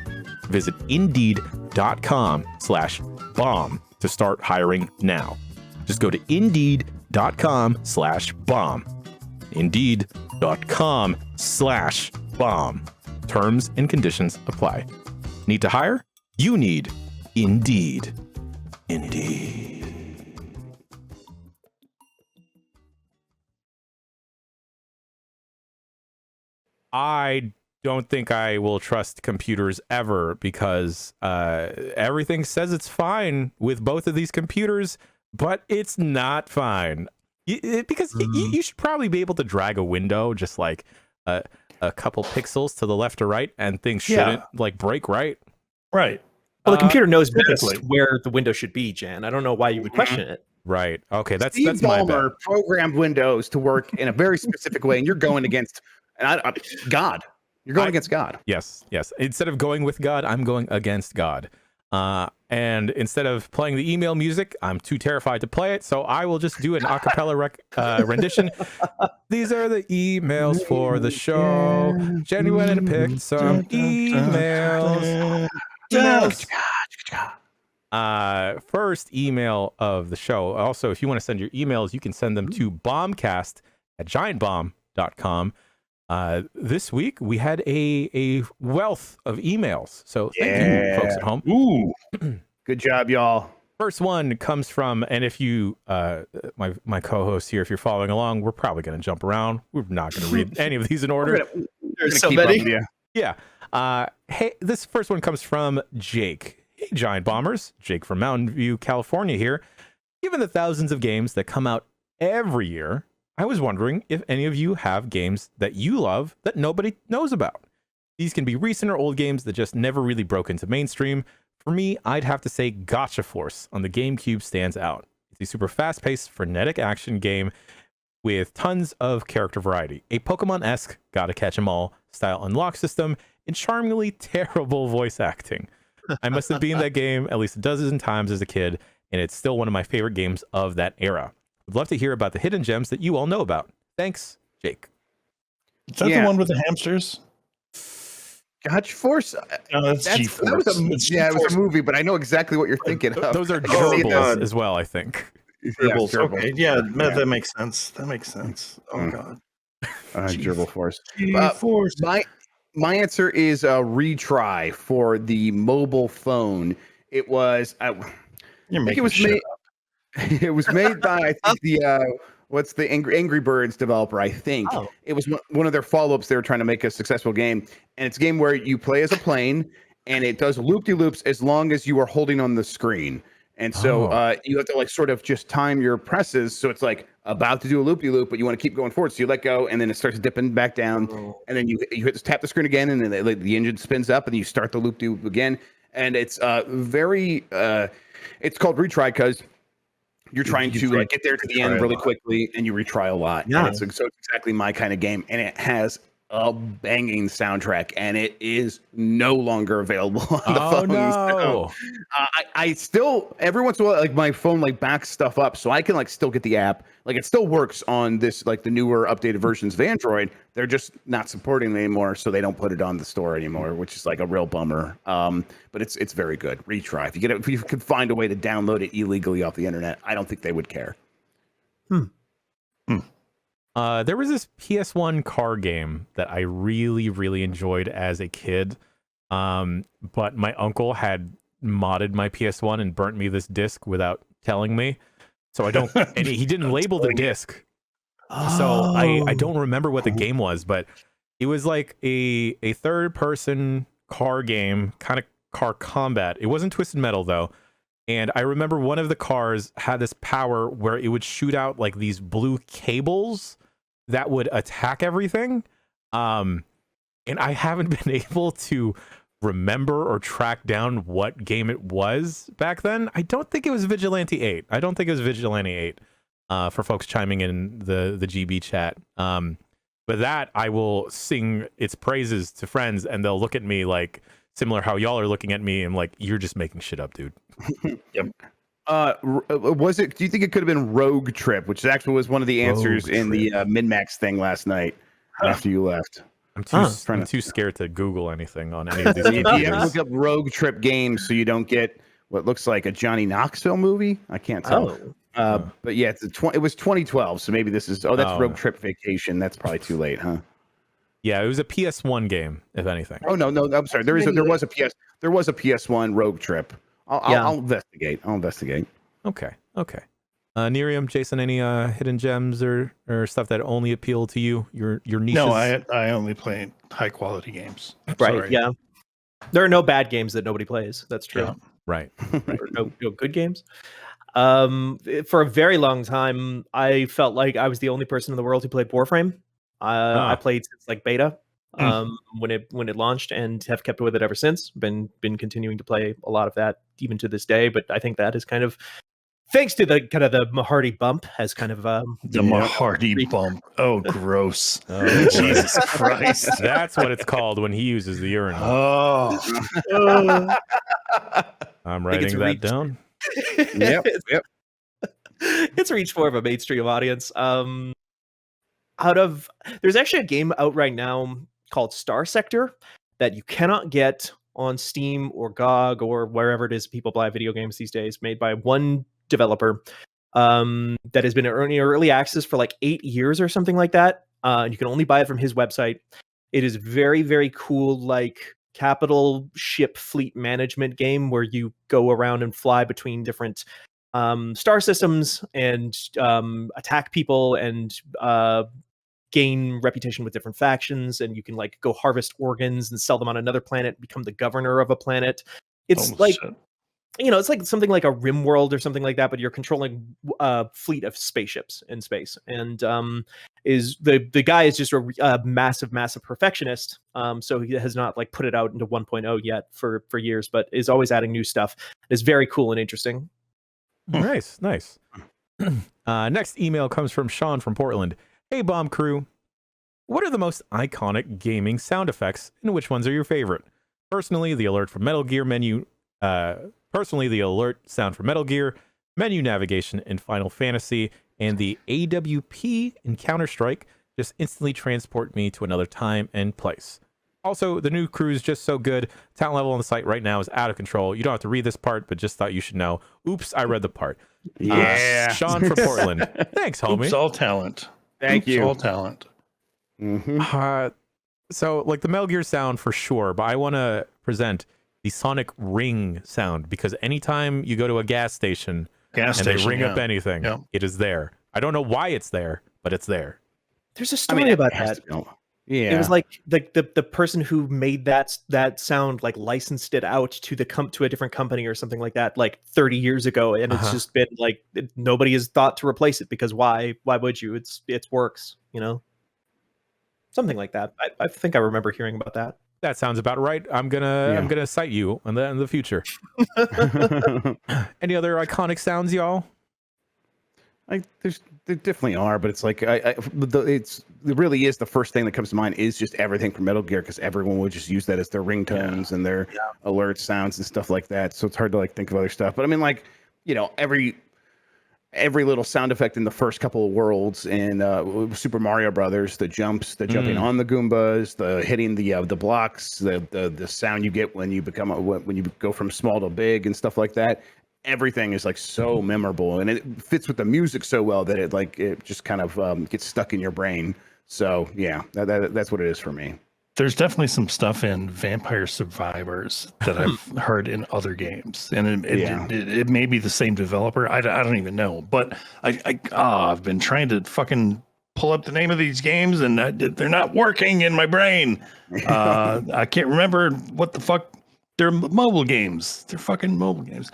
Visit Indeed.com/bomb to start hiring now. Just go to Indeed.com/bomb. Indeed.com/bomb. Terms and conditions apply. Need to hire? You need Indeed. Indeed. I don't think I will trust computers ever, because everything says it's fine with both of these computers, but it's not fine. Because you should probably be able to drag a window just like a couple pixels to the left or right, and things shouldn't like break, right? Right. Well, the computer knows best where the window should be, Jan. I don't know why you would question it. Right. Okay. That's my bad. Ballmer programmed Windows to work in a very specific way, and you're going against God. You're going against God. Yes. Instead of going with God, I'm going against God. And instead of playing the email music, I'm too terrified to play it, so I will just do an a cappella rendition. These are the emails for the show. Jenny went and picked some emails. First email of the show. Also, if you want to send your emails, you can send them to bombcast@giantbomb.com. This week we had a wealth of emails, so thank you folks at home. Ooh, good job, y'all. First one comes from, and if you my co-host here, if you're following along, we're probably going to jump around. We're not going to read any of these in order. There's so many. Yeah. Hey, this first one comes from Jake. Hey, Giant Bombers. Jake from Mountain View, California here. Given the thousands of games that come out every year, I was wondering if any of you have games that you love that nobody knows about. These can be recent or old games that just never really broke into mainstream. For me, I'd have to say Gotcha Force on the GameCube stands out. It's a super fast-paced, frenetic action game with tons of character variety, a Pokemon-esque gotta catch 'em all style unlock system, and charmingly terrible voice acting. I must have been in that game at least a dozen times as a kid, and it's still one of my favorite games of that era. I'd love to hear about the hidden gems that you all know about. Thanks, Jake. Is that the one with the hamsters? Gotcha Force. No, that's G-Force. It was a movie, but I know exactly what you're thinking of. Those are gerbils as well, I think. Gerbils. Okay. Yeah, that makes sense. That makes sense. Oh God. Gerbil Force. Force. My answer is a retry for the mobile phone. It was. You're making shit up. It was made by, I think, what's the Angry Birds developer, I think. Oh. It was one of their follow-ups. They were trying to make a successful game. And it's a game where you play as a plane, and it does loop-de-loops as long as you are holding on the screen. And so you have to like sort of just time your presses. So it's like about to do a loop-de-loop, but you want to keep going forward. So you let go, and then it starts dipping back down. And then you tap the screen again, and then the engine spins up, and you start the loop-de-loop again. And it's it's called retry because you're trying to get there to the end really quickly, and you retry a lot. Yeah. So it's exactly my kind of game, and it has a banging soundtrack, and it is no longer available on the phone. No. So, I still every once in a while, like my phone like backs stuff up, so I can like still get the app. Like it still works on this like the newer updated versions of Android. They're just not supporting it anymore, so they don't put it on the store anymore, which is like a real bummer. But it's very good. Retry if you could find a way to download it illegally off the internet. I don't think they would care. There was this PS1 car game that I really, really enjoyed as a kid. But my uncle had modded my PS1 and burnt me this disc without telling me. So I don't, and he didn't label the disc. So I don't remember what the game was, but it was like a third person car game, kind of car combat. It wasn't Twisted Metal though. And I remember one of the cars had this power where it would shoot out like these blue cables that would attack everything. And I haven't been able to remember or track down what game it was back then. I don't think it was Vigilante 8. I don't think it was Vigilante 8 for folks chiming in the GB chat. But that I will sing its praises to friends and they'll look at me like similar how y'all are looking at me and like, you're just making shit up, dude. Yep. Was it? Do you think it could have been Rogue Trip, which actually was one of the answers in the Min-Max thing last night after you left? I'm too scared to Google anything on any of these. You look up Rogue Trip games so you don't get what looks like a Johnny Knoxville movie. I can't tell. But yeah, it was 2012, so maybe this is. That's Rogue Trip Vacation. That's probably too late, huh? Yeah, it was a PS1 game, if anything. Oh no, I'm sorry. There was a PS1 Rogue Trip. I'll investigate. Okay. Nerium, Jason, any hidden gems or stuff that only appeal to you? Your niches? No, I only play high quality games. Right. Sorry. Yeah. There are no bad games that nobody plays. That's true. Yeah. Right. no good games. For a very long time, I felt like I was the only person in the world who played Warframe. I played since like beta. When it launched and have kept with it ever since. Been continuing to play a lot of that even to this day, but I think that is kind of thanks to the kind of the Mahardy bump has kind of the Mahardy bump. Oh, gross. Oh, Jesus Christ. That's what it's called when he uses the urinal. Oh. I'm writing that down. Yep. It's reached more of a mainstream audience. There's actually a game out right now called Star Sector that you cannot get on Steam or GOG or wherever it is people buy video games these days, made by one developer that has been in early access for like 8 years or something like that. You can only buy it from his website. It is very, very cool, like capital ship fleet management game where you go around and fly between different star systems and attack people and gain reputation with different factions, and you can like go harvest organs and sell them on another planet, become the governor of a planet. It's it's like something like a RimWorld or something like that, but you're controlling a fleet of spaceships in space. And is the guy is just a massive perfectionist. So he has not like put it out into 1.0 yet for years, but is always adding new stuff. It's very cool and interesting. Nice. Next email comes from Sean from Portland. Hey, Bomb Crew. What are the most iconic gaming sound effects, and which ones are your favorite? Personally, the alert from Metal Gear menu. Personally, the alert sound from Metal Gear, menu navigation in Final Fantasy, and the AWP in Counter-Strike just instantly transport me to another time and place. Also, the new crew is just so good. Talent level on the site right now is out of control. You don't have to read this part, but just thought you should know. Oops, I read the part. Yeah. Sean from Portland. Thanks, homie. Oops, all talent. Thank you. All talent. Mm-hmm. So, like the Metal Gear sound for sure, but I want to present the sonic ring sound because anytime you go to a gas station and they ring up anything, it is there. I don't know why it's there, but it's there. There's a story about that. Yeah, it was like the person who made that sound like licensed it out to to a different company or something like that like 30 years ago, and it's just been like nobody has thought to replace it because why would you? It works, something like that. I think I remember hearing about that. That sounds about right. I'm gonna cite you in the future. Any other iconic sounds, y'all? There definitely are, but it's like it really is the first thing that comes to mind is just everything from Metal Gear, because everyone would just use that as their ringtones and their alert sounds and stuff like that. So it's hard to like think of other stuff. But I mean, like, you know, every little sound effect in the first couple of worlds in Super Mario Brothers, the jumps, the jumping on the Goombas, the hitting the blocks, the sound you get when you when you go from small to big and stuff like that. Everything is like so memorable, and it fits with the music so well that it just kind of gets stuck in your brain. So yeah, that's what it is for me. There's definitely some stuff in Vampire Survivors that I've heard in other games, and it may be the same developer. I don't even know, but I've been trying to fucking pull up the name of these games, and they're not working in my brain. I can't remember what the fuck. They're mobile games. They're fucking mobile games.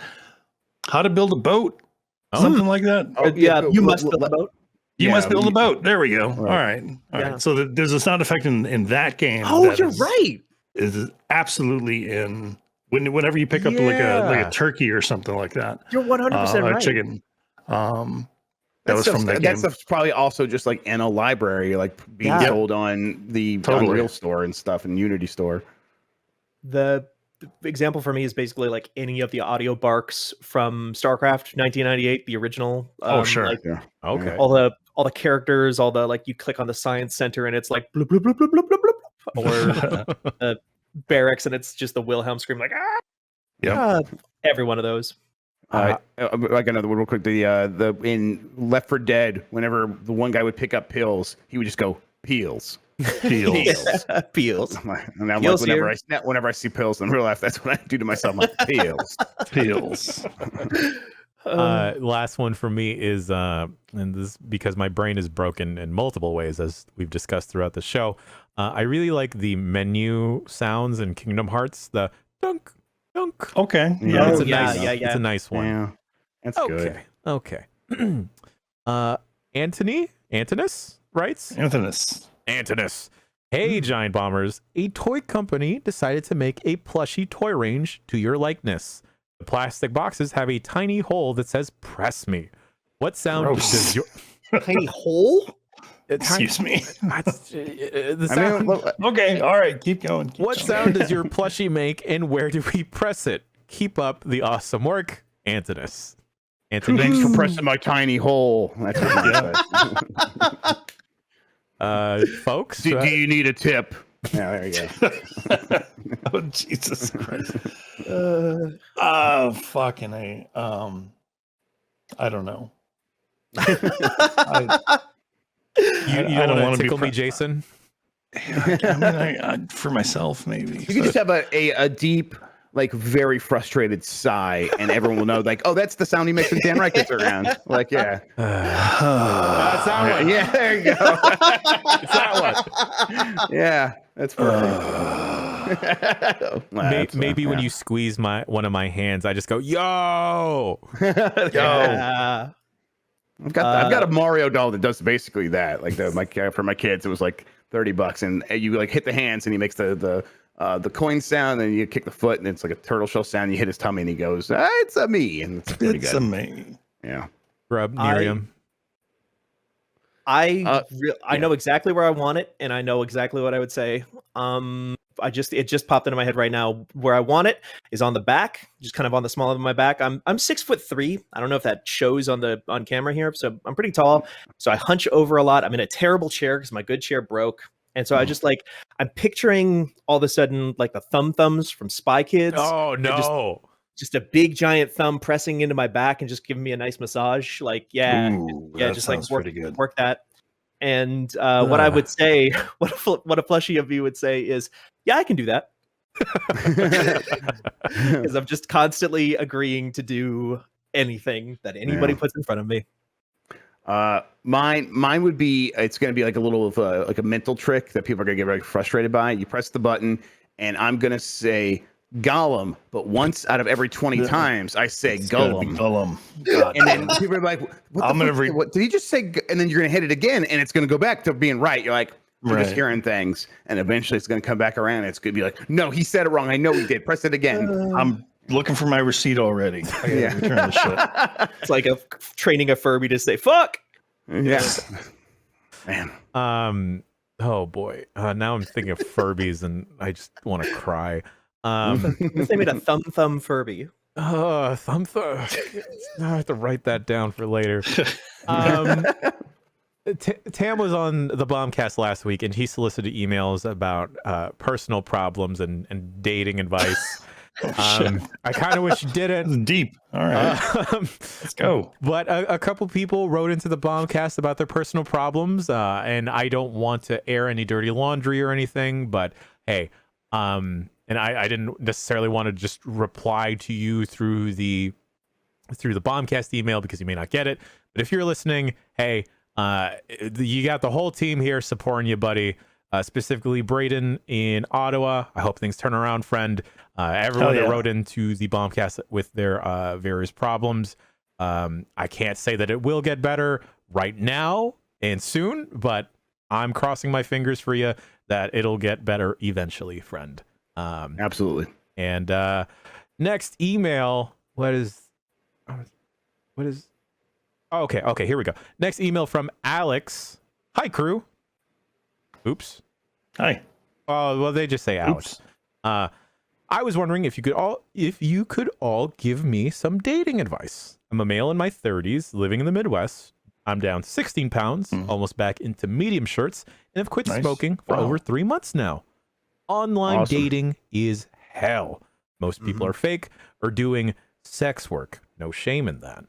How to build a boat, something like that. Oh, yeah, you must build a boat. You must build a boat. There we go. Right. All right. So there's a sound effect in that game. Oh, you're right. Is absolutely in whenever you pick up like a turkey or something like that. You're 100% right. A chicken. That was from that game. That stuff's probably also just like in a library, like being sold on the Unreal store and stuff, and Unity store. The example for me is basically like any of the audio barks from StarCraft 1998, the original. Sure. Like, okay. All the characters, all the like you click on the science center and it's like bloop, bloop, bloop, bloop, bloop, bloop, bloop, or barracks and it's just the Wilhelm scream like every one of those. I got another one real quick. The in Left 4 Dead, whenever the one guy would pick up pills, he would just go peels. Peels. And I'm like, whenever I see pills in real life, that's what I do to myself. I'm like, peels. Last one for me is, and this because my brain is broken in multiple ways, as we've discussed throughout the show. I really like the menu sounds in Kingdom Hearts. The dunk, dunk. Okay. It's a nice one. Yeah, that's good. Okay. Antinous writes. Antinous. Hey, Giant Bombers. A toy company decided to make a plushie toy range to your likeness. The plastic boxes have a tiny hole that says "Press me." What sound does your tiny hole? Excuse me. Okay, all right, keep going. What sound does your plushie make, and where do we press it? Keep up the awesome work, Antinous. Thanks for pressing my tiny hole. That's what folks, do you need a tip? Yeah, there you go. Oh, Jesus Christ. Fucking A. I don't know. You don't want to tickle me, Jason? I mean, for myself, maybe. You can just have a deep, like, very frustrated sigh, and everyone will know, like, oh, that's the sound he makes when Dan Wright gets around. Like, yeah. That's that one. Yeah, there you go. It's that one. Yeah, that's perfect. Maybe when you squeeze one of my hands, I just go, yo. Yeah. I've got a Mario doll that does basically that. Like for my kids, it was like $30, and you like hit the hands, and he makes the coin sound, and you kick the foot, and it's like a turtle shell sound. And you hit his tummy, and he goes, "It's a me," and it's pretty good. It's a me. Yeah. Rub Nerium. I know exactly where I want it, and I know exactly what I would say. It just popped into my head right now. Where I want it is on the back, just kind of on the small of my back. I'm 6'3". I don't know if that shows on camera here, so I'm pretty tall. So I hunch over a lot. I'm in a terrible chair because my good chair broke, and so I just I'm picturing all of a sudden like the thumbs from Spy Kids. Oh no. Just a big giant thumb pressing into my back and just giving me a nice massage. Like, just like work that. And what I would say, what a plushie of you would say is, yeah, I can do that. Because I'm just constantly agreeing to do anything that anybody puts in front of me. Mine would be, it's going to be like a little of like a mental trick that people are going to get very frustrated by. You press the button, and I'm going to say Gollum, but once out of every 20 times I say Gollum. And then people are like, what did he just say? And then you're going to hit it again, and it's going to go back to being right. You're like, you're just hearing things, and eventually it's going to come back around. And it's going to be like, no, he said it wrong. I know he did. Press it again. looking for my receipt already. I gotta return the shit. It's like training a Furby to say "fuck." Yeah, man. Oh boy. Now I'm thinking of Furbies, and I just want to cry. If they made a thumb Furby. Thumb. I have to write that down for later. Tam was on the Bombcast last week, and he solicited emails about personal problems and dating advice. I kind of wish you didn't. Deep. All right, let's go. But a couple people wrote into the Bombcast about their personal problems, and I don't want to air any dirty laundry or anything. But hey, and I didn't necessarily want to just reply to you through the Bombcast email because you may not get it. But if you're listening, hey, you got the whole team here supporting you, buddy. Specifically Braden in Ottawa. I hope things turn around, friend. Everyone that wrote into the Bombcast with their various problems. I can't say that it will get better right now and soon, but I'm crossing my fingers for you that it'll get better eventually, friend. Absolutely. And next email, what is okay, here we go. Next email from Alex. Hi, crew. Oops. Hi. Oh, well, they just say Alex. I was wondering if you could all give me some dating advice. I'm a male in my 30s, living in the Midwest. I'm down 16 pounds, almost back into medium shirts, and have quit smoking for over 3 months now. Online dating is hell. Most people are fake or doing sex work. No shame in that.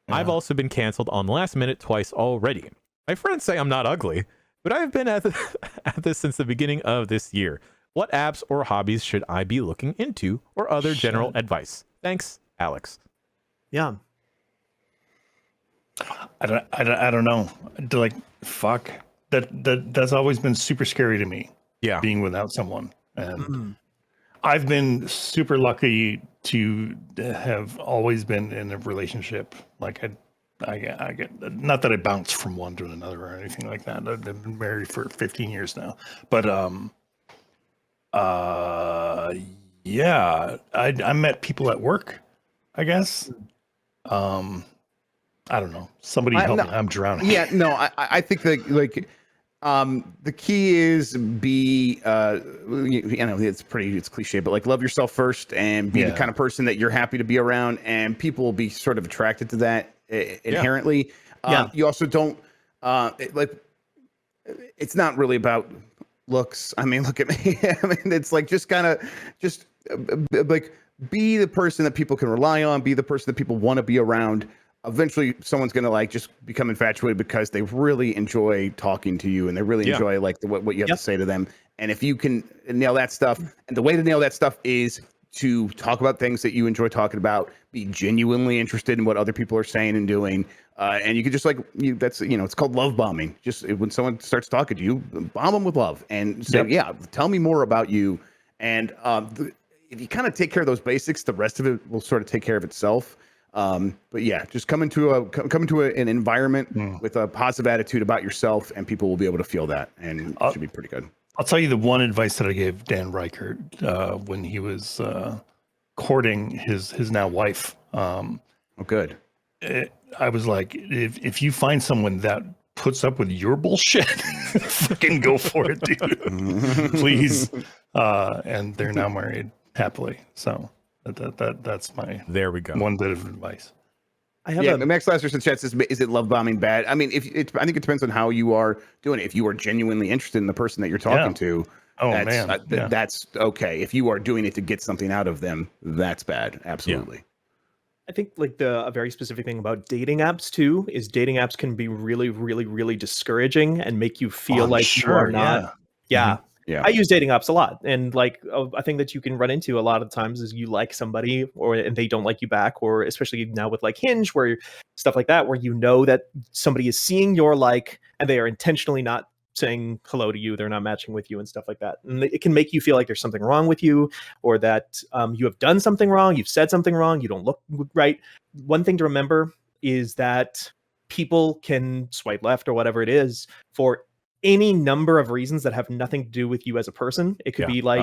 I've also been canceled on the last minute twice already. My friends say I'm not ugly, but I've been at this since the beginning of this year. What apps or hobbies should I be looking into, or other general advice? Thanks, Alex. Yeah. I don't know. Like, fuck. That's always been super scary to me. Yeah. Being without someone. And I've been super lucky to have always been in a relationship. Like I get not that I bounce from one to another or anything like that. I've been married for 15 years now. But yeah, I met people at work, I guess. I don't know. Somebody help me. I'm drowning. Yeah, no, I think that the key is be it's cliche, but like love yourself first and be the kind of person that you're happy to be around, and people will be sort of attracted to that inherently. You also don't it's not really about looks. I mean, look at me. I mean, it's like just like be the person that people can rely on, be the person that people want to be around. Eventually someone's going to like just become infatuated because they really enjoy talking to you and they really enjoy like what you have to say to them. And if you can nail that stuff, and the way to nail that stuff is to talk about things that you enjoy talking about, be genuinely interested in what other people are saying and doing. And you could just it's called love bombing. Just when someone starts talking to you, bomb them with love and say, tell me more about you. And if you kind of take care of those basics, the rest of it will sort of take care of itself. But yeah, just come into an environment with a positive attitude about yourself, and people will be able to feel that, and it should be pretty good. I'll tell you the one advice that I gave Dan Reichert when he was courting his now wife. Good. I was like, if you find someone that puts up with your bullshit, fucking go for it, dude. Please. And they're now married happily. So that's my there we go. One bit of advice. I have Max Lasser in chat says, is it love bombing bad? I mean, I think it depends on how you are doing it. If you are genuinely interested in the person that you're talking to, that's okay. If you are doing it to get something out of them, that's bad. Absolutely. Yeah. I think like a very specific thing about dating apps too is dating apps can be really, really, really discouraging and make you feel you are not. Yeah. I use dating apps a lot, and like a thing that you can run into a lot of times is you like somebody and they don't like you back, or especially now with like Hinge, where stuff like that, where you know that somebody is seeing your like and they are intentionally not saying hello to you, they're not matching with you and stuff like that, and it can make you feel like there's something wrong with you, or that you have done something wrong, you've said something wrong, you don't look right. One thing to remember is that people can swipe left or whatever it is for any number of reasons that have nothing to do with you as a person. It could be like,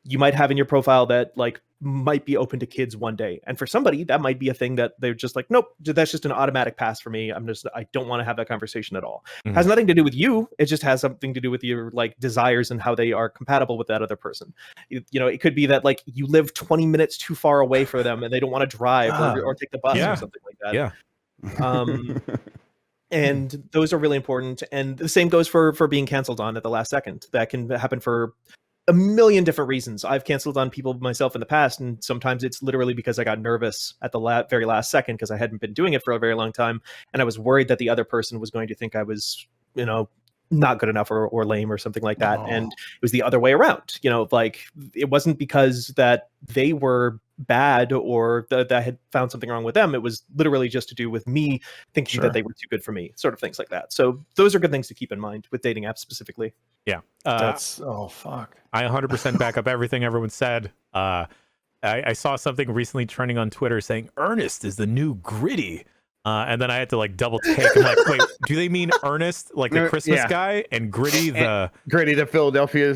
you might have in your profile that like might be open to kids one day. And for somebody, that might be a thing that they're just like, nope, that's just an automatic pass for me. I don't want to have that conversation at all. Mm-hmm. Has nothing to do with you. It just has something to do with your like desires and how they are compatible with that other person. You know, it could be that like you live 20 minutes too far away for them and they don't want to drive or take the bus or something like that. Yeah. And those are really important. And the same goes for being canceled on at the last second. That can happen for a million different reasons. I've canceled on people myself in the past, and sometimes it's literally because I got nervous at the very last second because I hadn't been doing it for a very long time, and I was worried that the other person was going to think I was, you know, not good enough or lame or something like that. And it was the other way around. You know, like it wasn't because that they were bad or that I had found something wrong with them. It was literally just to do with me thinking that they were too good for me, sort of things like that. So those are good things to keep in mind with dating apps specifically. Yeah. That's fuck. I 100% back up everything everyone said. I saw something recently trending on Twitter saying Ernest is the new Gritty. And then I had to like double take. I'm like, wait, do they mean Ernest, like the Christmas guy, and Gritty the Philadelphia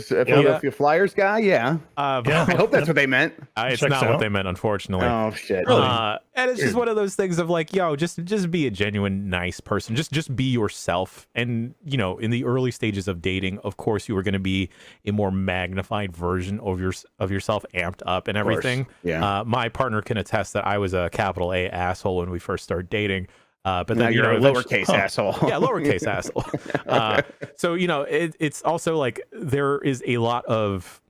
Flyers guy? Yeah. I hope that's what they meant. It's not what they meant, unfortunately. Oh shit. Really? And it's just one of those things of like, yo, just be a genuine nice person. Just be yourself. And you know, in the early stages of dating, of course, you are going to be a more magnified version of yourself, amped up and everything. Yeah. My partner can attest that I was a capital A asshole when we first started dating. But then then you're a lowercase asshole. Yeah, lowercase asshole. So you know, it's also like there is a lot of,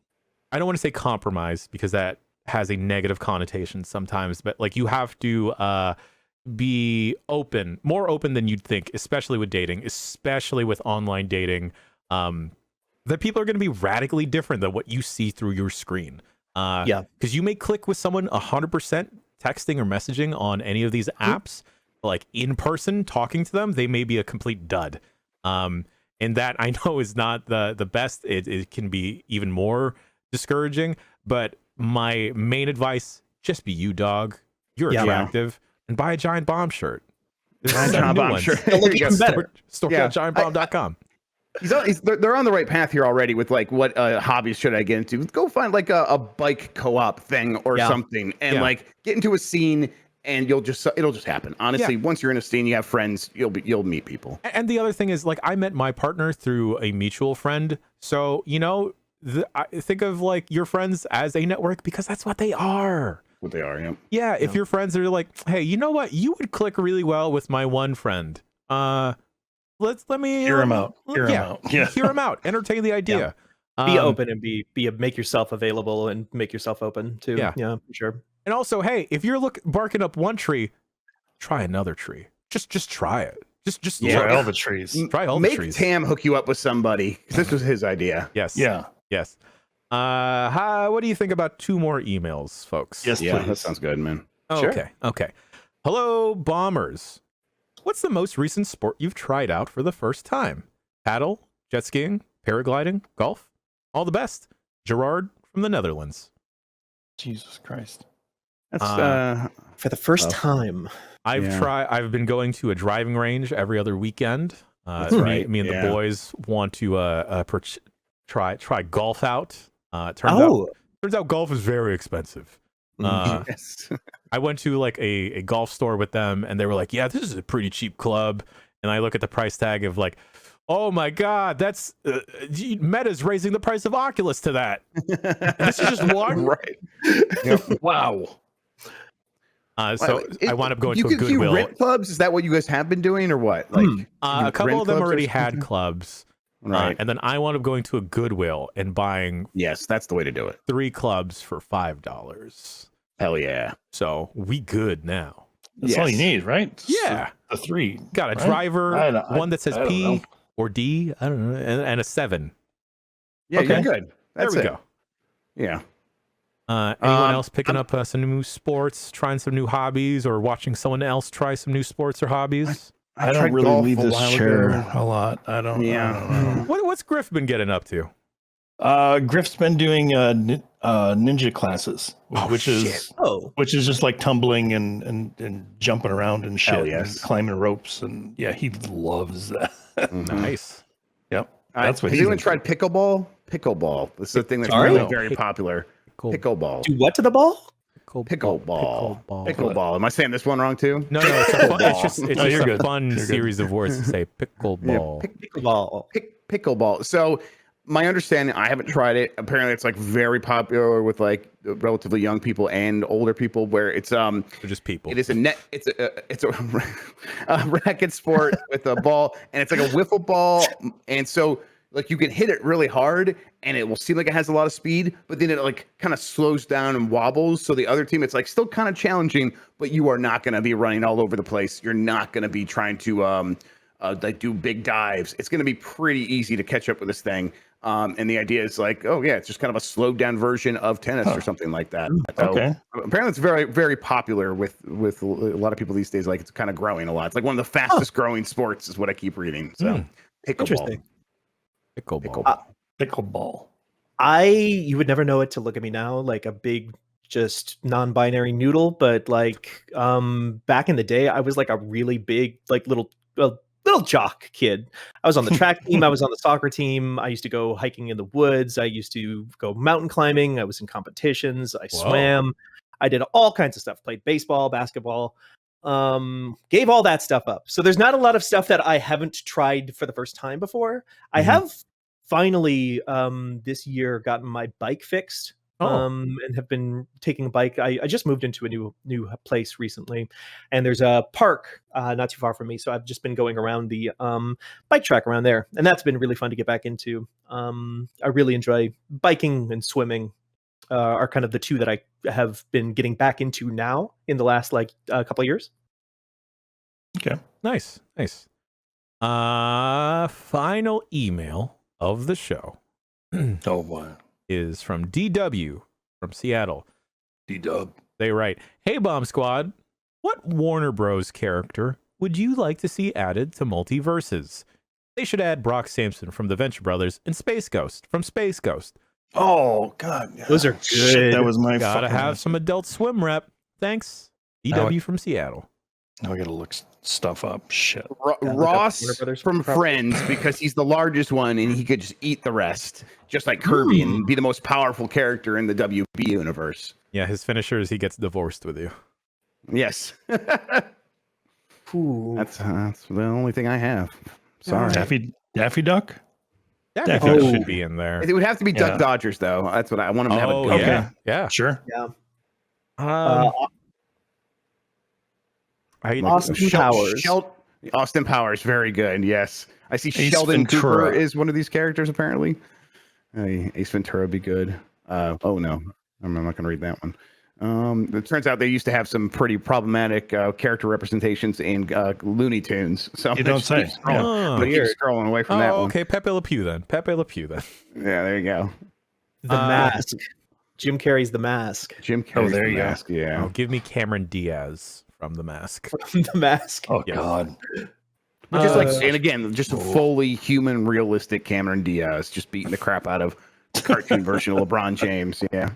I don't want to say compromise because that has a negative connotation sometimes, but like you have to be open, more open than you'd think, especially with dating, especially with online dating. That people are going to be radically different than what you see through your screen. Because you may click with someone 100% texting or messaging on any of these apps. Like in person talking to them, they may be a complete dud. And that I know is not the best. It can be even more discouraging, but my main advice, just be you, dog. You're attractive and buy a Giant Bomb shirt. Giant Bomb shirt. Look even better. Store at giantbomb.com. They're on the right path here already with like what hobbies should I get into? Go find like a bike co-op thing or something and like get into a scene. And it'll just happen. Honestly, once you're in a scene, you have friends, you'll meet people. And the other thing is, like, I met my partner through a mutual friend. So, you know, I think of like your friends as a network because that's what they are. What they are, yeah. Yeah, if your friends are like, hey, you know what? You would click really well with my one friend. Let me hear him out. Hear him out. Entertain the idea. Be open and make yourself available and make yourself open too. Yeah, for sure. And also, hey, if you're barking up one tree, try another tree. Just try it. Just try all the trees. Try all the trees. Make Tam hook you up with somebody. This was his idea. Yes. Yeah. Yes. What do you think about 2 more emails, folks? Yes, please. That sounds good, man. Okay. Sure. Okay. Hello, bombers. What's the most recent sport you've tried out for the first time? Paddle, jet skiing, paragliding, golf? All the best. Gerard from the Netherlands. Jesus Christ. That's for the first time. I've been going to a driving range every other weekend. Me and the boys want to try golf out. Turns out golf is very expensive. Yes. I went to like a golf store with them and they were like, yeah, this is a pretty cheap club. And I look at the price tag of like, oh my God, that's Meta's raising the price of Oculus to that. This is just one. Right. Yep. Wow. So I wound up going to a Goodwill. You rent clubs? Is that what you guys have been doing, or what? Like a couple of them already had clubs, right? And then I wound up going to a Goodwill and buying. Yes, that's the way to do it. 3 clubs for $5. Hell yeah! So we good now. That's all you need, right? Yeah, the 3. Got a driver, one that says P or D. I don't know, and a 7. Yeah, you're good. There we go. Yeah. Anyone else picking up some new sports, trying some new hobbies, or watching someone else try some new sports or hobbies? I don't really leave this chair a lot. I don't know. What's Griff been getting up to? Griff's been doing ninja classes, which is just like tumbling and jumping around and shit, and climbing ropes, and he loves that. Nice. Yep. That's what has anyone tried pickleball? pickleball. This is a thing that's Sorry? really very popular. Pickleball. Do what to the ball? Pickleball. Am I saying this one wrong too? No, it's just a fun series of words to say. Pickleball. Pickleball. So my understanding, I haven't tried it. Apparently, it's like very popular with like relatively young people and older people. Where it's They're just people. It is a net. It's a racket sport with a ball, and it's like a wiffle ball, and so. Like you can hit it really hard and it will seem like it has a lot of speed, but then it like kind of slows down and wobbles. So the other team, it's like still kind of challenging, but you are not going to be running all over the place. You're not going to be trying to like do big dives. It's going to be pretty easy to catch up with this thing. And the idea is like, oh yeah, it's just kind of a slowed down version of tennis or something like that. So apparently it's very, very popular with a lot of people these days. Like it's kind of growing a lot. It's like one of the fastest growing sports is what I keep reading. So Interesting. Pickleball. You would never know it to look at me now, like a big, just non-binary noodle. But like, back in the day, I was like a really big, like little jock kid. I was on the track team. I was on the soccer team. I used to go hiking in the woods. I used to go mountain climbing. I was in competitions. I swam. I did all kinds of stuff. Played baseball, basketball. Gave all that stuff up. So there's not a lot of stuff that I haven't tried for the first time before. I have finally this year gotten my bike fixed and have been taking a bike. I just moved into a new place recently, and there's a park not too far from me, so I've just been going around the bike track around there, and that's been really fun to get back into. I really enjoy biking and swimming. Are kind of the two that I have been getting back into now in the last like a couple of years. Okay, nice. Final email of the show. Oh boy, is from DW from Seattle. D-Dub. They write, "Hey Bomb Squad, what Warner Bros. Character would you like to see added to Multiverses? They should add Brock Sampson from the Venture Brothers and Space Ghost from Space Ghost. Oh God, those are good. Shit, that was my gotta have some Adult Swim rep. Thanks, DW from Seattle." Now I gotta look stuff up. Shit. Ross from Friends, because he's the largest one and he could just eat the rest, just like Kirby, and be the most powerful character in the WB universe. Yeah, his finisher is he gets divorced with you. Yes. That's the only thing I have. Sorry. Daffy Duck? Daffy Duck should be in there. It would have to be Duck Dodgers, though. That's what I want him to have. Yeah. Sure. Yeah. Austin Powers. Austin Powers, very good. Yes, I see. Ace Sheldon Ventura. Cooper is one of these characters. Apparently, Ace Ventura would be good. Oh no, I'm not going to read that one. It turns out they used to have some pretty problematic character representations in Looney Tunes. So you don't say. Keep scrolling away from that one. Okay, Pepe Le Pew then. Yeah, there you go. The Mask. Jim Carrey's The Mask. Jim Carrey's there The you Mask. go. Yeah. Oh, give me Cameron Diaz from The Mask. The Mask. Oh God. Which is like, and again, just a fully human, realistic Cameron Diaz, just beating the crap out of the cartoon version of LeBron James. Yeah.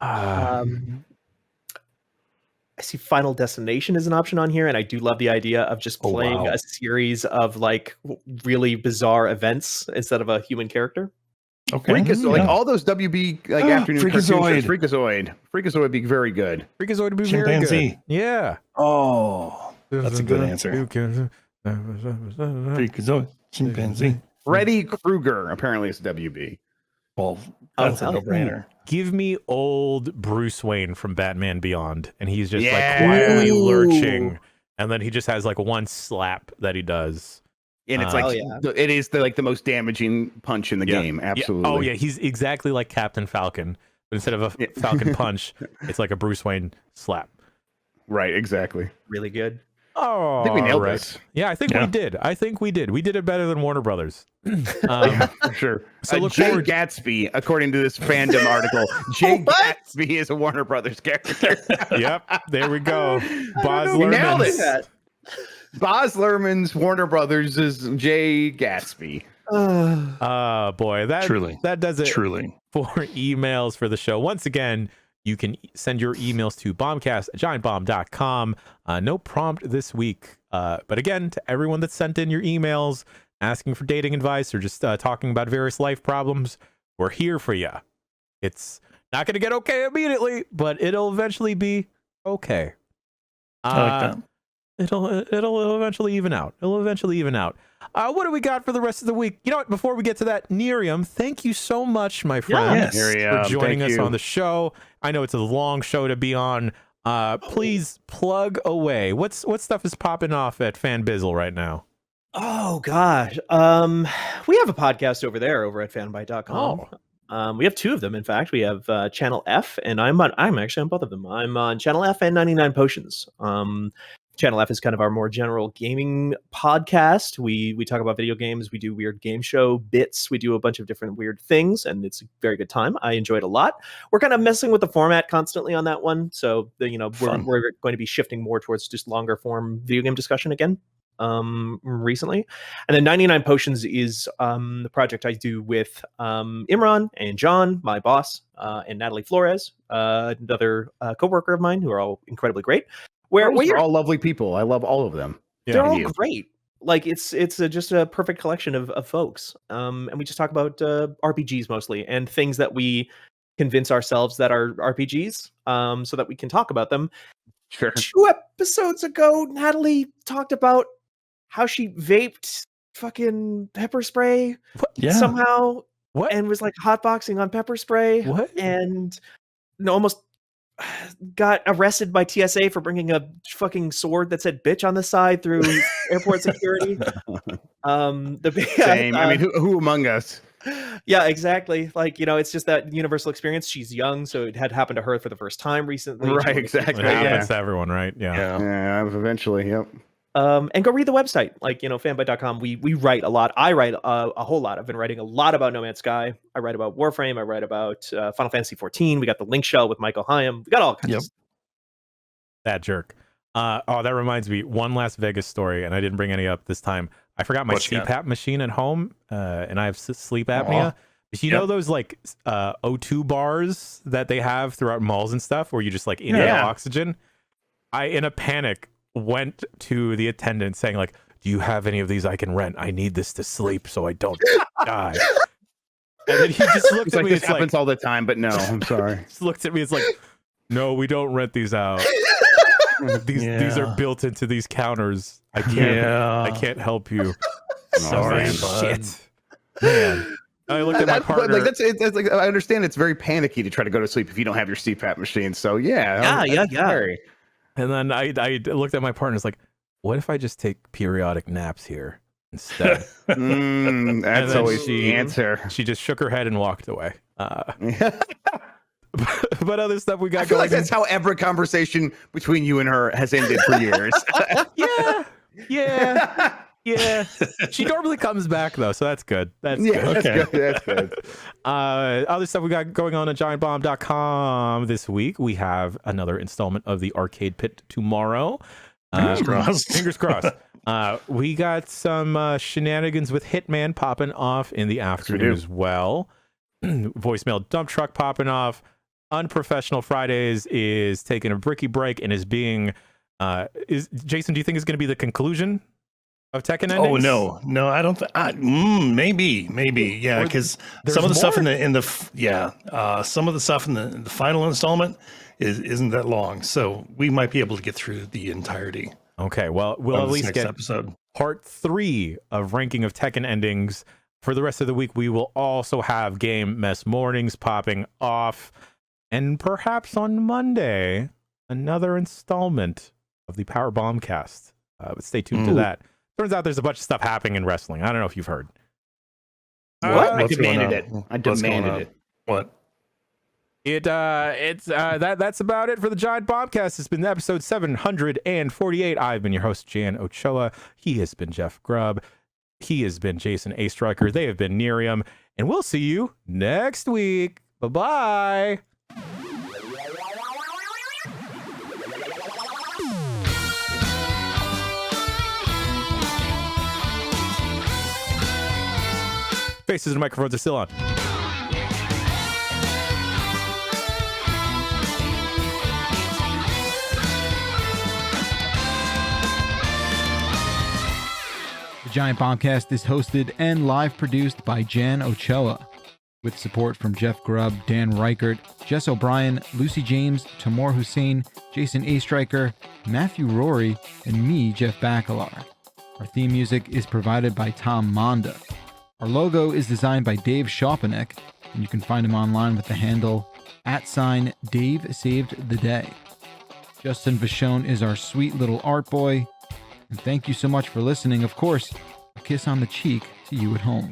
I see Final Destination as an option on here, and I do love the idea of just playing a series of like really bizarre events instead of a human character. Okay. Freakazoid, like all those WB like afternoon cartoon shows. Freakazoid would be very good. Freakazoid would be very good. Yeah. Oh, that's a good answer. Freakazoid, chimpanzee. Freddy Krueger apparently is WB. Well, that's a no-brainer. Give me old Bruce Wayne from Batman Beyond, and he's just like quietly lurching, and then he just has like one slap that he does. And it's like it is the most damaging punch in the game. Absolutely. Oh yeah, he's exactly like Captain Falcon, but instead of a Falcon punch, it's like a Bruce Wayne slap. Right. Exactly. Really good. Oh, I think we nailed this. Yeah, I think we did. We did it better than Warner Brothers. For sure. So Jay Gatsby, according to this fandom article, Jay Gatsby is a Warner Brothers character. Yep. There we go. Boz Lerman. Boz Lerman's Warner Brothers is Jay Gatsby. Boy, that does it for emails for the show. Once again, you can send your emails to bombcast@giantbomb.com. No prompt this week. But again, to everyone that sent in your emails asking for dating advice or just talking about various life problems, We're here for you. It's not going to get okay immediately, but it'll eventually be okay. I like that. It'll eventually even out. What do we got for the rest of the week? You know what? Before we get to that, Nerium, thank you so much, my friend, for joining us on the show. I know it's a long show to be on. Please plug away. What stuff is popping off at Fanbizzle right now? Oh gosh, we have a podcast over at fanbyte.com. We have two of them. In fact, we have Channel F, and I'm actually on both of them. I'm on Channel F and 99 Potions. Channel F is kind of our more general gaming podcast. We talk about video games. We do weird game show bits. We do a bunch of different weird things, and it's a very good time. I enjoy it a lot. We're kind of messing with the format constantly on that one, so we're going to be shifting more towards just longer form video game discussion again. Recently, and then 99 Potions is the project I do with Imran and John, my boss, and Natalie Flores, another coworker of mine, who are all incredibly great. We're all lovely people. I love all of them. They're all great. Like it's just a perfect collection of folks. And we just talk about RPGs mostly, and things that we convince ourselves that are RPGs, so that we can talk about them. Sure. 2 episodes ago, Natalie talked about how she vaped fucking pepper spray somehow, and was like hotboxing on pepper spray, and almost got arrested by TSA for bringing a fucking sword that said "bitch" on the side through airport security. Same. I mean, who among us? Yeah, exactly. Like, it's just that universal experience. She's young, so it had happened to her for the first time recently. Right, exactly. It happens to everyone, right? Yeah, eventually, yep. And go read the website, fanbyte.com. We write a lot. I write a whole lot. I've been writing a lot about No Man's Sky. I write about Warframe. I write about Final Fantasy 14. We got the Link Shell with Michael Hyam. We got all kinds of stuff. That jerk. That reminds me, one last Vegas story, and I didn't bring any up this time. I forgot my CPAP machine at home, and I have sleep apnea. You know those like O2 bars that they have throughout malls and stuff, where you just like inhale oxygen? I, in a panic, went to the attendant saying, like, do you have any of these I can rent? I need this to sleep so I don't die. And then he just looked at me. This happens all the time, but no, I'm sorry. Just looked at me. It's like, no, we don't rent these out. These are built into these counters. I can't help you. Sorry, shit, man. I looked at my partner. Like it's like, I understand it's very panicky to try to go to sleep if you don't have your CPAP machine. So yeah. And then I looked at my partner. It's like, what if I just take periodic naps here instead? That's always the answer. She just shook her head and walked away. But other stuff we got. I feel like that's how every conversation between you and her has ended for years. Yeah. She normally comes back though, so that's good. That's good. Other stuff we got going on at giantbomb.com this week. We have another installment of the Arcade Pit tomorrow. Fingers crossed. We got some shenanigans with Hitman popping off in the afternoon as well. Voicemail dump truck popping off. Unprofessional Fridays is taking a bricky break and is being Jason, do you think is going to be the conclusion of Tekken endings? Oh no, I don't. Maybe, yeah, because some of the stuff some of the stuff in the final installment isn't that long, so we might be able to get through the entirety. Okay, well, we'll at least get episode part 3 of ranking of Tekken endings. For the rest of the week, we will also have Game Mess Mornings popping off, and perhaps on Monday, another installment of the Power Bombcast. But stay tuned to that. Turns out there's a bunch of stuff happening in wrestling. I don't know if you've heard. What? I demanded it. What? That's about it for the Giant Bombcast. It's been episode 748. I've been your host, Jan Ochoa. He has been Jeff Grubb. He has been Jason A. Stryker. They have been Nerium. And we'll see you next week. Bye-bye. Faces and microphones are still on. The Giant Bombcast is hosted and live produced by Jan Ochoa. with support from Jeff Grubb, Dan Reichert, Jess O'Brien, Lucy James, Tamor Hussein, Jason A. Stryker, Matthew Rory, and me, Jeff Bacalar. Our theme music is provided by Tom Monda. Our logo is designed by Dave Schopenek, and you can find him online with the handle @DaveSavedTheDay. Justin Vachon is our sweet little art boy. And thank you so much for listening. Of course, a kiss on the cheek to you at home.